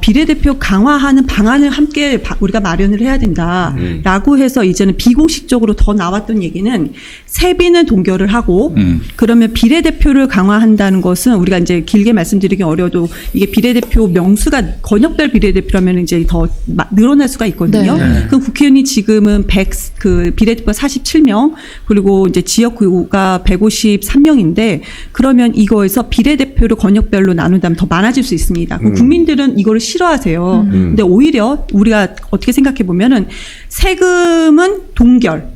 비례대표 강화하는 방안을 함께 우리가 마련을 해야 된다라고 해서 이제는 비공식적으로 더 나왔던 얘기는 세비는 동결을 하고 그러면 비례대표를 강화한다는 것은 우리가 이제 길게 말씀드리기 어려도 이게 비례대표 명수가 권역별 비례대표라면 이제 더 늘어날 수가 있거든요. 그럼 국회의원이 지금은 비례대표가 47명 그리고 이제 지역구가 153명인데 그러면 이거에서 비례대표를 권역별로 나눈다면 더 많아질 수 있습니다. 국민들은 이거를 싫어하세요. 근데 오히려 우리가 어떻게 생각해 보면은 세금은 동결.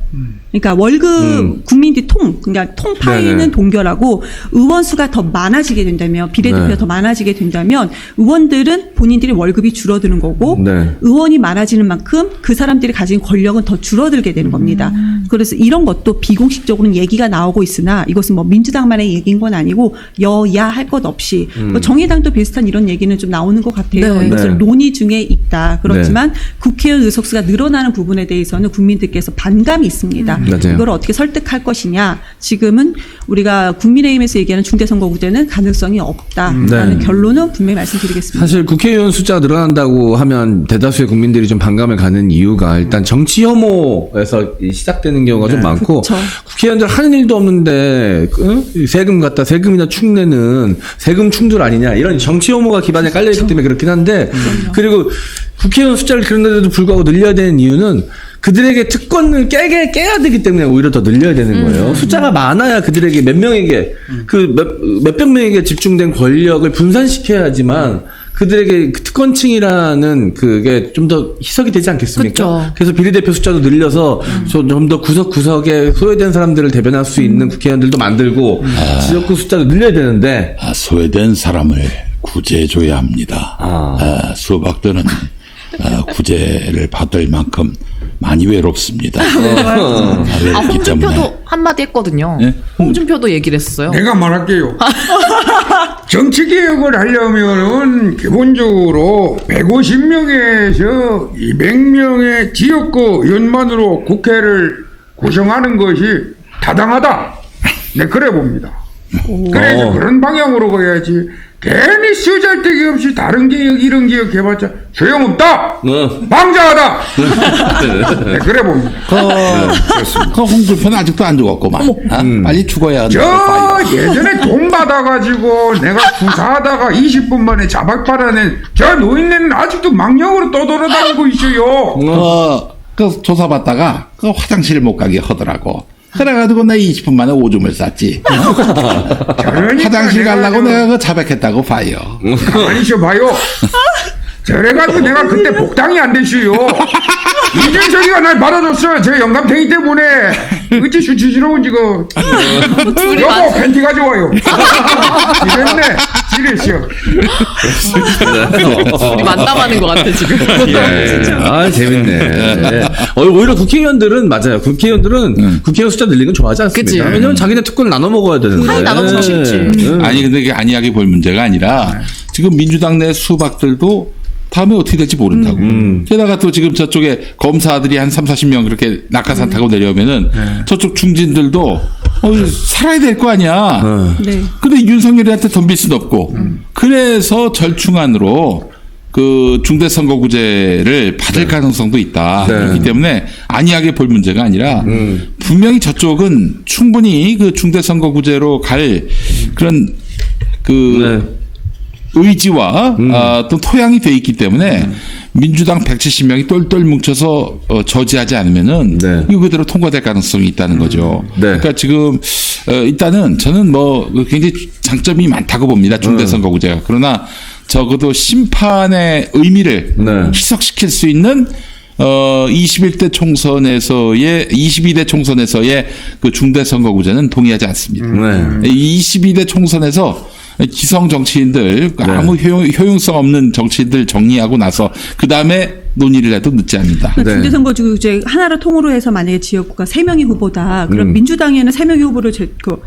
그러니까 월급 국민들이 그러니까 통파이는 동결하고 의원 수가 더 많아지게 된다면 비례대표가 더 많아지게 된다면 의원들은 본인들이 월급이 줄어드는 거고 의원이 많아지는 만큼 그 사람들이 가진 권력은 더 줄어들게 되는 겁니다. 그래서 이런 것도 비공식적으로는 얘기가 나오고 있으나 이것은 민주당만의 얘기인 건 아니고 여야 할 것 없이 정의당도 비슷한 이런 얘기는 좀 나오는 것 같아요. 이것을 논의 중에 있다. 그렇지만 국회의원 의석수가 늘어나는 부분에 대해서는 국민들께서 반감이 있습니다. 이걸 어떻게 설득할 것이냐. 지금은 우리가 국민의힘에서 얘기하는 중대선거구제는 가능성이 없다라는 결론은 분명히 말씀드리겠습니다. 사실 국회의원 숫자가 늘어난다고 하면 대다수의 국민들이 좀 반감을 가는 이유가 일단 정치 혐오에서 시작되는 경우가 좀 많고 국회의원들 하는 일도 없는데 세금이나 축내는 세금 충돌 아니냐 이런 정치 혐오가 기반에 깔려있기 때문에 그렇긴 한데 그리고 국회의원 숫자를 그런데도 불구하고 늘려야 되는 이유는 그들에게 특권을 깨야 되기 때문에 오히려 더 늘려야 되는 거예요. 숫자가 많아야 그들에게 몇 명에게 몇백 명에게 집중된 권력을 분산시켜야지만 그들에게 그 특권층이라는 그게 좀 더 희석이 되지 않겠습니까? 그쵸. 그래서 비례대표 숫자도 늘려서 좀 더 구석구석에 소외된 사람들을 대변할 수 있는 국회의원들도 만들고 지역구 숫자도 늘려야 되는데 소외된 사람을 구제해줘야 합니다. 수박들은 구제를 받을 만큼 많이 외롭습니다. 홍준표도 한마디 했거든요. 네? 홍준표도 얘기를 했어요. 내가 말할게요. 정치개혁을 하려면은 기본적으로 150명에서 200명의 지역구 의원만으로 국회를 구성하는 것이 타당하다. 네, 그래 봅니다. 그래서 그런 방향으로 가야지. 괜히 쓰잘데기 없이 다른 개혁 이런 개혁 해봤자 소용없다. 망자하다. 네, 그래 봅니다. 그 홍준표는 아직도 안 죽었구만. 빨리 죽어야 한다. 예전에 돈 받아가지고 내가 수사하다가 20분 만에 자박 받아낸 저 노인네는 아직도 망령으로 떠돌아다니고 있어요. 그 조사받다가 그 화장실 못 가게 하더라고. 그래가지고 나 20분 만에 오줌을 쌌지. 화장실 가려고 내가 그 자백했다고 봐요. 가만히 있어봐요. 저래가지고 내가 그때 복당이 안 됐어요. 이준석이가 날 받아줬어. 저 영감탱이 때문에. 어찌 수치스러운 지금. 여보 팬티 가져와요. 이랬네. 지랬어. 우리 만담하는 것 같아 지금. 재밌네. 오히려 국회의원들은 맞아요. 국회의원들은 국회의원 숫자 늘리는 건 좋아하지 않습니다. 그치. 왜냐면 자기네 특권을 나눠 먹어야 되는데. 파이 나눠 먹고 싶지. 아니 근데 이게 안이하게 볼 문제가 아니라 지금 민주당 내 수박들도 다음에 어떻게 될지 모른다고. 게다가 또 지금 저쪽에 검사들이 한 30-40명 그렇게 낙하산 타고 내려오면은 저쪽 중진들도 살아야 될 거 아니야. 네. 근데 윤석열이한테 덤빌 수는 없고. 그래서 절충안으로 그 중대선거구제를 받을 가능성도 있다. 그렇기 때문에 안이하게 볼 문제가 아니라 분명히 저쪽은 충분히 그 중대선거구제로 갈 그런 그 의지와 또 토양이 돼 있기 때문에 민주당 170명이 똘똘 뭉쳐서 저지하지 않으면은 이거 그대로 통과될 가능성이 있다는 거죠. 그러니까 지금 일단은 저는 뭐 굉장히 장점이 많다고 봅니다. 중대선거구제가. 그러나 적어도 심판의 의미를 희석시킬 수 있는 22대 총선에서의 그 중대선거구제는 동의하지 않습니다. 22대 총선에서 기성 정치인들, 아무 효용성 없는 정치인들 정리하고 나서 그 다음에 논의를 해도 늦지 않는다. 그러니까 중대선거구제 하나로 통으로 해서 만약에 지역구가 3명이 후보다. 그럼 민주당에는 3명이 후보를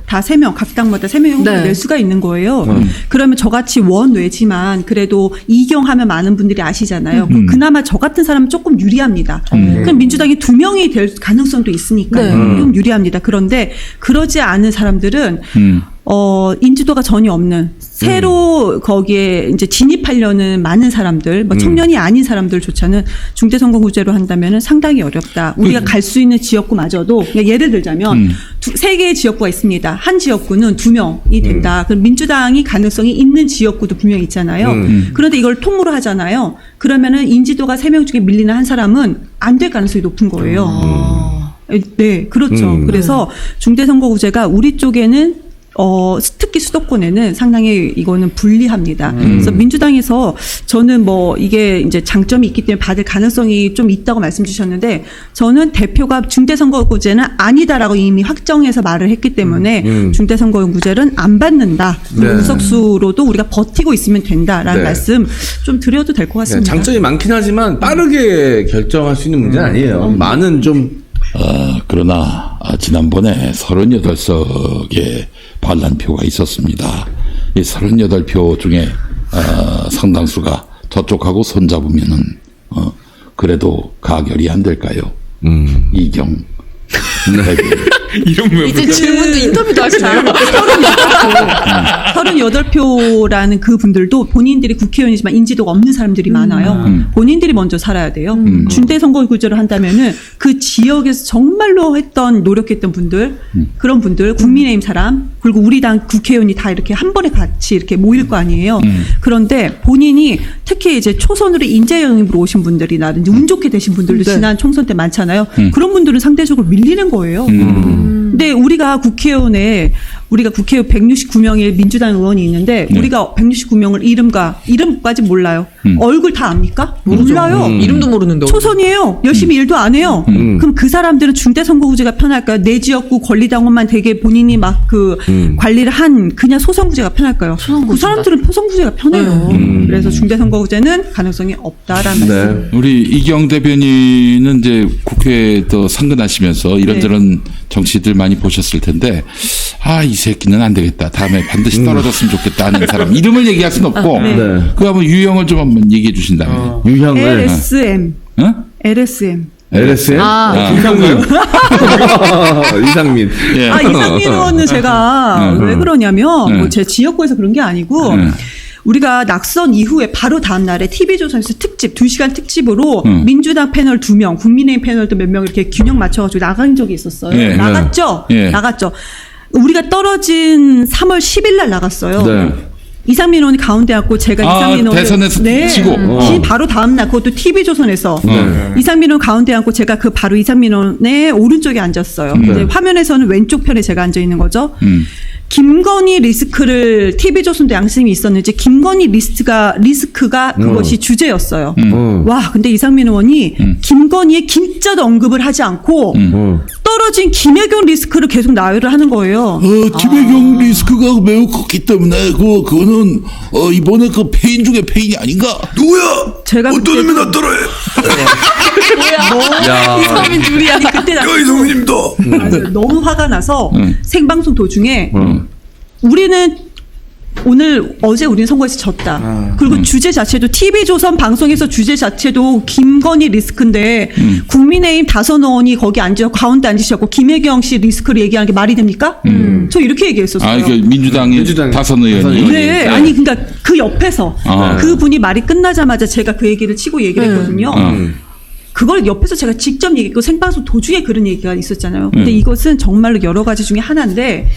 다 3명, 각 당마다 3명의 후보를 낼 수가 있는 거예요. 그러면 저같이 원외지만 그래도 이경하면 많은 분들이 아시잖아요. 그나마 저 같은 사람은 조금 유리합니다. 그럼 민주당이 2명이 될 가능성도 있으니까 좀 유리합니다. 그런데 그러지 않은 사람들은 인지도가 전혀 없는 새로 거기에 이제 진입하려는 많은 사람들, 뭐 청년이 아닌 사람들조차는 중대선거구제로 한다면은 상당히 어렵다. 우리가 갈 수 있는 지역구마저도 예를 들자면 3개의 지역구가 있습니다. 한 지역구는 2명이 된다. 그럼 민주당이 가능성이 있는 지역구도 분명히 있잖아요. 그런데 이걸 통으로 하잖아요. 그러면은 인지도가 3명 중에 밀리는 한 사람은 안 될 가능성이 높은 거예요. 네, 그렇죠. 그래서 중대선거구제가 우리 쪽에는 특히 수도권에는 상당히 이거는 불리합니다. 그래서 민주당에서 저는 뭐 이게 이제 장점이 있기 때문에 받을 가능성이 좀 있다고 말씀 주셨는데 저는 대표가 중대선거구제는 아니다라고 이미 확정해서 말을 했기 때문에 중대선거구제는 안 받는다. 의석수로도 우리가 버티고 있으면 된다라는 말씀 좀 드려도 될 것 같습니다. 장점이 많긴 하지만 빠르게 결정할 수 있는 문제는 아니에요. 많은 좀 그러나 지난번에 38석의 반란표가 있었습니다. 이 38표 중에 상당수가 저쪽하고 손잡으면은 그래도 가결이 안 될까요? 이경 이제 질문도 인터뷰도 하시나요? 38표라는 그 분들도 본인들이 국회의원이지만 인지도가 없는 사람들이 많아요. 본인들이 먼저 살아야 돼요. 중대선거구제를 한다면은 그 지역에서 정말로 노력했던 분들, 그런 분들, 국민의힘 사람, 그리고 우리 당 국회의원이 다 이렇게 한 번에 같이 이렇게 모일 거 아니에요. 그런데 본인이 특히 이제 초선으로 인재 영입으로 오신 분들이나 운 좋게 되신 분들도 지난 총선 때 많잖아요. 그런 분들은 상대적으로 밀리는 거예요. 근데 우리가 국회의원 169명의 민주당 의원이 있는데 우리가 169명을 이름까지 몰라요. 얼굴 다 압니까? 몰라요. 이름도 모르는데. 초선이에요. 열심히 일도 안 해요. 그럼 그 사람들은 중대선거구제가 편할까요? 내 지역구 권리당원만 되게 본인이 막 그 관리를 한 그냥 소선구제가 편할까요? 그 사람들은 소선구제가 편해요. 그래서 중대선거구제는 가능성이 없다라는 말씀. 우리 이경 대변인은 이제 국회에 또 상근하시면서 이런저런 정치들 많이 보셨을 텐데, 이 새끼는 안 되겠다. 다음에 반드시 떨어졌으면 좋겠다 하는 사람. 이름을 얘기할 수는 없고, 그 한번 유형을 좀 한번 얘기해 주신다면. 유형을. LSM. LSM. LSM? 이상민. 이상민. 예. 이상민 의원은 제가 왜 그러냐면, 뭐 제 지역구에서 그런 게 아니고, 우리가 낙선 이후에 바로 다음 날에 TV조선에서 2시간 특집으로 민주당 패널 2명, 국민의힘 패널도 몇 명 이렇게 균형 맞춰가지고 나간 적이 있었어요. 예, 나갔죠? 예. 나갔죠. 우리가 떨어진 3월 10일 날 나갔어요. 네. 이상민 의원이 가운데 앉고 제가 이상민 의원 대선에서 지고 바로 다음 날 그것도 TV조선에서 이상민 의원 가운데 앉고 제가 그 바로 이상민 의원의 오른쪽에 앉았어요. 이제 화면에서는 왼쪽 편에 제가 앉아 있는 거죠. 김건희 리스크를 TV조선도 양심이 있었는지 김건희 리스크가 그것이 주제였어요. 와, 근데 이상민 의원이 김건희의 진짜도 언급을 하지 않고 떨어진 김혜경 리스크를 계속 나열을 하는 거예요. 김혜경 리스크가 매우 컸기 때문에 그거는 이번에 그 패인 중에 패인이 아닌가? 누구야? 제가 어떤 놈이 나 따라해? 이상민 둘이야. 그때 야, 이성민입니다. 너무 화가 나서 생방송 도중에 우리는 어제 우리는 선거에서 졌다. 그리고 주제 자체도 TV조선 방송에서 주제 자체도 김건희 리스크인데 국민의힘 다선 의원이 거기 가운데 앉으셨고 김혜경 씨 리스크를 얘기하는 게 말이 됩니까? 저 이렇게 얘기했었어요. 민주당의 다선 의원이. 네. 아니 그러니까 그 옆에서 그 분이 말이 끝나자마자 제가 그 얘기를 치고 얘기를 했거든요. 그걸 옆에서 제가 직접 얘기했고 생방송 도중에 그런 얘기가 있었잖아요. 근데 이것은 정말로 여러 가지 중에 하나인데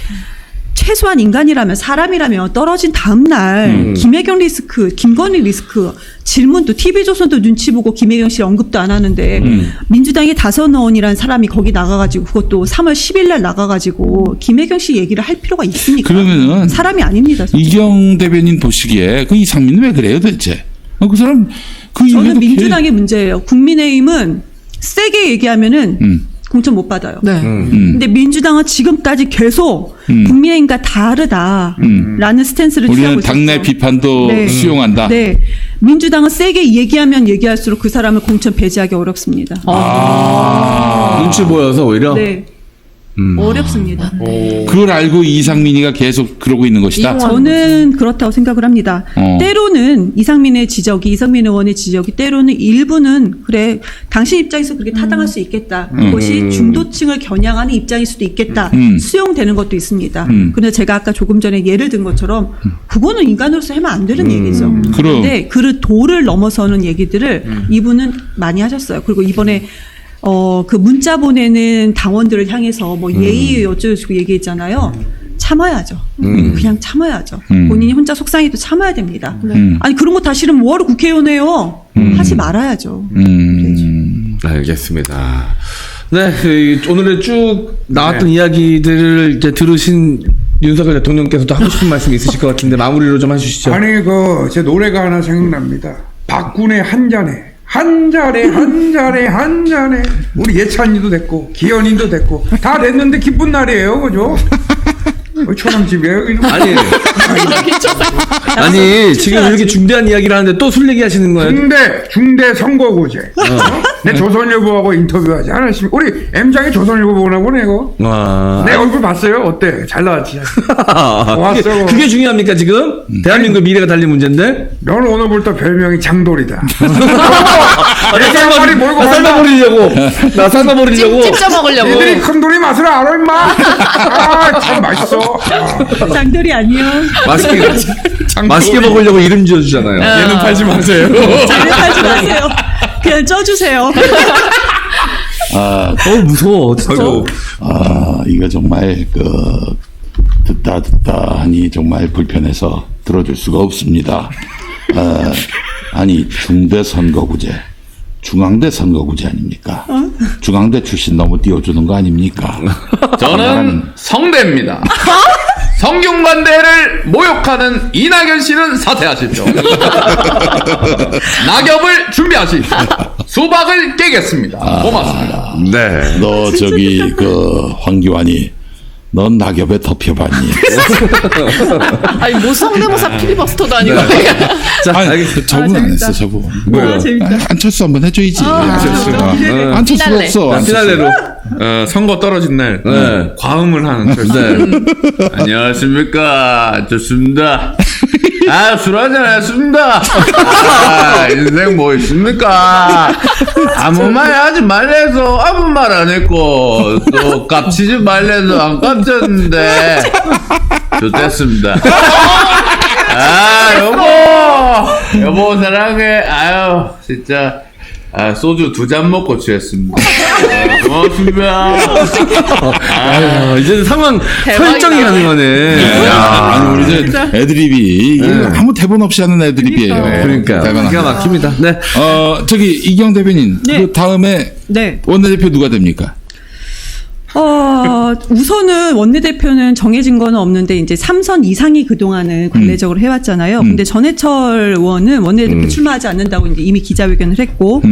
최소한 인간이라면 사람이라면 떨어진 다음 날 김혜경 리스크, 김건희 리스크 질문도 TV조선도 눈치 보고 김혜경 씨 언급도 안 하는데 민주당의 다선 의원이라는 사람이 거기 나가가지고 그것도 3월 10일 날 나가가지고 김혜경 씨 얘기를 할 필요가 있습니까? 그러면은 사람이 아닙니다. 이경 대변인 보시기에 그 이상민은 왜 그래요 도대체? 그 사람 저는 민주당의 문제예요. 국민의힘은 세게 얘기하면은 공천 못 받아요. 근데 민주당은 지금까지 계속 국민의힘과 다르다라는 스탠스를 취하고 우리는 있었어요. 당내 비판도 수용한다. 네. 민주당은 세게 얘기하면 얘기할수록 그 사람을 공천 배제하기 어렵습니다. 눈치 보여서 오히려. 네. 어렵습니다. 그걸 알고 이상민이가 계속 그러고 있는 것이다. 저는 그렇다고 생각을 합니다. 때로는 이상민 의원의 지적이 때로는 일부는 그래 당신 입장에서 그렇게 타당할 수 있겠다. 그것이 중도층을 겨냥하는 입장일 수도 있겠다. 수용되는 것도 있습니다. 그런데 제가 아까 조금 전에 예를 든 것처럼 그거는 인간으로서 하면 안 되는 얘기죠. 그런데 그 도를 넘어서는 얘기들을 이분은 많이 하셨어요. 그리고 이번에 그 문자 보내는 당원들을 향해서 뭐 예의 어쩌고 얘기했잖아요. 참아야죠. 그냥 참아야죠. 본인이 혼자 속상해도 참아야 됩니다. 아니 그런 거 다 싫으면 뭐하러 국회의원 해요? 하지 말아야죠. 알겠습니다. 네, 오늘의 쭉 나왔던 이야기들을 이제 들으신 윤석열 대통령께서도 하고 싶은 말씀 있으실 것 같은데 마무리로 좀 해주시죠. 아니 제 노래가 하나 생각납니다. 박군의 한 잔에 우리 예찬이도 됐고 기현이도 됐고 다 됐는데 기쁜 날이에요, 그죠? 초상집이에요. 아니 지금 이렇게 중대한 이야기를 하는데 또 술 얘기하시는 거예요? 중대 선거구제. 내 조선일보하고 인터뷰하지 않았습니까? 우리 M장이 조선일보 보나 보네 이거. 내 얼굴 봤어요? 어때? 잘 나왔지. 왔어. 그게 중요합니까 지금? 대한민국 미래가 달린 문제인데? 너는 오늘부터 별명이 장돌이다. 나 삶아버리려고. 찝찝 먹으려고. 니들이 큰 돌이 맛을 알아 임마. 참 맛있어. 장돌이 아니요. 맛있게 먹으려고 이름 지어주잖아요. 얘는 팔지 마세요. 얘는 팔지 마세요. 그냥 쪄주세요. 무서워 진짜. 이거 정말 듣다 하니 정말 불편해서 들어줄 수가 없습니다. 아니 중대 선거구제, 중앙대 선거구제 아닙니까? 중앙대 출신 너무 띄워주는 거 아닙니까? 저는 성대입니다. 성균관대를 모욕하는 이낙연 씨는 사퇴하십시오. 낙엽을 준비하십시오. 수박을 깨겠습니다. 고맙습니다. 네. 너 저기 그 황교안이 넌 낙엽에 덮여봤니? 아니 뭐 성대모사 필리버스터도 아니고. 아니, 저분 안 했어, 저분. 뭐야? 재밌다. 안철수 한번 해줘야지. 안철수가 피날레. 없어. 피날레로. 선거 떨어진 날 네. 과음을 하는 안녕하십니까, 좋습니다. 술 한잔 했습니다. 인생 뭐 있습니까? 아무 말 하지 말래서 아무 말 안 했고 또 깝치지 말래서 안 깝쳤는데 좋댔습니다. 여보 사랑해. 아유 진짜 소주 2잔 먹고 취했습니다. 고맙습니다. 이제 상황 설정이 가는 거네. 아니, 우리 이제 애드립이 아무 대본 없이 하는 애드립이에요. 그러니까. 기가 막힙니다. 네. 저기 이경 대변인, 네. 그 다음에 네. 원내대표 누가 됩니까? 우선은 원내대표는 정해진 건 없는데 이제 3선 이상이 그동안은 관례적으로 해왔잖아요. 근데 전해철 의원은 원내대표 출마하지 않는다고 이제 이미 기자회견을 했고,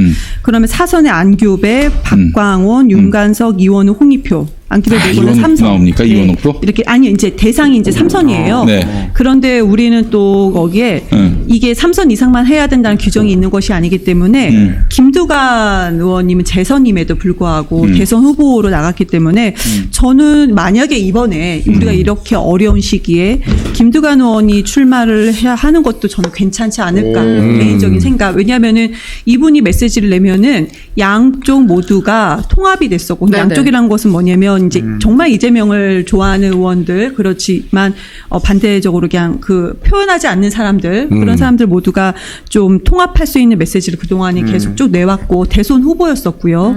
그러면 4선의 안규배, 박광원, 윤관석, 이원우, 홍익표. 안규배 대표는 이원욱 3선 나옵니까? 이원욱도? 이렇게 아니 이제 대상이 이제 3선이에요. 네. 그런데 우리는 또 거기에 이게 3선 이상만 해야 된다는 규정이 있는 것이 아니기 때문에 김두관 의원님은 재선임에도 불구하고 대선 후보로 나갔기 때문에 저는 만약에 이번에 우리가 이렇게 어려운 시기에 김두관 의원이 출마를 해야 하는 것도 저는 괜찮지 않을까 개인적인 생각. 왜냐하면은 이분이 메시지를 내면은 양쪽 모두가 통합이 됐었고 네네. 양쪽이란 것은 뭐냐면 이제 정말 이재명을 좋아하는 의원들 그렇지만 반대적으로 그냥 그 표현하지 않는 사람들 그런 사람들 모두가 좀 통합할 수 있는 메시지를 그동안이 계속 쭉 내왔고 대선 후보였었고요.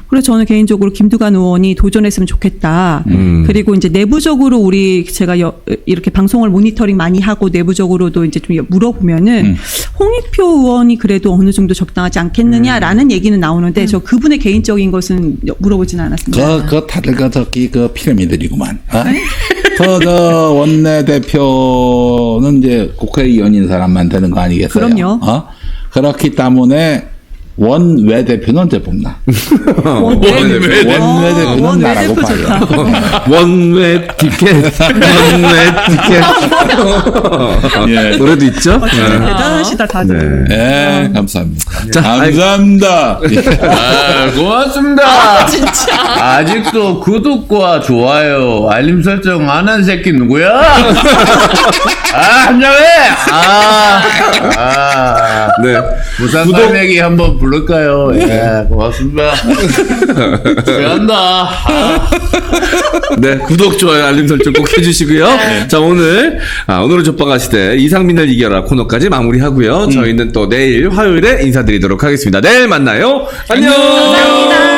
그래서 저는 개인적으로 김두관 의원이 도전했으면 좋겠다. 그리고 이제 내부적으로 우리 제가 이렇게 방송을 모니터링 많이 하고 내부적으로도 이제 좀 물어보면은 홍익표 의원이 그래도 어느 정도 적당하지 않겠느냐라는 얘기는 나오는데 저 그분의 개인적인 것은 물어보지는 않았습니다. 다들 저기 그 피라미드이구만. 저 원내대표는 이제 국회의원인 사람만 되는 거 아니겠어요? 그럼요. 그렇기 때문에 원외대표는 언제 뽑나? 원외대표는 나라고 봐요. 원외 티켓. 원외 티켓. 예. 노래도 있죠? 대단하시다 다들. 네, 감사합니다. 자, 감사합니다. 고맙습니다. 진짜. 아직도 구독과 좋아요, 알림 설정 안 한 새끼 누구야? 한장해! 네. 부산 갈매기 한번 부를까요? 예, 고맙습니다. 잘한다. 네, 구독, 좋아요, 알림 설정 꼭 해주시고요. 자, 오늘은 족박아시대 이상민을 이겨라 코너까지 마무리하고요. 저희는 또 내일 화요일에 인사드리도록 하겠습니다. 내일 만나요. 안녕! 감사합니다.